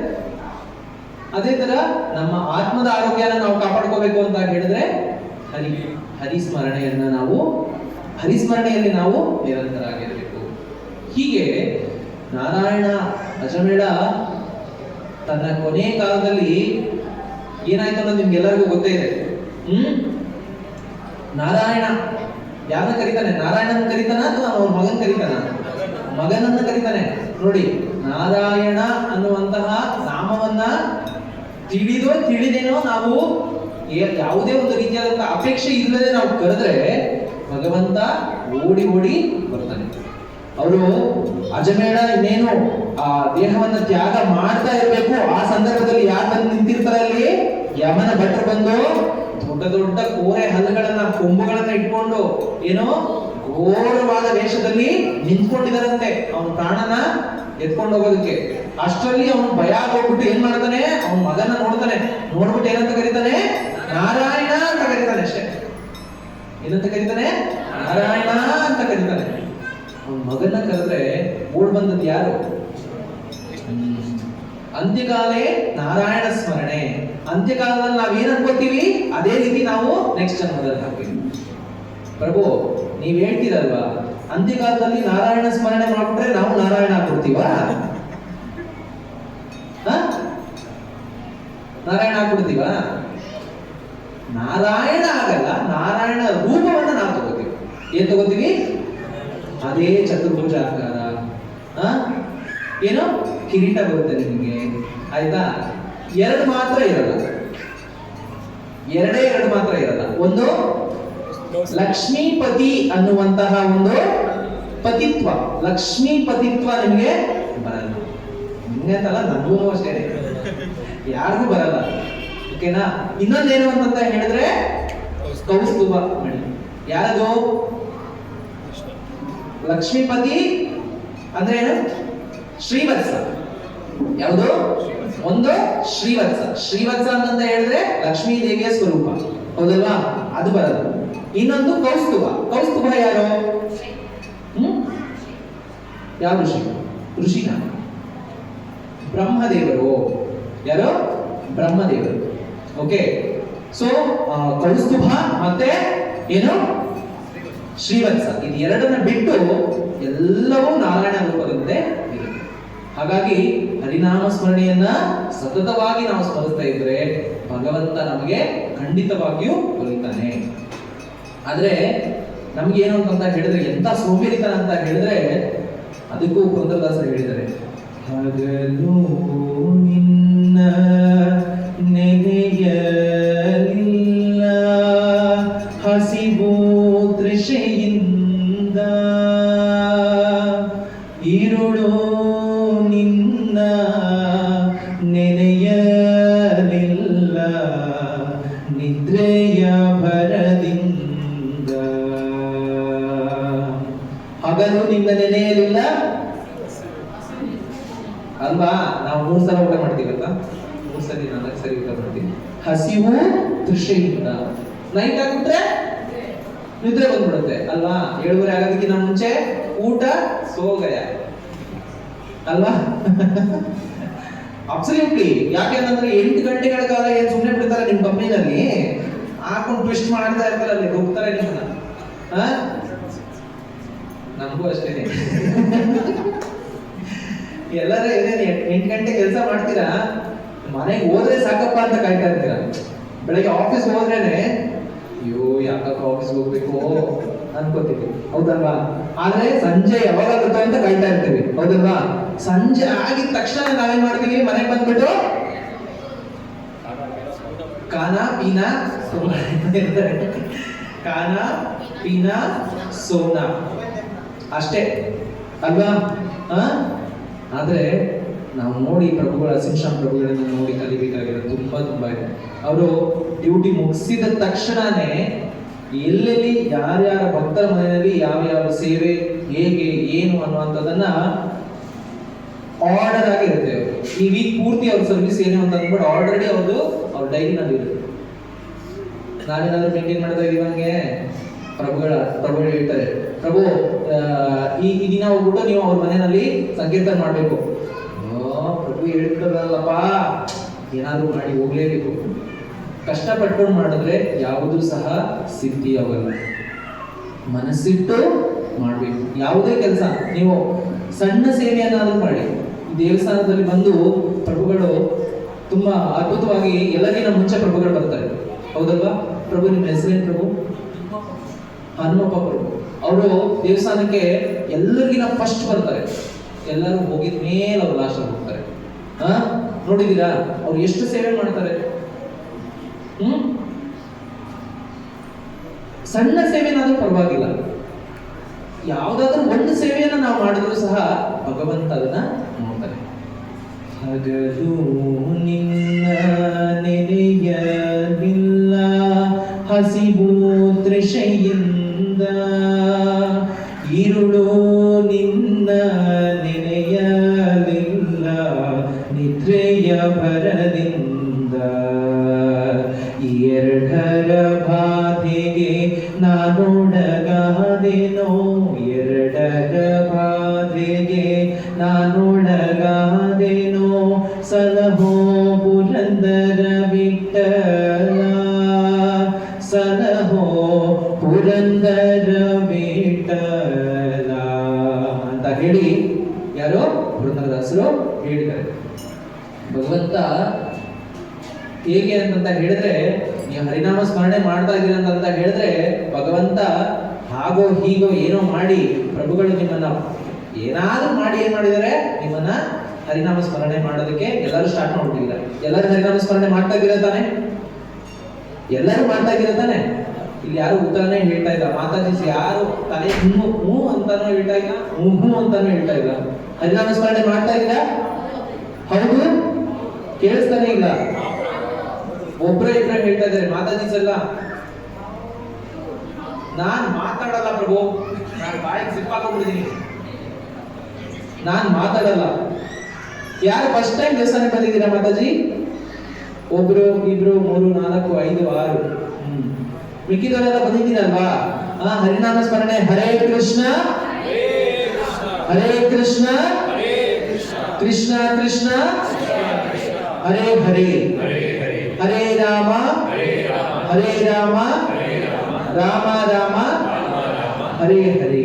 Speaker 2: ಅದೇ ತರ ನಮ್ಮ ಆತ್ಮದ ಆರೋಗ್ಯನ ನಾವು ಕಾಪಾಡ್ಕೋಬೇಕು ಅಂತ ಹೇಳಿದ್ರೆ ಹರಿಸ್ಮರಣೆಯಲ್ಲಿ ನಾವು ನಿರಂತರಾಗಿರಬೇಕು. ಹೀಗೆ ನಾರಾಯಣ ಅಜಮೇಳ ತನ್ನ ಕೊನೆ ಕಾಲದಲ್ಲಿ ಏನಾಯ್ತು ಅನ್ನೋದು ನಿಮ್ಗೆಲ್ಲರಿಗೂ ಗೊತ್ತೇ ಇದೆ. ನಾರಾಯಣ ಯಾರನ್ನ ಕರೀತಾನೆ? ನಾರಾಯಣನ ಕರೀತಾನ ಅಥವಾ ಅವ್ರ ಮಗನ್ ಕರೀತಾನ? ಮಗನನ್ನ ಕರೀತಾನೆ. ನೋಡಿ, ನಾರಾಯಣ ಅನ್ನುವಂತಹ ನಾಮವನ್ನ ತಿಳಿದೇನೋ ನಾವು ಯಾವುದೇ ಒಂದು ರೀತಿಯಾದಂತಹ ಅಪೇಕ್ಷೆ ಇಲ್ಲದೆ ನಾವು ಕರೆದ್ರೆ ಭಗವಂತ ಓಡಿ ಓಡಿ ಬರ್ತಾನೆ. ಅವರು ಅಜಮೇಳ ಇನ್ನೇನು ಆ ದೇಹವನ್ನ ತ್ಯಾಗ ಮಾಡ್ತಾ ಇರಬೇಕು, ಆ ಸಂದರ್ಭದಲ್ಲಿ ಯಾರು ಬಂದು ನಿಂತಿರ್ತಾರೆ ಅಲ್ಲಿ? ಯಮನ ಭಟ್ರು ಬಂದು ದೊಡ್ಡ ದೊಡ್ಡ ಕೋರೆ ಹಲ್ಲುಗಳನ್ನ ಕೊಂಬುಗಳನ್ನ ಇಟ್ಕೊಂಡು ಏನೋ ಘೋರವಾದ ವೇಷದಲ್ಲಿ ನಿಂತ್ಕೊಂಡಿದಾರಂತೆ ಅವನ ಪ್ರಾಣನ ಎತ್ಕೊಂಡು ಹೋಗೋದಕ್ಕೆ. ಅಷ್ಟರಲ್ಲಿ ಅವನು ಭಯ ಆಗೋಗ್ಬಿಟ್ಟು ಏನ್ ಮಾಡ್ತಾನೆ? ಅವನ ಮಗನ ನೋಡ್ತಾನೆ. ನೋಡ್ಬಿಟ್ಟು ಏನಂತ ಕರೀತಾನೆ? ನಾರಾಯಣ ಅಂತ ಕರೀತಾನೆ. ಅಷ್ಟೇ. ಏನಂತ ಕರೀತಾನೆ? ನಾರಾಯಣ ಅಂತ ಕರೀತಾನೆ. ಅವನ ಮಗನ ಕರೆದ್ರೆ ಓಡ್ ಬಂದದ್ದು ಯಾರು? ಅಂತ್ಯಕಾಲೇ ನಾರಾಯಣ ಸ್ಮರಣೆ. ಅಂತ್ಯಕಾಲದಲ್ಲಿ ನಾವೇನ್ ಅನ್ಕೋತೀವಿ ಅದೇ ರೀತಿ ನಾವು ನೆಕ್ಸ್ಟ್ ಜನ್ಮದಲ್ಲಿ ಹಾಕ್ತೀವಿ. ಪ್ರಭು ನೀವ್ ಹೇಳ್ತೀರಲ್ವಾ, ಅಂತ್ಯಕಾಲದಲ್ಲಿ ನಾರಾಯಣ ಸ್ಮರಣೆ ಮಾಡ್ಬಿಟ್ರೆ ನಾವು ನಾರಾಯಣ ಆಗ್ಬಿಡ್ತೀವ? ನಾರಾಯಣ ಆಗ್ಬಿಡ್ತೀವ? ನಾರಾಯಣ ಆಗಲ್ಲ, ನಾರಾಯಣ ರೂಪವನ್ನ ನಾವು ತಗೋತೀವಿ. ಏನ್ ತಗೋತೀವಿ? ಅದೇ ಚತುರ್ಭುಜಾಕಾರ, ಏನೋ ಕಿರೀಟ ಬರುತ್ತೆ ನಿಮಗೆ, ಆಯ್ತಾ? 2 ಮಾತ್ರ ಇರಲ್ಲ, 2 ಮಾತ್ರ ಇರಲ್ಲ. ಒಂದು ಲಕ್ಷ್ಮೀಪತಿ ಅನ್ನುವಂತಹ ಒಂದು ಪತಿತ್ವ, ಲಕ್ಷ್ಮೀಪತಿತ್ವ ನಿಮಗೆ ಬರಲ್ಲ. ನಿಮ್ಗೆಂತಲ್ಲ, ನನಗೂ ಅಷ್ಟೇ, ಯಾರಿಗೂ ಬರಲ್ಲ. ಓಕೆನಾ? ಇನ್ನೊಂದೇನು ಅಂತ ಹೇಳಿದ್ರೆ ಕೌಸ್ತುಭ ಮಣಿ. ಯಾರದು? ಲಕ್ಷ್ಮೀಪತಿ ಅಂದ್ರೆ ಏನು? ಶ್ರೀವತ್ಸ. ಯಾವುದು? ಒಂದು ಶ್ರೀವತ್ಸ. ಶ್ರೀವತ್ಸ ಅಂತ ಹೇಳಿದ್ರೆ ಲಕ್ಷ್ಮೀ ದೇವಿಯ ಸ್ವರೂಪ, ಹೌದಲ್ವಾ? ಅದು ಬರಲ್ಲ. ಇನ್ನೊಂದು ಕೌಸ್ತುಭ. ಕೌಸ್ತುಭ ಯಾರು? ಯಾವ ಋಷಿ? ಋಷಿನ ಬ್ರಹ್ಮದೇವರು. ಯಾರು? ಬ್ರಹ್ಮದೇವರು. ಓಕೆ, ಸೊ ಕೌಸ್ತುಭ ಮತ್ತೆ ಏನು? ಶ್ರೀವತ್ಸ. ಇದು 2 ಬಿಟ್ಟು ಎಲ್ಲವೂ ನಾರಾಯಣ ರೂಪದಂತೆ ಇರುತ್ತೆ. ಹಾಗಾಗಿ ಹರಿನಾಮ ಸ್ಮರಣೆಯನ್ನ ಸತತವಾಗಿ ನಾವು ಸ್ಮರಿಸ್ತಾ ಇದ್ರೆ ಭಗವಂತ ನಮಗೆ ಖಂಡಿತವಾಗಿಯೂ ಒಲಿತಾನೆ. ಆದ್ರೆ ನಮ್ಗೆ ಏನು ಅಂತ ಹೇಳಿದ್ರೆ, ಎಂತ ಸೋಂಬೇರಿತನ ಅಂತ ಹೇಳಿದ್ರೆ, ಅದಕ್ಕೂ ಪುರಂದರದಾಸರು ಹೇಳಿದ್ದಾರೆ, ಹಗಲು ನಿನ್ನ ನೆನೆಯಲಿಲ್ಲ ಹಸಿವು ತೃಷೆಯಿಂದ, ಇರುಳು ನಿನ್ನ ನೆನೆಯಲಿಲ್ಲ ನಿದ್ರೆಯ ಭರದಿಂದ. ಹಗಲು ನಿನ್ನ ನೆನೆಯಲಿಲ್ಲ ಅಲ್ವಾ? ನಾವು 3 ಸಲ ಊಟ ಮಾಡ್ತೀವಲ್ಲ, 3 ಸರಿ 4 ಸರಿ ಊಟ ಮಾಡ್ತೀವಿ. ಹಸಿವು ತೃಷೆಯಿಂದ. ನೈಟ್ ಆಗ್ಬಿಟ್ರೆ ನಿದ್ರೆ ಬಂದ್ಬಿಡುತ್ತೆ ಅಲ್ವಾ? 7:30 ಆಗೋದಕ್ಕಿಂತ ಮುಂಚೆ ಊಟ ಸೋಗಯ ಅಲ್ವಾ? ಅಬ್ಸಲ್ಯೂಟ್ಲಿ. ಯಾಕೆಂದ್ರೆ 8 ಗಂಟೆಗಳ ಕಾಲ ಏನ್ ಸುಮ್ಮನೆ ಬಿಡ್ತಾರೆ ನಿಮ್ ಕಂಪ್ನಿನಲ್ಲಿ, ಹಾಕೊಂಡು ಟ್ವಿಸ್ಟ್ ಮಾಡ್ತಾ ಇರ್ತಾರೆ, ಅಲ್ಲಿ ಹೋಗ್ತಾರೆ ನಿಮ್ಮನ್ನ. ನಮಗೂ ಅಷ್ಟೇನೆ. ಎಲ್ಲರೂ ಏನೇನು 8 ಗಂಟೆ ಕೆಲಸ ಮಾಡ್ತೀರಾ, ಮನೆಗೆ ಹೋದ್ರೆ ಸಾಕಪ್ಪ ಅಂತ ಕಾಯ್ತಾ ಇರ್ತೀರ. ಬೆಳಗ್ಗೆ ಆಫೀಸ್ ಹೋದ್ರೇನೆ ಅಯ್ಯೋ ಯಾಕಪ್ಪ ಆಫೀಸ್ಗೆ ಹೋಗ್ಬೇಕು ಅನ್ಕೋತೀವಿ, ಹೌದಲ್ವಾ? ಆದ್ರೆ ಸಂಜೆ ಯಾವಾಗಾಗುತ್ತೋ ಅಂತ ಕಾಯ್ತಾ ಇರ್ತೀವಿ, ಹೌದಲ್ವಾ? ಸಂಜೆ ಆಗಿದ ತಕ್ಷಣ ನಾವೇನ್ ಮಾಡ್ತೀವಿ, ಮನೆಗೆ ಬಂದ್ಬಿಟ್ಟು ಖಾನಾ ಪೀನಾ ಖಾನಾ ಪೀನಾ ಸೋನಾ ಅಷ್ಟೇ ಅಲ್ವಾ? ಆದ್ರೆ ನಾವು ನೋಡಿ ಪ್ರಭುಗಳ ಸಿಂಶಾಮ್ ಪ್ರಭುಗಳನ್ನ ನೋಡಿ ಕಲಿಬೇಕಾಗಿರೋದು ತುಂಬಾ ಇದೆ. ಅವರು ಡ್ಯೂಟಿ ಮುಗಿಸಿದ ತಕ್ಷಣನೇ ಎಲ್ಲೆಲ್ಲಿ ಯಾರ್ಯಾರ ಭಕ್ತರ ಮನೆಯಲ್ಲಿ ಯಾವ ಸೇವೆ ಹೇಗೆ ಏನು ಅನ್ನುವಂಥದ್ದನ್ನ ಆರ್ಡರ್ ಆಗಿರುತ್ತೆ. ಈ ವೀಕ್ ಪೂರ್ತಿ ಅವ್ರ ಸರ್ವಿಸ್ ಏನು ಅಂತ ಅಂದ್ಬಿಟ್ಟು ಆಲ್ರೆಡಿ ಅವ್ರ ಡೈರಿನಲ್ಲಿ ಇರುತ್ತೆ. ನಾವೇನಾದ್ರೂ ಮೇಂಟೈನ್ ಮಾಡ್ತಾ ಇದೀವಿ ಹಂಗೆ ಪ್ರಭುಗಳು ಹೇಳ್ತಾರೆ, ಪ್ರಭು ಈ ದಿನ ಹೋಗ್ಬಿಟ್ಟು ನೀವು ಅವ್ರ ಮನೆಯಲ್ಲಿ ಸಂಕೀರ್ತನ ಮಾಡ್ಬೇಕು. ಪ್ರಭು ಹೇಳ್ತಾರಲ್ಲಪ್ಪ, ಏನಾದ್ರೂ ಮಾಡಿ ಹೋಗ್ಲೇಬೇಕು. ಕಷ್ಟಪಟ್ಕೊಂಡು ಮಾಡಿದ್ರೆ ಯಾವುದೂ ಸಹ ಸಿದ್ಧಿ ಆಗಲ್ಲ. ಮನಸ್ಸಿಟ್ಟು ಮಾಡ್ಬೇಕು. ಯಾವುದೇ ಕೆಲಸ ನೀವು ಸಣ್ಣ ಸೇವೆಯನ್ನಾದ್ರೂ ಮಾಡಿ. ದೇವಸ್ಥಾನದಲ್ಲಿ ಬಂದು ಪ್ರಭುಗಳು ತುಂಬಾ ಅದ್ಭುತವಾಗಿ ಎಲ್ಲರಿಗಿಂತ ಮುಂಚೆ ಪ್ರಭುಗಳು ಬರ್ತಾರೆ, ಹೌದಲ್ವಾ? ಪ್ರಭು ನಿಮ್ಮ ಹೆಸರೇನು ಪ್ರಭು? ಹನುಮಪ್ಪ ಪ್ರಭು. ಅವರು ದೇವಸ್ಥಾನಕ್ಕೆ ಎಲ್ಲರಿಗಿನ ಫಸ್ಟ್ ಬರ್ತಾರೆ. ಎಲ್ಲರೂ ಹೋಗಿದ ಮೇಲೆ ಅವ್ರು ಲಾಸ್ಟ್ ಹೋಗ್ತಾರೆ. ನೋಡಿದೀರಾ ಅವ್ರು ಎಷ್ಟು ಸೇವೆ ಮಾಡ್ತಾರೆ? ಸಣ್ಣ ಸೇವೆನಾದ್ರೂ ಪರವಾಗಿಲ್ಲ, ಯಾವ್ದಾದ್ರೂ ಒಂದು ಸೇವೆಯನ್ನ ನಾವು ಮಾಡಿದ್ರು ಸಹ ಭಗವಂತ ಅದನ್ನ ನೋಡ್ತಾನೆ. ಹಗಲು ನಿನ್ನ ನೆನೆಯಲಿಲ್ಲ, ಹಸಿವು ತೃಷೆಯಿಂದ, ಇರುಳು ನಿನ್ನ ನೆನೆಯಲಿಲ್ಲ, ನಿದ್ರೆಯ ಭರದಿಂದ, ಎರಡರ ಬಾಧೆಗೆ ನಾನೊಡಗಾದೆನೋ, ಎರಡರ ಬಾಧೆಗೆ ನಾನೊಡಗಾದೆನೋ, ಸಲಹೋ ಪುರಂದರ ವಿಠಲ, ಸಲಹೋ ಪುರಂದರ ವಿಠಲ ಅಂತ ಹೇಳಿ ಯಾರೋ ಪುರಂದರದಾಸರು ಹೇಳಿದ್ದಾರೆ. ಭಗವಂತ ಹೇಗೆ ಅಂತ ಹೇಳಿದ್ರೆ, ನೀವು ಹರಿನಾಮ ಸ್ಮರಣೆ ಮಾಡ್ತಾ ಇದ್ದೀರ ಅಂತ ಹೇಳಿದ್ರೆ ಭಗವಂತ ಹಾಗೋ ಹೀಗೋ ಏನೋ ಮಾಡಿ ಪ್ರಭುಗಳು ನಿಮ್ಮನ್ನ ಏನಾದ್ರೂ ಮಾಡಿ ಏನ್ ಮಾಡಿದ್ದಾರೆ, ನಿಮ್ಮನ್ನ ಹರಿನಾಮ ಸ್ಮರಣೆ ಮಾಡೋದಕ್ಕೆ ಎಲ್ಲರೂ ಸ್ಟಾರ್ಟ್ ಮಾಡ್ಬಿಟ್ಟಿದ್ದಾರೆ. ಎಲ್ಲರೂ ಹರಿನಾಮ ಸ್ಮರಣೆ ಮಾಡ್ತಾ ಇದ್ದೀರ ತಾನೆ? ಎಲ್ಲರೂ ಮಾಡ್ತಾ ಇದ್ದೀರ ತಾನೆ? ಇಲ್ಲಿ ಯಾರು ಉತ್ತರನೇ ಹೇಳ್ತಾ ಇಲ್ಲ. ಮಾತಾಜಿ ಯಾರು ತಲೆ ಹ್ಞೂ ಅಂತಾನೂ ಹೇಳ್ತಾ ಇಲ್ಲ, ಹ್ಞೂ ಅಂತಾನೂ ಹೇಳ್ತಾ ಇಲ್ಲ. ಹರಿನಾಮ ಸ್ಮರಣೆ ಮಾಡ್ತಾ ಇದ್ದೀರಾ? ಹೌದು, ಕೇಳಿಸ್ತಾನೆ ಇಲ್ಲ. ಒಬ್ರೇ ಇಬ್ರೇ ಹೇಳ್ತಾ ಇದ್ದಾರೆ ಮಾತಾಜೀಸ್ ಎಲ್ಲ. ನಾನ್ ಮಾತಾಡಲ್ಲ ಪ್ರಭು, ನಾನು ಬಾಯಿಗೆ ಸಿಕ್ಕಾಕೊಂಡ್ಬಿಟ್ಟಿದ್ದೀನಿ, ನಾನ್ ಮಾತಾಡಲ್ಲ. ಯಾರು ಫಸ್ಟ್ ಟೈಮ್ ದೇವಸ್ಥಾನಕ್ಕೆ ಬಂದಿದ್ದೀರಾ ಮಾತಾಜಿ? ಒಬ್ರು, ಇಬ್ರು, 3, 4, 5, 6. ಮಿಕ್ಕಿದವರೆಲ್ಲ ಬಂದಿದ್ದೀರಲ್ವಾ? ಹರಿನಾಮ ಸ್ಮರಣೆ. ಹರೇ ಕೃಷ್ಣ ಹರೇ ಕೃಷ್ಣ ಕೃಷ್ಣ ಕೃಷ್ಣ ಹರೇ ಹರೇ, ಹರೇ ರಾಮ ಹರೇ ರಾಮ ರಾಮ ರಾಮ ಹರೇ ಹರೇ.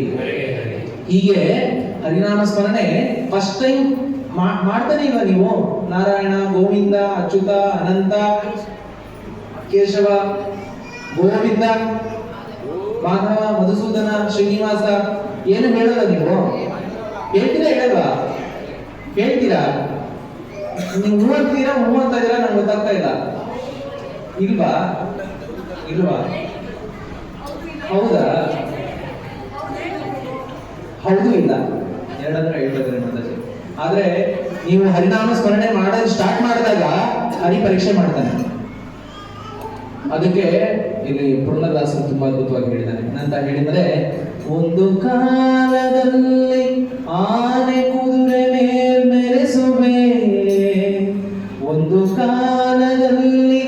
Speaker 2: ಹೀಗೆ ಹರಿನಾಮ ಸ್ಮರಣೆ ಫಸ್ಟ್ ಟೈಮ್ ಮಾಡ್ತಾನೆ ಇಲ್ವಾ ನೀವು? ನಾರಾಯಣ, ಗೋವಿಂದ, ಅಚ್ಯುತ, ಅನಂತ, ಕೇಶವ, ಗೋವಿಂದ, ಮಾಧವ, ಮಧುಸೂದನ, ಶ್ರೀನಿವಾಸ ಏನು ಹೇಳಲ್ಲ ನೀವು? ಹೇಳ್ತೀರಾ ಹೇಳಲ್ವಾ? ಹೇಳ್ತೀರಾ? ನೀವು ಮೂವಂತೀರಾ ಇದ್ದೀರಾ? ನಂಗೆ ಗೊತ್ತಾಗ್ತಾ ಇಲ್ಲ. ಇಲ್ವಾ? ಇಲ್ವಾ? ಹೌದಾ? ಹೌದು ಇಲ್ಲ, ಎರಡಂದ್ರೆ ಹೇಳ್ತಿದ್ರೆ ಮಾತಾಜಿ. ಆದ್ರೆ ನೀವು ಹರಿನಾಮ ಸ್ಮರಣೆ ಮಾಡೋದು ಸ್ಟಾರ್ಟ್ ಮಾಡಿದಾಗ ಹರಿ ಪರೀಕ್ಷೆ ಮಾಡ್ತಾನೆ. ಅದಕ್ಕೆ ಇಲ್ಲಿ ಪುರಂದರದಾಸರು ತುಂಬಾ ಅದ್ಭುತವಾಗಿ ಹೇಳಿದ್ದಾನೆ. ಏನಂತ ಹೇಳಿದ್ರೆ, ಒಂದು ಕಾಲದಲ್ಲಿ ಆನೆ ಕುದುರೆ ಮೇಲ್ಮೆರೆಸುವೆ, ಒಂದು ಕಾಲದಲ್ಲಿ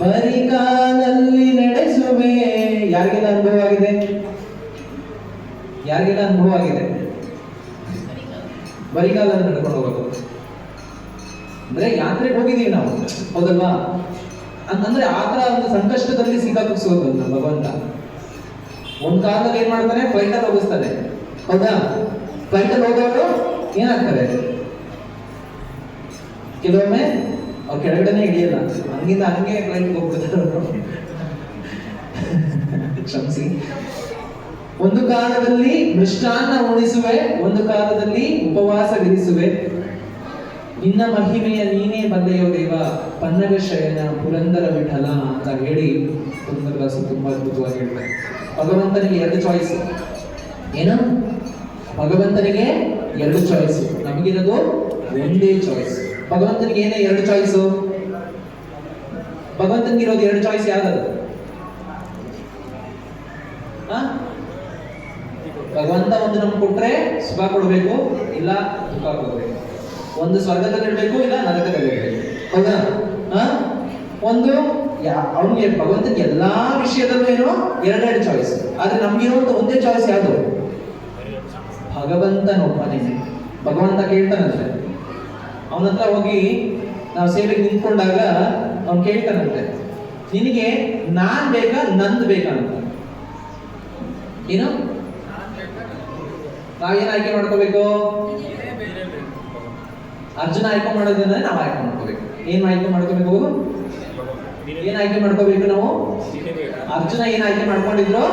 Speaker 2: ಬರಿ ಕಾಲಲ್ಲಿ ನಡೆಸುವೆ. ಯಾರಿಗೆಲ್ಲ ಅನುಭವ ಆಗಿದೆ? ಯಾರಿಗೆಲ್ಲ ಅನುಭವ ಆಗಿದೆ? ಬರಿಗಾಲಲ್ಲಿ ನಡ್ಕೊಂಡು ಹೋಗೋದು ಅಂದ್ರೆ ಯಾತ್ರೆಗೆ ಹೋಗಿದೀವಿ ನಾವು, ಹೌದಲ್ವಾ? ಅಂತಂದ್ರೆ ಆತರ ಒಂದು ಸಂಕಷ್ಟದಲ್ಲಿ ಸಿಕ್ಕಾಕಿಸೋದು ಭಗವಂತ. ಒಂದ್ ಕಾಲದಲ್ಲಿ ಏನ್ ಮಾಡ್ತಾನೆ? ಫ್ಲೈಟಲ್ಲಿ ಹೋಗಿಸ್ತಾನೆ, ಹೌದಾ? ಫ್ಲೈಟಲ್ಲಿ ಹೋದವರು ಏನಾಗ್ತಾರೆ? ಕೆಲವೊಮ್ಮೆ ಅವ್ರು ಕೆಳಗಡೆನೆ ಹಿಡಿಯಲ್ಲ, ಹಂಗಿಂದ ಹಂಗೆ ಫ್ಲೈಟ್ ಹೋಗ್ಬಿಡ್ತಾರೆ ಅವರು. ಕ್ಷಮಿಸಿ. ಒಂದು ಕಾಲದಲ್ಲಿ ಮೃಷ್ಟಾನ್ನ ಉಣಿಸುವೆ, ಒಂದು ಕಾಲದಲ್ಲಿ ಉಪವಾಸ ವಿರಿಸುವೆ, ನಿನ್ನ ಮಹಿಮೆಯ ನೀನೇ ಬಲ್ಲೆಯೋ ದೇವ, ಪನ್ನಗ ಶಯನ ಪುರಂದರ ವಿಠಲ ಅಂತ ಹೇಳಿ ಪುರಂದರದಾಸರು ತುಂಬಾ ಅದ್ಭುತವಾಗಿ ಹೇಳ್ತಾರೆ. ಭಗವಂತನಿಗೆ ಎರಡು ಚಾಯ್ಸ್. ಏನು? ಭಗವಂತನಿಗೆ ಎರಡು ಚಾಯ್ಸ್, ನಮಗಿರೋದು ಒಂದೇ ಚಾಯ್ಸ್. ಭಗವಂತನಿಗೆ ಏನೇ ಎರಡು ಚಾಯ್ಸು? ಭಗವಂತನಿಗೆ ಇರೋದು ಎರಡು ಚಾಯ್ಸ್ ಯಾವ್ದು? ಭಗವಂತ ಒಂದು ನಮ್ಗೆ ಕೊಟ್ರೆ ಸುಖ ಕೊಡ್ಬೇಕು, ಇಲ್ಲ ದುಃಖ ಕೊಡ್ಬೇಕು. ಒಂದು ಸ್ವರ್ಗದಲ್ಲಿ ಇರ್ಬೇಕು, ಇಲ್ಲ ನರಕದಲ್ಲಿ ಇರ್ಬೇಕು. ಹೌದಾ? ಒಂದು ಅವನಿಗೆ ಭಗವಂತನಿಗೆ ಎಲ್ಲಾ ವಿಷಯದಲ್ಲೂ ಏನೋ ಎರಡೆರಡು ಚಾಯ್ಸ್. ಆದ್ರೆ ನಮ್ಗಿರುವಂತ ಒಂದೇ ಚಾಯ್ಸ್ ಯಾವುದು? ಭಗವಂತನೊಬ್ಬನೇ. ಭಗವಂತ ಕೇಳ್ತಾನಂತೆ, ಅವನ ಹತ್ರ ಹೋಗಿ ನಾವು ಸೇವೆಗೆ ನಿಂತ್ಕೊಂಡಾಗ ಅವ್ನು ಕೇಳ್ತಾನಂತೆ, ನಿನಗೆ ನಾನ್ ಬೇಕಾ ನಂದ್ ಬೇಕಾ ಅಂತ. ಏನು? ನಾವೇನ್ ಆಯ್ಕೆ ಮಾಡ್ಕೋಬೇಕು? ಅರ್ಜುನ ಆಯ್ಕೆ ಮಾಡೋದಂದ್ರೆ ನಾವು ಆಯ್ಕೆ ಮಾಡ್ಕೋಬೇಕು. ಏನ್ ಆಯ್ಕೆ ಮಾಡ್ಕೋಬೇಕು? ಏನ್ ಆಯ್ಕೆ ಮಾಡ್ಕೋಬೇಕು ನಾವು? ಅರ್ಜುನ ಏನ್ ಆಯ್ಕೆ ಮಾಡ್ಕೊಂಡಿದ್ರು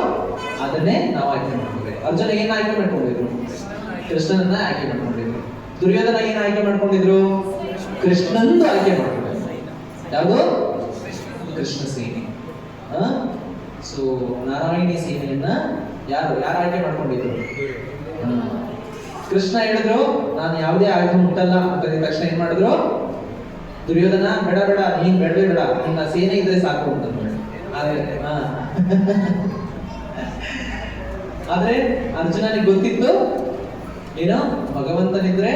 Speaker 2: ಅದನ್ನೇ ನಾವು ಆಯ್ಕೆ ಮಾಡ್ಕೋಬೇಕು. ಅರ್ಜುನ ಏನ್ ಆಯ್ಕೆ ಮಾಡ್ಕೊಂಡಿದ್ರು? ಕೃಷ್ಣನನ್ನ ಆಯ್ಕೆ ಮಾಡ್ಕೊಂಡಿದ್ರು. ದುರ್ಯೋಧನ ಏನ್ ಆಯ್ಕೆ ಮಾಡ್ಕೊಂಡಿದ್ರು? ಕೃಷ್ಣಂದು ಆಯ್ಕೆ ಮಾಡ್ಕೊಂಡಿದ್ರು. ಯಾವುದು? ಕೃಷ್ಣ ಸೇನೆ. ಸೊ ನಾರಾಯಣಿ ಸೇನೆಯನ್ನ ಯಾರು ಆಯ್ಕೆ ಮಾಡ್ಕೊಂಡಿದ್ರು? ಕೃಷ್ಣ ಹೇಳಿದ್ರು ನಾನು ಯಾವುದೇ ಆಯುಧ ಮುಟ್ಟಲ್ಲ ಅಂತ ತಕ್ಷಣ ಏನ್ ಮಾಡಿದ್ರು? ದುರ್ಯೋಧನ ಬೇಡ ಬೇಡ, ನೀನ್ ಬೇಡವೇ ಬೇಡ, ನಿನ್ನ ಸೇನೆ ಇದ್ರೆ ಸಾಕು ಅಂತ. ಆದ್ರೆ ಅರ್ಜುನನಿಗೆ ಗೊತ್ತಿತ್ತು ಏನೋ ಭಗವಂತನಿದ್ರೆ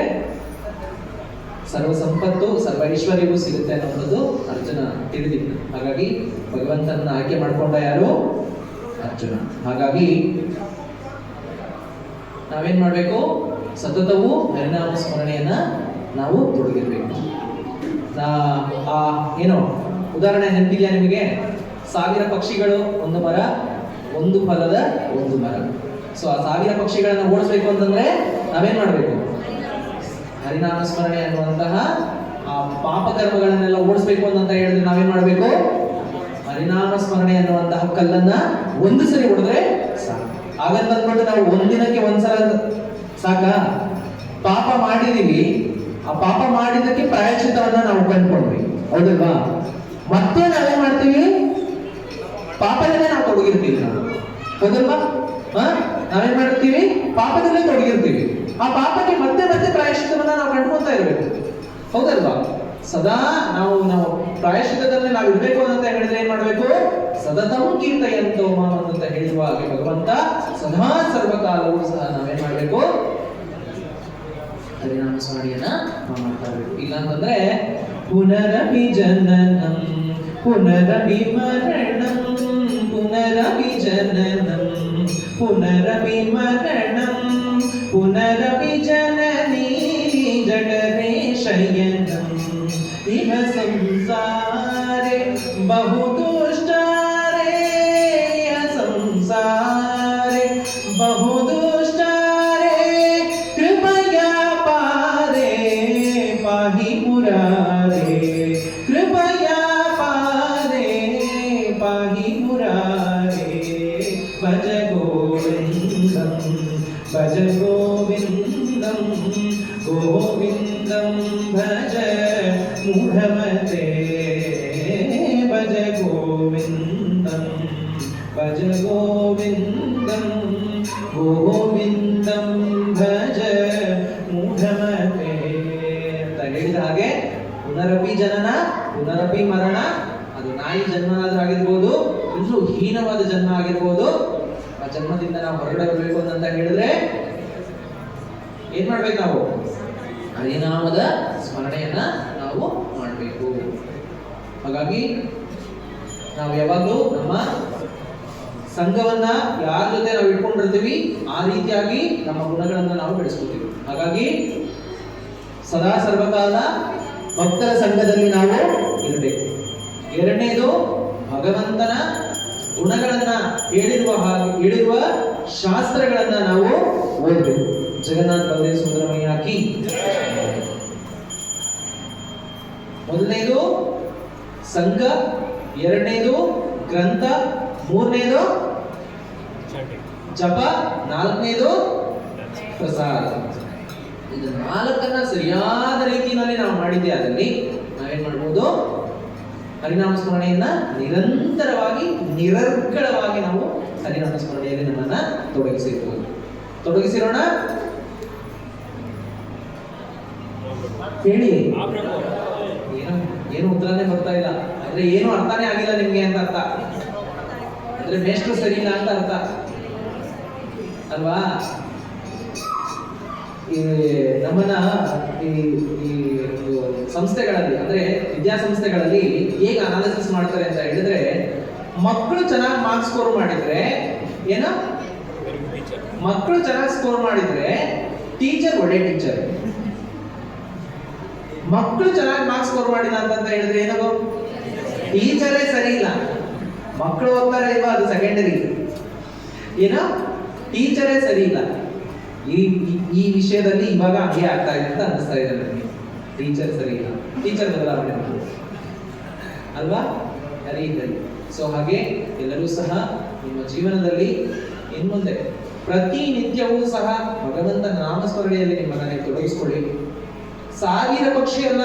Speaker 2: ಸರ್ವ ಸಂಪತ್ತು ಸರ್ವ ಐಶ್ವರ್ಯವೂ ಸಿಗುತ್ತೆ ಅನ್ನೋದು ಅರ್ಜುನ ತಿಳಿದಿತ್ತು. ಹಾಗಾಗಿ ಭಗವಂತನ ಆಯ್ಕೆ ಮಾಡ್ಕೊಂಡ ಯಾರು? ಅರ್ಜುನ. ಹಾಗಾಗಿ ನಾವೇನ್ ಮಾಡ್ಬೇಕು? ಸತತವೂ ಹರಿನಾಮ ಸ್ಮರಣೆಯನ್ನ ನಾವು ತೊಡಗಿರ್ಬೇಕು. ಏನೋ ಉದಾಹರಣೆ ನೆನಪಿದೆಯಾ ನಿಮಗೆ? 1000 ಪಕ್ಷಿಗಳು ಒಂದು ಮರ, ಒಂದು ಫಲದ ಒಂದು ಮರ. ಸೊ ಆ 1000 ಪಕ್ಷಿಗಳನ್ನ ಓಡಿಸ್ಬೇಕು ಅಂತಂದ್ರೆ ನಾವೇನ್ ಮಾಡ್ಬೇಕು? ಹರಿನಾಮ ಸ್ಮರಣೆ ಅನ್ನುವಂತಹ ಆ ಪಾಪ ಕರ್ಮಗಳನ್ನೆಲ್ಲ ಓಡಿಸ್ಬೇಕು ಅಂತ ಹೇಳಿದ್ರೆ ನಾವೇನ್ ಮಾಡ್ಬೇಕು? ಹರಿನಾಮ ಸ್ಮರಣೆ ಅನ್ನುವಂತಹ ಕಲ್ಲನ್ನ ಒಂದು ಸರಿ ಹೊಡೆದ್ರೆ ಸಾಕು. ಹಾಗಂತ ಅಂದ್ಬಿಟ್ಟು ನಾವು ಒಂದಿನಕ್ಕೆ ಒಂದ್ಸಲ ಸಾಕ? ಪಾಪ ಮಾಡಿದೀವಿ, ಆ ಪಾಪ ಮಾಡಿದಕ್ಕೆ ಪ್ರಾಯಶ್ಚಿತ್ತವನ್ನ ನಾವು ಕಂಡುಕೊಂಡ್ವಿ, ಹೌದಲ್ವಾ? ಮತ್ತೆ ನಾವೇನ್ ಮಾಡ್ತೀವಿ? ಪಾಪದಲ್ಲೇ ನಾವು ತೊಡಗಿರ್ತೀವಿ ನಾವು, ಹೌದಲ್ವಾ? ನಾವೇನ್ ಮಾಡ್ತೀವಿ? ಪಾಪದಲ್ಲೇ ತೊಡಗಿರ್ತೀವಿ. ಆ ಪಾಪಕ್ಕೆ ಮತ್ತೆ ಮತ್ತೆ ಪ್ರಾಯಶ್ಚಿತ್ತವನ್ನ ನಾವು ಕಂಡುಕೊಂತಾ ಇರ್ಬೇಕು, ಹೌದಲ್ವಾ? ಸದಾ ನಾವು ಪ್ರಾಯಶ್ಚಿತ್ತದಲ್ಲಿ ನಾವು ಇರ್ಬೇಕು ಅಂತ ಹೇಳಿದ್ರೆ ಏನ್ ಮಾಡ್ಬೇಕು? ಸತತಂ ಕೀರ್ತಯಂತೋ ಮಾಂ ಅಂತ ಹೇಳುವ ಹಾಗೆ ಭಗವಂತ ಸದಾ ಸರ್ವಕಾಲವೂ ಸಹ ನಾವೇನ್ ಮಾಡ್ಬೇಕು? ಹರಿನಾಮ ಸ್ಮರಣೆಯನ್ನ ಮಾಡ್ತಾ ಇರ್ಬೇಕು. ಇಲ್ಲ ಅಂತಂದ್ರೆ ಪುನರಪಿ ಜನನಂ ಪುನರಪಿ ಮರಣಂ ಪುನರಪಿ ಜನನಂ ಪುನರಪಿ ಮರಣಂ ಪುನರಪಿ ಜನನೀ ಜಠರೇ ಶಯನಂ ಇಹ ಸಂಸಾರೆ ಬಹು ದುಷ್ಟಾರೆ ಇಹ ಸಂಸಾರೆ ಬಹು ದುಷ್ಟಾರೆ ಕೃಪಯಾ ಪಾರೆ ಪಾಹಿ ಮುರಾರೆ ಕೃಪಯಾ ಪಾರೆ ಪಾಹಿ ಮುರಾರೆ ಭಜ ಗೋವಿಂದಂ ಭಜ ಗೋವಿಂದಂ ಗೋವಿಂದಂ ಭಜ ಮೂಢಮತೆ ಭಜ ಗೋವಿಂದಂ ಭಜ ಗೋವಿಂದಂ ಗೋವಿಂದಂ ಭಜ ಮೂಢಮತೆ ಅಂತ ಹೇಳಿದ ಹಾಗೆ ಪುನರಪಿ ಜನನ ಪುನರಪಿ ಮರಣ, ಅದು ನಾಯಿ ಜನ್ಮ ಆಗಿರ್ಬೋದು, ಇನ್ನೂ ಹೀನವಾದ ಜನ್ಮ ಆಗಿರ್ಬೋದು, ಆ ಜನ್ಮದಿಂದ ನಾವು ಹೊರಗಡೆ ಬರಬೇಕು ಅಂತ ಹೇಳಿದ್ರೆ ಏನ್ ಮಾಡ್ಬೇಕು? ನಾವು ಹರಿನಾಮದ ಸ್ಮರಣೆಯನ್ನ ನಾವು ಮಾಡಬೇಕು. ಹಾಗಾಗಿ ನಾವು ಯಾವಾಗಲೂ ನಮ್ಮ ಸಂಘವನ್ನ ಯಾರ ಜೊತೆ ನಾವು ಇಟ್ಕೊಂಡಿರ್ತೀವಿ ಆ ರೀತಿಯಾಗಿ ನಮ್ಮ ಗುಣಗಳನ್ನ ನಾವು ಬೆಳೆಸ್ಕೊತೀವಿ. ಹಾಗಾಗಿ ಸದಾ ಸರ್ವಕಾಲ ಭಕ್ತರ ಸಂಘದಲ್ಲಿ ನಾವು ಇರಬೇಕು. ಎರಡನೇದು, ಭಗವಂತನ ಗುಣಗಳನ್ನ ಹೇಳಿರುವ ಶಾಸ್ತ್ರಗಳನ್ನ ನಾವು ಓದಬೇಕು. ಜಗನ್ನಾಥ ಬಲದೇವ ಸುಂದರಮಯ್ಯ ಕಿ. ಮೊದಲನೇ ಮೊದಲನೇದು ಸಂಘ, ಎರಡನೇದು ಗ್ರಂಥ, ಮೂರನೇದು ಜಪ, ನಾಲ್ಕನೇದು ಪ್ರಸಾದ. ಇದು ನಾಲ್ಕನ್ನ ಸರಿಯಾದ ರೀತಿಯಲ್ಲಿ ನಾವು ಮಾಡಿದ್ದೆ ಆದಲ್ಲಿ ನಾವೇನ್ ಮಾಡ್ಬೋದು, ಹರಿನಾಮ ಸ್ಮರಣೆಯನ್ನ ನಿರಂತರವಾಗಿ ನಿರರ್ಗಳವಾಗಿ ನಾವು ಹರಿನಾಮ ಸ್ಮರಣೆಯಲ್ಲಿ ನಮ್ಮನ್ನ ತೊಡಗಿಸಿರೋಣ. ಹೇಳಿ, ಏನು ಉತ್ತರನೇ ಬರ್ತಾ ಇಲ್ಲ ಅಂದ್ರೆ ಏನು ಅರ್ಥನೇ ಆಗಿಲ್ಲ ನಿಮ್ಗೆ ಅಂತ ಅರ್ಥ, ಅಂದ್ರೆ ಮೇಷ್ಟ್ರು ಸರಿ ಇಲ್ಲ ಅಂತ ಅರ್ಥ ಅಲ್ವಾ? ಈ ನಮ್ಮನ್ನ ಈ ಸಂಸ್ಥೆಗಳಲ್ಲಿ ಅಂದ್ರೆ ವಿದ್ಯಾಸಂಸ್ಥೆಗಳಲ್ಲಿ ಹೇಗೆ ಅನಾಲಿಸಿಸ್ ಮಾಡ್ತಾರೆ ಅಂತ ಹೇಳಿದ್ರೆ, ಮಕ್ಕಳು ಚೆನ್ನಾಗಿ ಮಾರ್ಕ್ಸ್ ಸ್ಕೋರ್ ಮಾಡಿದ್ರೆ ಏನೋ ಮಕ್ಕಳು ಚೆನ್ನಾಗಿ ಸ್ಕೋರ್ ಮಾಡಿದ್ರೆ ಟೀಚರ್ ಒಳ್ಳೆ ಟೀಚರ್. ಮಕ್ಕಳು ಚೆನ್ನಾಗಿ ಮಾರ್ಕ್ಸ್ ಸ್ಕೋರ್ ಮಾಡಿಲ್ಲ ಅಂತ ಹೇಳಿದ್ರೆ ಏನೋ ಟೀಚರೇ ಸರಿ ಇಲ್ಲ. ಮಕ್ಕಳು ಓದ್ತಾರೆ ಇಲ್ವಾ ಅದು ಸೆಕೆಂಡರಿ, ಏನೋ ಟೀಚರೇ ಸರಿ ಇಲ್ಲ. ಈ ವಿಷಯದಲ್ಲಿ ಇವಾಗ ಹಂಗೆ ಆಗ್ತಾ ಇದೆ ಅಂತ ಅನಿಸ್ತಾ ಇದೆ ನನಗೆ. ಟೀಚರ್ ಸರಿ ಇಲ್ಲ, ಟೀಚರ್ ಬದಲಾವಣೆ ಅಲ್ವಾ? ಅರಿಯಿದ್ದಲ್ಲಿ. ಸೊ ಹಾಗೆ ಎಲ್ಲರೂ ಸಹ ನಿಮ್ಮ ಜೀವನದಲ್ಲಿ ಇನ್ಮುಂದೆ ಪ್ರತಿನಿತ್ಯವೂ ಸಹ ಭಗವಂತನ ನಾಮಸ್ಮರಣೆಯಲ್ಲಿ ನಿಮ್ಮನ್ನ ತೊಡಗಿಸಿಕೊಳ್ಳಿ. ಸಾವಿರ ಪಕ್ಷಿ ಅಲ್ಲ,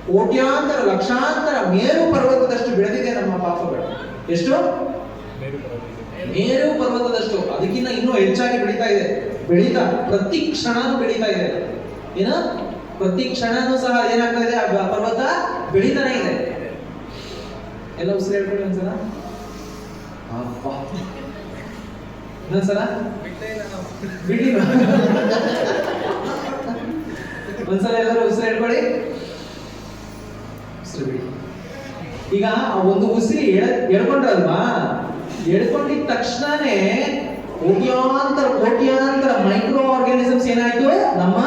Speaker 2: ಕೋಟ್ಯಾಂತರ ಲಕ್ಷಾಂತರ ಮೇರು ಪರ್ವತದಷ್ಟು ಬೆಳೆದಿದೆ ನಮ್ಮ ಪಾಪಗಳು. ಎಷ್ಟು? ಮೇರು ಪರ್ವತದಷ್ಟು, ಅದಕ್ಕಿಂತ ಇನ್ನೂ ಹೆಚ್ಚಾಗಿ ಬೆಳೀತಾ ಪ್ರತಿ ಕ್ಷಣನೂ ಬೆಳೀತಾ ಇದೆ. ಏನ ಪ್ರತಿ ಕ್ಷಣನೂ ಸಹ ಏನಾಗ್ತಾ ಇದೆ, ಆ ಪರ್ವತ ಬೆಳೀತಾನೆ ಇದೆ. ಎಲ್ಲ ಉಸಿರು ಹೇಳ್ಕೊಳ್ಳಿ ಒಂದ್ಸಲ. ಇನ್ನೊಂದ್ಸಲ ಬಿಡಿ, ಒಂದ್ಸಲ ಎಲ್ಲರೂ ಉಸಿರು ಹೇಳ್ಕೊಳ್ಳಿ, ಉಸಿರು ಬಿಡಿ. ಈಗ ಆ ಒಂದು ಉಸಿರು ಎಳ್ಕೊಂಡ್ರಲ್ವಾ, ಎಳ್ಕೊಂಡಿದ ತಕ್ಷಣನೇ ಕೋಟ್ಯಾಂತರ ಮೈಕ್ರೋ ಆರ್ಗಾನಿಸಮ್ಸ್ ಏನಾಯ್ತು, ನಮ್ಮ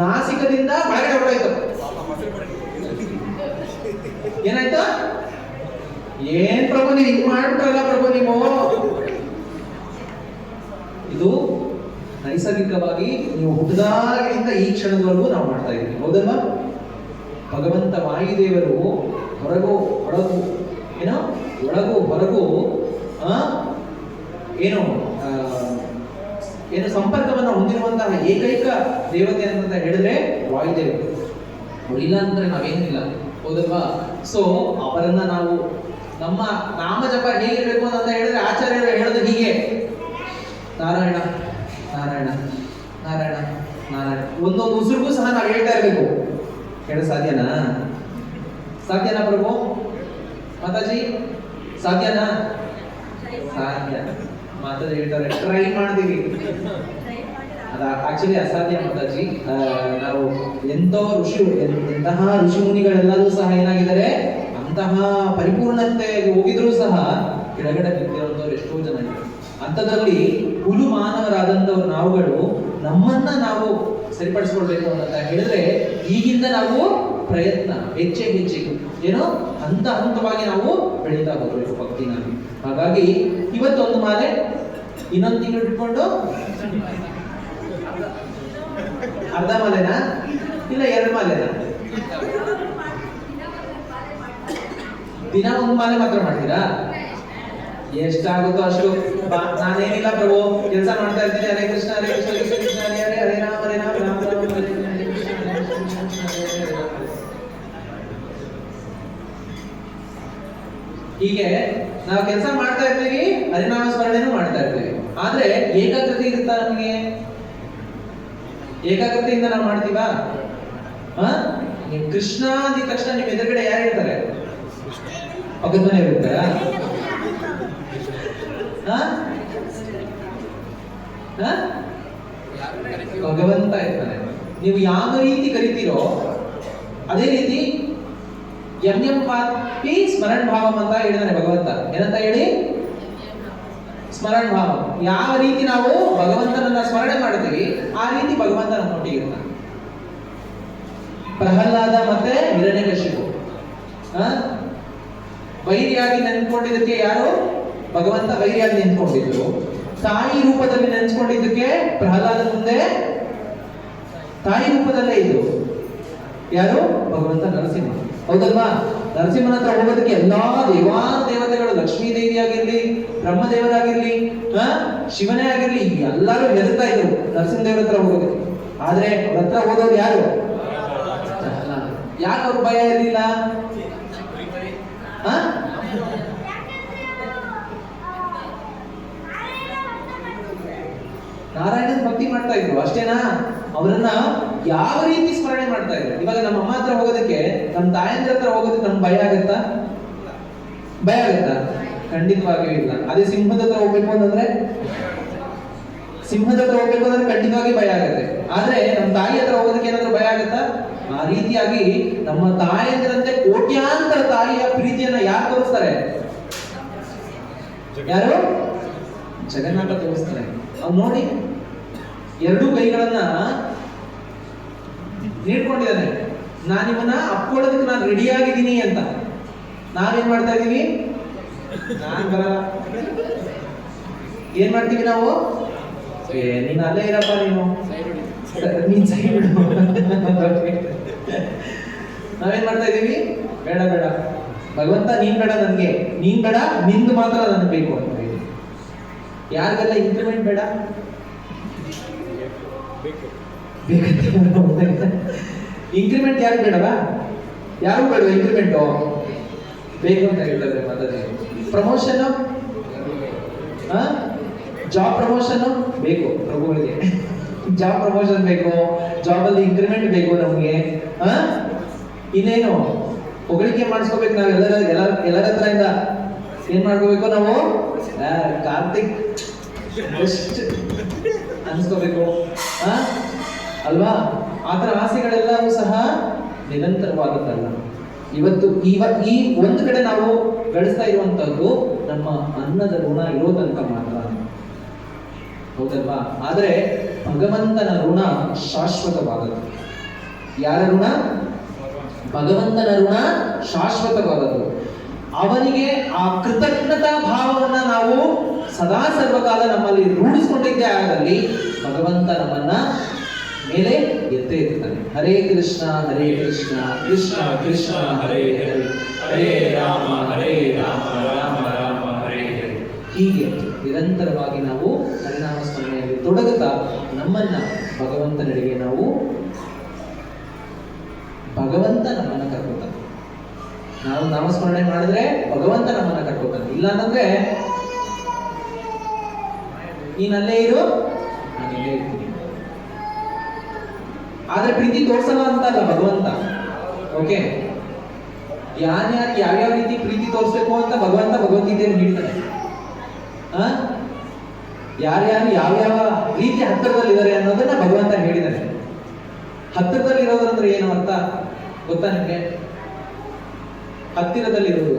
Speaker 2: ನಾಸಿಕದಿಂದ ಒಳಗಡೆ ಹೊರಟಾಯ್ತು. ಏನಾಯ್ತು? ಏನ್ ಪ್ರಭು ನೀವು ಹಿಂಗ್ ಮಾಡ್ಬಿಟ್ರಲ್ಲ ಪ್ರಭು ನೀವು. ಇದು ನೈಸರ್ಗಿಕವಾಗಿ ನೀವು ಹುಟ್ಟಿದಾಗಿನಿಂದ ಈ ಕ್ಷಣದವರೆಗೂ ನಾವು ಮಾಡ್ತಾ ಇದ್ದೀವಿ, ಹೌದಲ್ವಾ? ಭಗವಂತ ವಾಯುದೇವರು ಹೊರಗು ಹೊರಗು ಏನೋ ಒಳಗು ಹೊರಗು ಏನು ಸಂಪರ್ಕವನ್ನು ಹೊಂದಿರುವಂತಹ ಏಕೈಕ ದೇವತೆ ಅಂತ ಹೇಳಿದ್ರೆ ವಾಯುದೇವರು. ಅವರಿಲ್ಲ ಅಂದ್ರೆ ನಾವೇನಿಲ್ಲ, ಹೌದಲ್ವಾ? ಸೊ ಅವರನ್ನ ನಾವು ನಮ್ಮ ನಾಮ ಜಪ ಹೇಗಿರ್ಬೇಕು ಅಂತ ಹೇಳಿದ್ರೆ ಆಚಾರ್ಯರು ಹೇಳೋದು ಹೀಗೆ: ನಾರಾಯಣ ನಾರಾಯಣ ನಾರಾಯಣ ನಾರಾಯಣ. ಒಂದೊಂದು ಉಸಿರಿಗೂ ಸಹ ನಾವು ಹೇಳ್ತಾ ಇರ್ಬೇಕು. ಹೇಳ ಸಾಧ್ಯನಾ? ಸಾಧ್ಯನಾ ಪ್ರಭು? ಮಾತಾಜಿ ಸಾಧ್ಯನಾ? ಸಾಧ್ಯ. ಮಾತಾಜಿ ಹೇಳ್ತಾರೆ ಟ್ರೈ ಮಾಡ್ತೀವಿ. ಅದ ಆಕ್ಚುಲಿ ಅಸಾಧ್ಯ ಮಾತಾಜಿ. ನಾವು ಎಂತಹ ಋಷಿ ಮುನಿಗಳೆಲ್ಲರೂ ಸಹ ಏನಾಗಿದ್ದಾರೆ, ಅಂತಹ ಪರಿಪೂರ್ಣತೆ ಹೋಗಿದ್ರು ಸಹ ಕೆಳಗಡೆ ಬಿದ್ದಿರುವಂತವ್ರು ಎಷ್ಟೋ ಜನ ಇದ್ದಾರೆ. ಅಂಥದ್ರಲ್ಲಿ ಹುಲು ಮಾನವರಾದಂಥವ್ರು ನಾವುಗಳು ನಮ್ಮನ್ನ ನಾವು ಸರಿಪಡಿಸ್ಕೊಳ್ಬೇಕು ಅಂತ ಹೇಳಿದ್ರೆ ಈಗಿಂದ ನಾವು ಪ್ರಯತ್ನ ಹೆಚ್ಚಿಗೆ ಏನೋ ಹಂತವಾಗಿ ನಾವು ಬೆಳೀತಾ ಹೋಗ್ಬೇಕು ಭಕ್ತಿನಾಗಿ. ಹಾಗಾಗಿ ಇವತ್ತೊಂದು ಮಾಲೆ, ಇನ್ನೊಂದು ತಿಂಗಳು ಬಿಟ್ಕೊಂಡು ಅರ್ಧ ಮಾಲೆನಾ ಇಲ್ಲ 2 ಮಾಲೆನಾ? ದಿನ 1 ಮಾಲೆ ಮಾತ್ರ ಮಾಡ್ತೀರಾ? ಎಷ್ಟಾಗುತ್ತೋ ಅಷ್ಟು. ನಾನೇನಿಲ್ಲ ಪ್ರಭು, ಕೆಲಸ ಮಾಡ್ತಾ ಇರ್ತೀನಿ. ಹರೇ ಕೃಷ್ಣ ಹರೇ ಕೃಷ್ಣ ಕೃಷ್ಣ ಕೃಷ್ಣ ಹರೇ ಹರೇ, ಹರೇ ರಾಮ ರಾಮ ರಾಮ ಹರೇ ಹರೇ. ಹೀಗೆ ನಾವು ಕೆಲಸ ಮಾಡ್ತಾ ಇರ್ತೀವಿ, ಹರಿನಾಮ ಸ್ಮರಣೆನೂ ಮಾಡ್ತಾ ಇರ್ತೀವಿ. ಆದ್ರೆ ಏಕಾಗ್ರತೆ ಇರುತ್ತಾ ನಮಗೆ? ಏಕಾಗ್ರತೆಯಿಂದ ನಾವು ಮಾಡ್ತೀವಾ? ನೀವು ಕೃಷ್ಣ ಅಂದ ತಕ್ಷಣ ನಿಮ್ ಎದುರುಗಡೆ ಯಾರು ಇರ್ತಾರೆ? ಪಕ್ಕದ ಮನೆ ಇರ್ತಾರ? ಭಗವಂತ ಇರ್ತಾನೆ. ನೀವು ಯಾವ ರೀತಿ ಕರಿತೀರೋ ಅದೇ ರೀತಿ ಯಮ್ಯಂ ಪಾಪಿ ಸ್ಮರಣ್ ಭಾವಂ ಅಂತ ಹೇಳಿದಾನೆ ಭಗವಂತ. ಏನಂತ ಹೇಳಿ? ಸ್ಮರಣ್ ಭಾವಂ. ಯಾವ ರೀತಿ ನಾವು ಭಗವಂತನನ್ನ ಸ್ಮರಣೆ ಮಾಡ್ತೀವಿ ಆ ರೀತಿ ಭಗವಂತ ನಮ್ಮೊಟ್ಟಿಗೆ ಇರ್ತಾನೆ. ಪ್ರಹ್ಲಾದ ಮತ್ತೆ ಹಿರಣ್ಯಕಶಿಪು ವೈರಿಯಾಗಿ ನೆನ್ಕೊಂಡಿದ್ದಕ್ಕೆ ಯಾರು? ಭಗವಂತ ವೈರಿಯಾಗಿ ನಿಂತ್ಕೊಂಡಿದ್ರು. ತಾಯಿ ರೂಪದಲ್ಲಿ ನೆನ್ಸ್ಕೊಂಡಿದ್ದಕ್ಕೆ ಪ್ರಹ್ಲಾದ ಮುಂದೆ ತಾಯಿ ರೂಪದಲ್ಲೇ ಇದ್ರು. ಯಾರು? ಭಗವಂತ ನರಸಿಂಹ. ಹೌದಲ್ವಾ? ನರಸಿಂಹನ ಹತ್ರ ಹೋಗೋದಕ್ಕೆ ಎಲ್ಲಾ ದೇವತೆಗಳು, ಲಕ್ಷ್ಮೀ ದೇವಿ ಆಗಿರ್ಲಿ, ಬ್ರಹ್ಮದೇವರಾಗಿರ್ಲಿ, ಶಿವನೇ ಆಗಿರ್ಲಿ, ಎಲ್ಲರೂ ಹೆದರ್ತಾ ಇದ್ರು ನರಸಿಂಹದೇವರ ಹತ್ರ ಹೋಗೋದಕ್ಕೆ. ಆದ್ರೆ ಅವ್ರ ಹತ್ರ ಹೋದವ್ರು ಯಾರು? ಯಾಕೆ ಅವ್ರ ಭಯ ಇರಲಿಲ್ಲ? ನಾರಾಯಣನ ಭಕ್ತಿ ಮಾಡ್ತಾ ಇದ್ರು ಅಷ್ಟೇನಾ? ಅವರನ್ನ ಯಾವ ರೀತಿ ಸ್ಮರಣೆ ಮಾಡ್ತಾ ಇದ್ರು? ಇವಾಗ ನಮ್ಮ ಅಮ್ಮ ಹತ್ರ ಹೋಗೋದಕ್ಕೆ, ನಮ್ಮ ತಾಯಂದ್ರ ಹತ್ರ ಹೋಗೋದಕ್ಕೆ ನಮ್ಗೆ ಭಯ ಆಗತ್ತಾ? ಭಯ ಆಗತ್ತಾ? ಖಂಡಿತವಾಗಿಯೂ ಇಲ್ಲ. ಅದೇ ಸಿಂಹದ ಹತ್ರ ಹೋಗ್ಬೇಕು ಅಂತಂದ್ರೆ, ಖಂಡಿತವಾಗಿ ಭಯ ಆಗುತ್ತೆ. ಆದ್ರೆ ನಮ್ಮ ತಾಯಿ ಹತ್ರ ಹೋಗೋದಕ್ಕೆ ಏನಾದ್ರೂ ಭಯ ಆಗತ್ತಾ? ಆ ರೀತಿಯಾಗಿ ನಮ್ಮ ತಾಯಂದ್ರಂತೆ ಕೋಟ್ಯಾಂತರ ತಾಯಿಯ ಪ್ರೀತಿಯನ್ನ ಯಾರು ತೋರಿಸ್ತಾರೆ? ಯಾರು? ಜಗನ್ನಾಥ ತೋರಿಸ್ತಾರೆ. ಅವ್ನು ನೋಡಿ, ಎರಡೂ ಕೈಗಳನ್ನ ನೀಡ್ಕೊಂಡಿದ್ದಾನೆ, ನಾನು ಇವನ್ನ ಅಪ್ಕೊಳ್ಳೋದಕ್ಕೆ ನಾನು ರೆಡಿ ಆಗಿದ್ದೀನಿ ಅಂತ. ನಾವೇನ್ ಮಾಡ್ತಾ ಇದೀವಿ? ನಾನ್ ಬರಲ್ಲ. ಏನ್ ಮಾಡ್ತೀವಿ ನಾವು? ನೀನ್ ಅಲ್ಲೇ ಇರಪ್ಪ, ನೀನ್ ಸೈ ಬಿಡು. ನಾವೇನ್ ಮಾಡ್ತಾ ಇದೀವಿ? ಬೇಡ ಬೇಡ ಭಗವಂತ, ನೀನ್ ಬೇಡ ನನ್ಗೆ, ನೀನ್ ಬೇಡ, ನಿಂದು ಮಾತ್ರ ನನ್ಗೆ ಬೇಕು ಅಂತ. ಯಾರಿಗೆಲ್ಲ ಇಂಕ್ರಿಮೆಂಟ್ ಬೇಡ? ಇಂಕ್ರಿಮೆಂಟ್ ಯಾರು ಬೇಡವಾ? ಯಾರು ಬೇಡ ಇಂಕ್ರಿಮೆಂಟ್? ಬೇಕು ಅಂತ ಹೇಳ್ತಾರೆ ಮತ್ತದೇ. ಪ್ರಮೋಷನ್, ಜಾಬ್ ಪ್ರಮೋಷನ್ ಬೇಕು ಪ್ರಭುಗಳಿಗೆ. ಜಾಬ್ ಪ್ರಮೋಷನ್ ಬೇಕು, ಜಾಬ್ ಅಲ್ಲಿ ಇಂಕ್ರಿಮೆಂಟ್ ಬೇಕು ನಮ್ಗೆ. ಇನ್ನೇನು ಹೊಗಳಿಕೆ ಮಾಡಿಸ್ಕೋಬೇಕು ನಾವು ಎಲ್ಲರ ಹತ್ರ ಇಂದ. ಏನ್ ಮಾಡ್ಕೋಬೇಕು ನಾವು? ಕಾರ್ತಿಕ್ ಬೆಸ್ಟ್ ಅನ್ಸ್ಕೋಬೇಕು ಅಲ್ವಾ? ಆತರ ಆಸೆಗಳೆಲ್ಲವೂ ಸಹ ನಿರಂತರವಾದದ್ದಲ್ಲ. ಇವತ್ತು ಈ ಒಂದು ಕಡೆ ನಾವು ಗಳಿಸ್ತಾ ಇರುವಂತದ್ದು ನಮ್ಮ ಅನ್ನದ ಋಣ ಇರೋ ತನಕ ಮಾತ್ರ, ಹೌದಲ್ವಾ? ಆದ್ರೆ ಭಗವಂತನ ಋಣ ಶಾಶ್ವತವಾದದ್ದು. ಯಾರ ಋಣ? ಭಗವಂತನ ಋಣ ಶಾಶ್ವತವಾದದ್ದು. ಅವನಿಗೆ ಆ ಕೃತಜ್ಞತಾ ಭಾವವನ್ನ ನಾವು ಸದಾ ಸರ್ವಕಾಲ ನಮ್ಮಲ್ಲಿ ರೂಢಿಸಿಕೊಂಡಿದ್ದೇ ಆದಲ್ಲಿ ಭಗವಂತ ನಮ್ಮನ್ನ ಮೇಲೆ ಎತ್ತೇ ಇರ್ತಾನೆ. ಹರೇ ಕೃಷ್ಣ ಕೃಷ್ಣ ಕೃಷ್ಣ ಹರೇ ಹರೇ, ಹರೇ ರಾಮ ರಾಮ ರಾಮ ಹರೇ ಹರೇ. ಹೀಗೆ ನಿರಂತರವಾಗಿ ನಾವು ಹರಿನಾಮ ಸ್ಮರಣೆಯಲ್ಲಿ ತೊಡಗುತ್ತಾ ಭಗವಂತ ನಮ್ಮನ್ನ ಕರ್ಕೋತಾನೆ. ನಾವು ನಾಮಸ್ಮರಣೆ ಮಾಡಿದ್ರೆ ಭಗವಂತ ನಮ್ಮನ್ನ ಕರ್ಕೋತಾನೆ. ಇಲ್ಲ ಅಂತಂದ್ರೆ ನೀನಲ್ಲೇ ಇರು, ನಾನಿಲ್ಲೇ ಇರ್ತೀನಿ. ಆದ್ರೆ ಪ್ರೀತಿ ತೋರ್ಸಲ್ಲ ಅಂತ ಅಲ್ಲ ಭಗವಂತ. ಓಕೆ, ಯಾರ್ಯಾರು ಯಾವ್ಯಾವ ರೀತಿ ಪ್ರೀತಿ ತೋರಿಸ್ಬೇಕು ಅಂತ ಭಗವದ್ಗೀತೆಯನ್ನು ನೀಡ್ತಾನೆ. ಯಾರ್ಯಾರು ಯಾವ್ಯಾವ ರೀತಿ ಹತ್ತಿರದಲ್ಲಿದ್ದಾರೆ ಅನ್ನೋದನ್ನ ಭಗವಂತ ಹೇಳಿದ್ದಾನೆ. ಹತ್ತಿರದಲ್ಲಿ ಇರೋದಂದ್ರೆ ಏನು ಅರ್ಥ ಗೊತ್ತಾ ನಿಮ್ಗೆ? ಹತ್ತಿರದಲ್ಲಿರುವುದು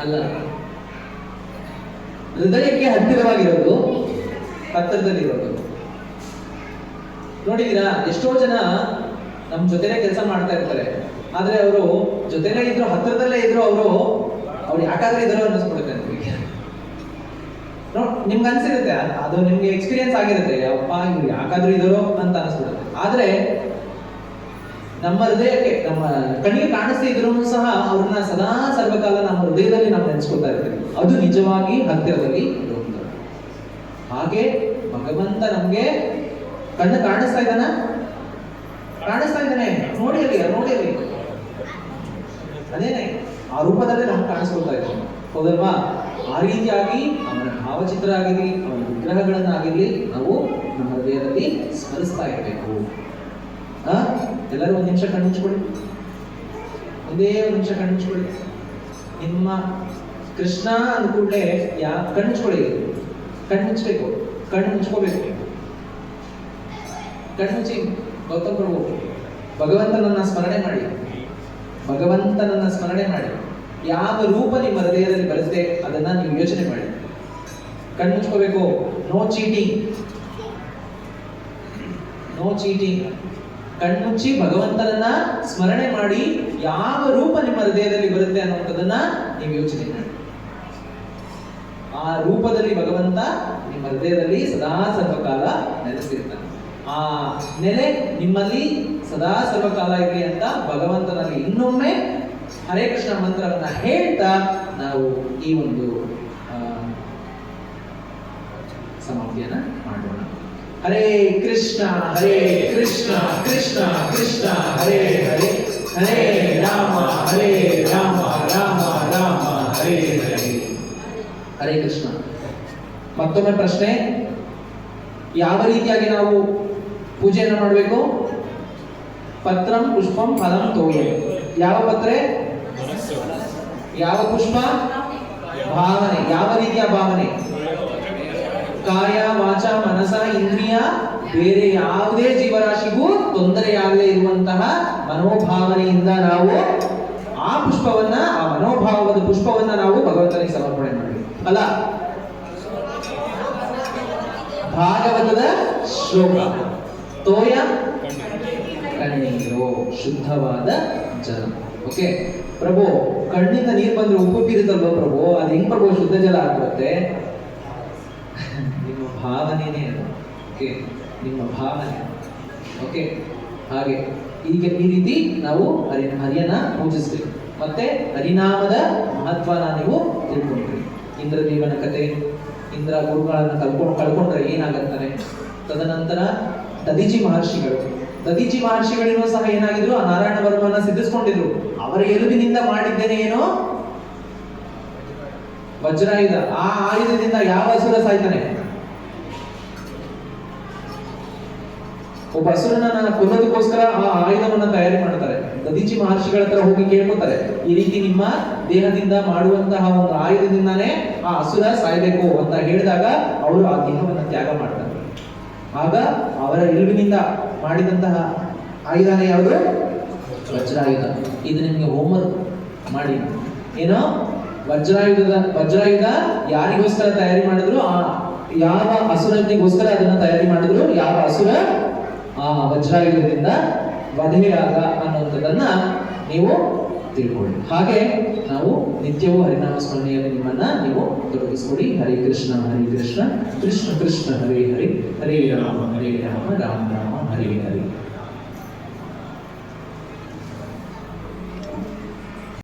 Speaker 2: ಅಲ್ಲ, ಹೃದಯಕ್ಕೆ ಹತ್ತಿರವಾಗಿರೋದು, ಹತ್ತಿರದಲ್ಲಿರೋದು. ನೋಡಿದೀರಾ? ಎಷ್ಟೋ ಜನ ನಮ್ ಜೊತೆನೆ ಕೆಲಸ ಮಾಡ್ತಾ ಇರ್ತಾರೆ, ಆದ್ರೆ ಅವರು ಜೊತೆನೇ ಇದ್ರು, ಹತ್ತಿರದಲ್ಲೇ ಇದ್ರು, ಅವ್ರು ಯಾಕಾದ್ರೆ ಇದಾರೋ ಅನ್ನಿಸ್ಬಿಡುತ್ತೆ ಅಂತ. ನಿಮ್ಗೆ ಅನ್ಸಿರುತ್ತೆ, ಅದು ನಿಮ್ಗೆ ಎಕ್ಸ್ಪೀರಿಯನ್ಸ್ ಆಗಿರುತ್ತೆ, ಅಪ್ಪ ಇವ್ರು ಯಾಕಾದ್ರೂ ಇದಾರೋ ಅಂತ ಅನಿಸ್ಬಿಡುತ್ತೆ. ಆದ್ರೆ ನಮ್ಮ ಹೃದಯಕ್ಕೆ, ನಮ್ಮ ಕಣ್ಣಿಗೆ ಕಾಣಿಸ್ತಾ ಇದ್ರು ಸಹ ಅವ್ರನ್ನ ಸದಾ ಸರ್ವಕಾಲ ನಮ್ಮ ಹೃದಯದಲ್ಲಿ ನಾವು ನೆನೆಸ್ಕೊತಾ ಇರ್ತೀವಿ. ಅದು ನಿಜವಾಗಿ ಹತ್ತಿರದಲ್ಲಿ ಇರುವಂಥದ್ದು. ಹಾಗೆ ಭಗವಂತ ನಮ್ಗೆ ಕಣ್ಣು ಕಾಣಿಸ್ತಾ ಇದ್ದಾನೆ, ನೋಡಿ ಅಲ್ಲಿ ಅದೇನೆ ಆ ರೂಪದಲ್ಲೇ ನಮ್ಗೆ ಕಾಣಿಸ್ಕೊಳ್ತಾ ಇದ್ದಾನೆ, ಹೌದಲ್ವಾ? ಆ ರೀತಿಯಾಗಿ ಅವನ ಭಾವಚಿತ್ರ ಆಗಿರಲಿ, ಅವನ ವಿಗ್ರಹಗಳನ್ನಾಗಿರ್ಲಿ ನಾವು ನಮ್ಮ ಹೃದಯದಲ್ಲಿ ಸ್ಮರಿಸ್ತಾ ಇರಬೇಕು. ಎಲ್ಲರೂ ಒಂದ್ ನಿಮಿಷ ಕಣ್ಮುಚ್ಕೊಳ್ಳಿ, ಒಂದೇ ಒಂದು ನಿಮಿಷ ಕಣ್ಮುಚ್ಕೊಳ್ಳಿ. ನಿಮ್ಮ ಕೃಷ್ಣ ಅಂದ ಕೂಡಲೇ ಕಣ್ಮುಚ್ಕೊಳ್ಳಿ, ಕಣ್ಮುಚ್ಬೇಕು, ಕಣ್ಮುಚ್ಕೋಬೇಕು. ಕಣ್ಮುಚ್ಚಿ ಗೌತಮ್ ಪ್ರಭು ಭಗವಂತನನ್ನ ಸ್ಮರಣೆ ಮಾಡಿ, ಯಾವ ರೂಪ ನಿಮ್ಮ ಹೃದಯದಲ್ಲಿ ಬರುತ್ತೆ ಅದನ್ನ ನೀವು ಯೋಚನೆ ಮಾಡಿ. ಕಣ್ಮುಚ್ಕೋಬೇಕು. No cheating. ಕಣ್ಮುಚ್ಚಿ ಭಗವಂತನನ್ನ ಸ್ಮರಣೆ ಮಾಡಿ, ಯಾವ ರೂಪ ನಿಮ್ಮ ಹೃದಯದಲ್ಲಿ ಬರುತ್ತೆ ಅನ್ನುವಂಥದ್ದನ್ನ ನೀವು ಯೋಚನೆ ಮಾಡಿ. ಆ ರೂಪದಲ್ಲಿ ಭಗವಂತ ನಿಮ್ಮ ಹೃದಯದಲ್ಲಿ ಸದಾ ಸರ್ವಕಾಲ ನೆಲೆಸಿರ್ತಾನೆ. ಆ ನೆಲೆ ನಿಮ್ಮಲ್ಲಿ ಸದಾ ಸರ್ವಕಾಲ ಇರಲಿ ಅಂತ ಭಗವಂತನಲ್ಲಿ ಇನ್ನೊಮ್ಮೆ ಹರೇ ಕೃಷ್ಣ ಮಂತ್ರವನ್ನ ಹೇಳ್ತಾ ನಾವು ಈ ಒಂದು ಸಮಾಪ್ತಿಯನ್ನ ಮಾಡೋಣ. ಹರೇ ಕೃಷ್ಣ ಕೃಷ್ಣ ಕೃಷ್ಣ ಹರೇ ಹರೇ, ಹರೇ ರಾಮ ರಾಮ ರಾಮ ಹರೇ ಹರೇ. ಹರೇ ಕೃಷ್ಣ. ಮತ್ತೊಮ್ಮೆ ಪ್ರಶ್ನೆ, ಯಾವ ರೀತಿಯಾಗಿ ನಾವು ಪೂಜೆಯನ್ನು ಮಾಡಬೇಕು? ಪತ್ರಂ ಪುಷ್ಪಂ ಫಲಂ ತೋಯಂ. ಯಾವ ಪತ್ರೆ? ಯಾವ ಪುಷ್ಪ? ಭಾವನೆ. ಯಾವ ರೀತಿಯ ಭಾವನೆ? ಕಾಯ ವಾಚ ಮನಸ ಇಂದ್ರಿಯ ಬೇರೆ ಯಾವುದೇ ಜೀವರಾಶಿಗೂ ತೊಂದರೆಯಾಗದೇ ಇರುವಂತಹ ಮನೋಭಾವನೆಯಿಂದ ನಾವು ಆ ಪುಷ್ಪವನ್ನ, ಆ ಮನೋಭಾವದ ಪುಷ್ಪವನ್ನ ನಾವು ಭಗವಂತನಿಗೆ ಸಮರ್ಪಣೆ ಮಾಡಬೇಕು ಅಲ್ಲ. ಭಾಗವತದ ಶ್ಲೋಕ ತೋಯ ಕಣ್ಣೀರು ಶುದ್ಧವಾದ ಜಲ. ಓಕೆ ಪ್ರಭು, ಕಣ್ಣಿಂದ ನೀರು ಬಂದ್ರೆ ಉಪ್ಪು ಬೀರುತ್ತಲ್ವ ಪ್ರಭು, ಅದು ಹೆಂಗ್ ಪ್ರಭು ಶುದ್ಧ ಜಲ ಆಗ್ಬರುತ್ತೆ? ನಿಮ್ಮ ಭಾವನೆನೇ ಅದು. ಓಕೆ, ನಿಮ್ಮ ಭಾವನೆ. ಓಕೆ, ಹಾಗೆ ಈಗ ಈ ರೀತಿ ನಾವು ಹರಿಯನ್ನ ಪೂಜಿಸ್ತೀವಿ. ಮತ್ತೆ ಹರಿನಾಮದ ಮಹತ್ವನ ನೀವು ತಿಳ್ಕೊಂಡ್ರಿ. ಇಂದ್ರದೇವನ ಕತೆ, ಇಂದ್ರ ಗುರುಗಳನ್ನ ಕಳ್ಕೊಂಡ್ರೆ ಏನಾಗುತ್ತಾನೆ? ತದನಂತರ ದದೀಚಿ ಮಹರ್ಷಿಗಳಿಗೂ ಸಹ ಏನಾಗಿದ್ರು? ಆ ನಾರಾಯಣ ವರ್ಮವನ್ನ ಸಿದ್ಧಿಸ್ಕೊಂಡಿದ್ರು. ಅವರ ಎಲುಬಿನಿಂದ ಮಾಡಿದ್ದೇನೆ ಏನೋ ವಜ್ರಾಯುಧ. ಆ ಆಯುಧದಿಂದ ಯಾವ ಅಸುರ ಸಾಯ್ತಾನೆ? ಒಬ್ಬ ಅಸುರನ ಕೊಲ್ಲೋದಕ್ಕೋಸ್ಕರ ಆ ಆಯುಧವನ್ನ ತಯಾರಿ ಮಾಡ್ತಾರೆ. ದದೀಚಿ ಮಹರ್ಷಿಗಳ ಹತ್ರ ಹೋಗಿ ಕೇಳ್ಕೊತಾರೆ, ಈ ರೀತಿ ನಿಮ್ಮ ದೇಹದಿಂದ ಮಾಡುವಂತಹ ಒಂದು ಆಯುಧದಿಂದಾನೇ ಆ ಅಸುರ ಸಾಯ್ಬೇಕು ಅಂತ ಹೇಳಿದಾಗ ಅವರು ಆ ದೇಹವನ್ನ ತ್ಯಾಗ ಮಾಡ್ತಾರೆ. ಆಗ ಅವರ ಎಲುಬಿನಿಂದ ಮಾಡಿದಂತಹ ಆಯುಧನೇ ಯಾವುದು? ವಜ್ರಾಯುಧ. ಇದು ನಿಮಗೆ ಹೋಮ್ವರ್ಕ್ ಮಾಡಿ. ಏನೋ ವಜ್ರಾಯುಧ ಯಾರಿಗೋಸ್ಕರ ತಯಾರಿ ಮಾಡಿದ್ರು? ಯಾವ ಅಸುರನಿಗೋಸ್ಕರ ಅದನ್ನ ತಯಾರಿ ಮಾಡಿದ್ರು? ಯಾವ ಅಸುರ ಆ ವಜ್ರಾಯುಧದಿಂದ ವಧೆಯಾಗ ಅನ್ನುವಂಥದ್ದನ್ನ ನೀವು ತಿಳ್ಕೊಳ್ಳಿ. ಹಾಗೆ ನಾವು ನಿತ್ಯವೂ ಹರಿನಾಮ ಸ್ಮರಣೆಯಲ್ಲಿ ನಿಮ್ಮನ್ನ ನೀವು ತೊಡಗಿಸ್ಕೊಡಿ. ಹರೇ ಕೃಷ್ಣ ಕೃಷ್ಣ ಕೃಷ್ಣ ಹರೇ ಹರೇ, ಹರೇ ರಾಮ ರಾಮ ರಾಮ ಹರೇ ಹರೇ.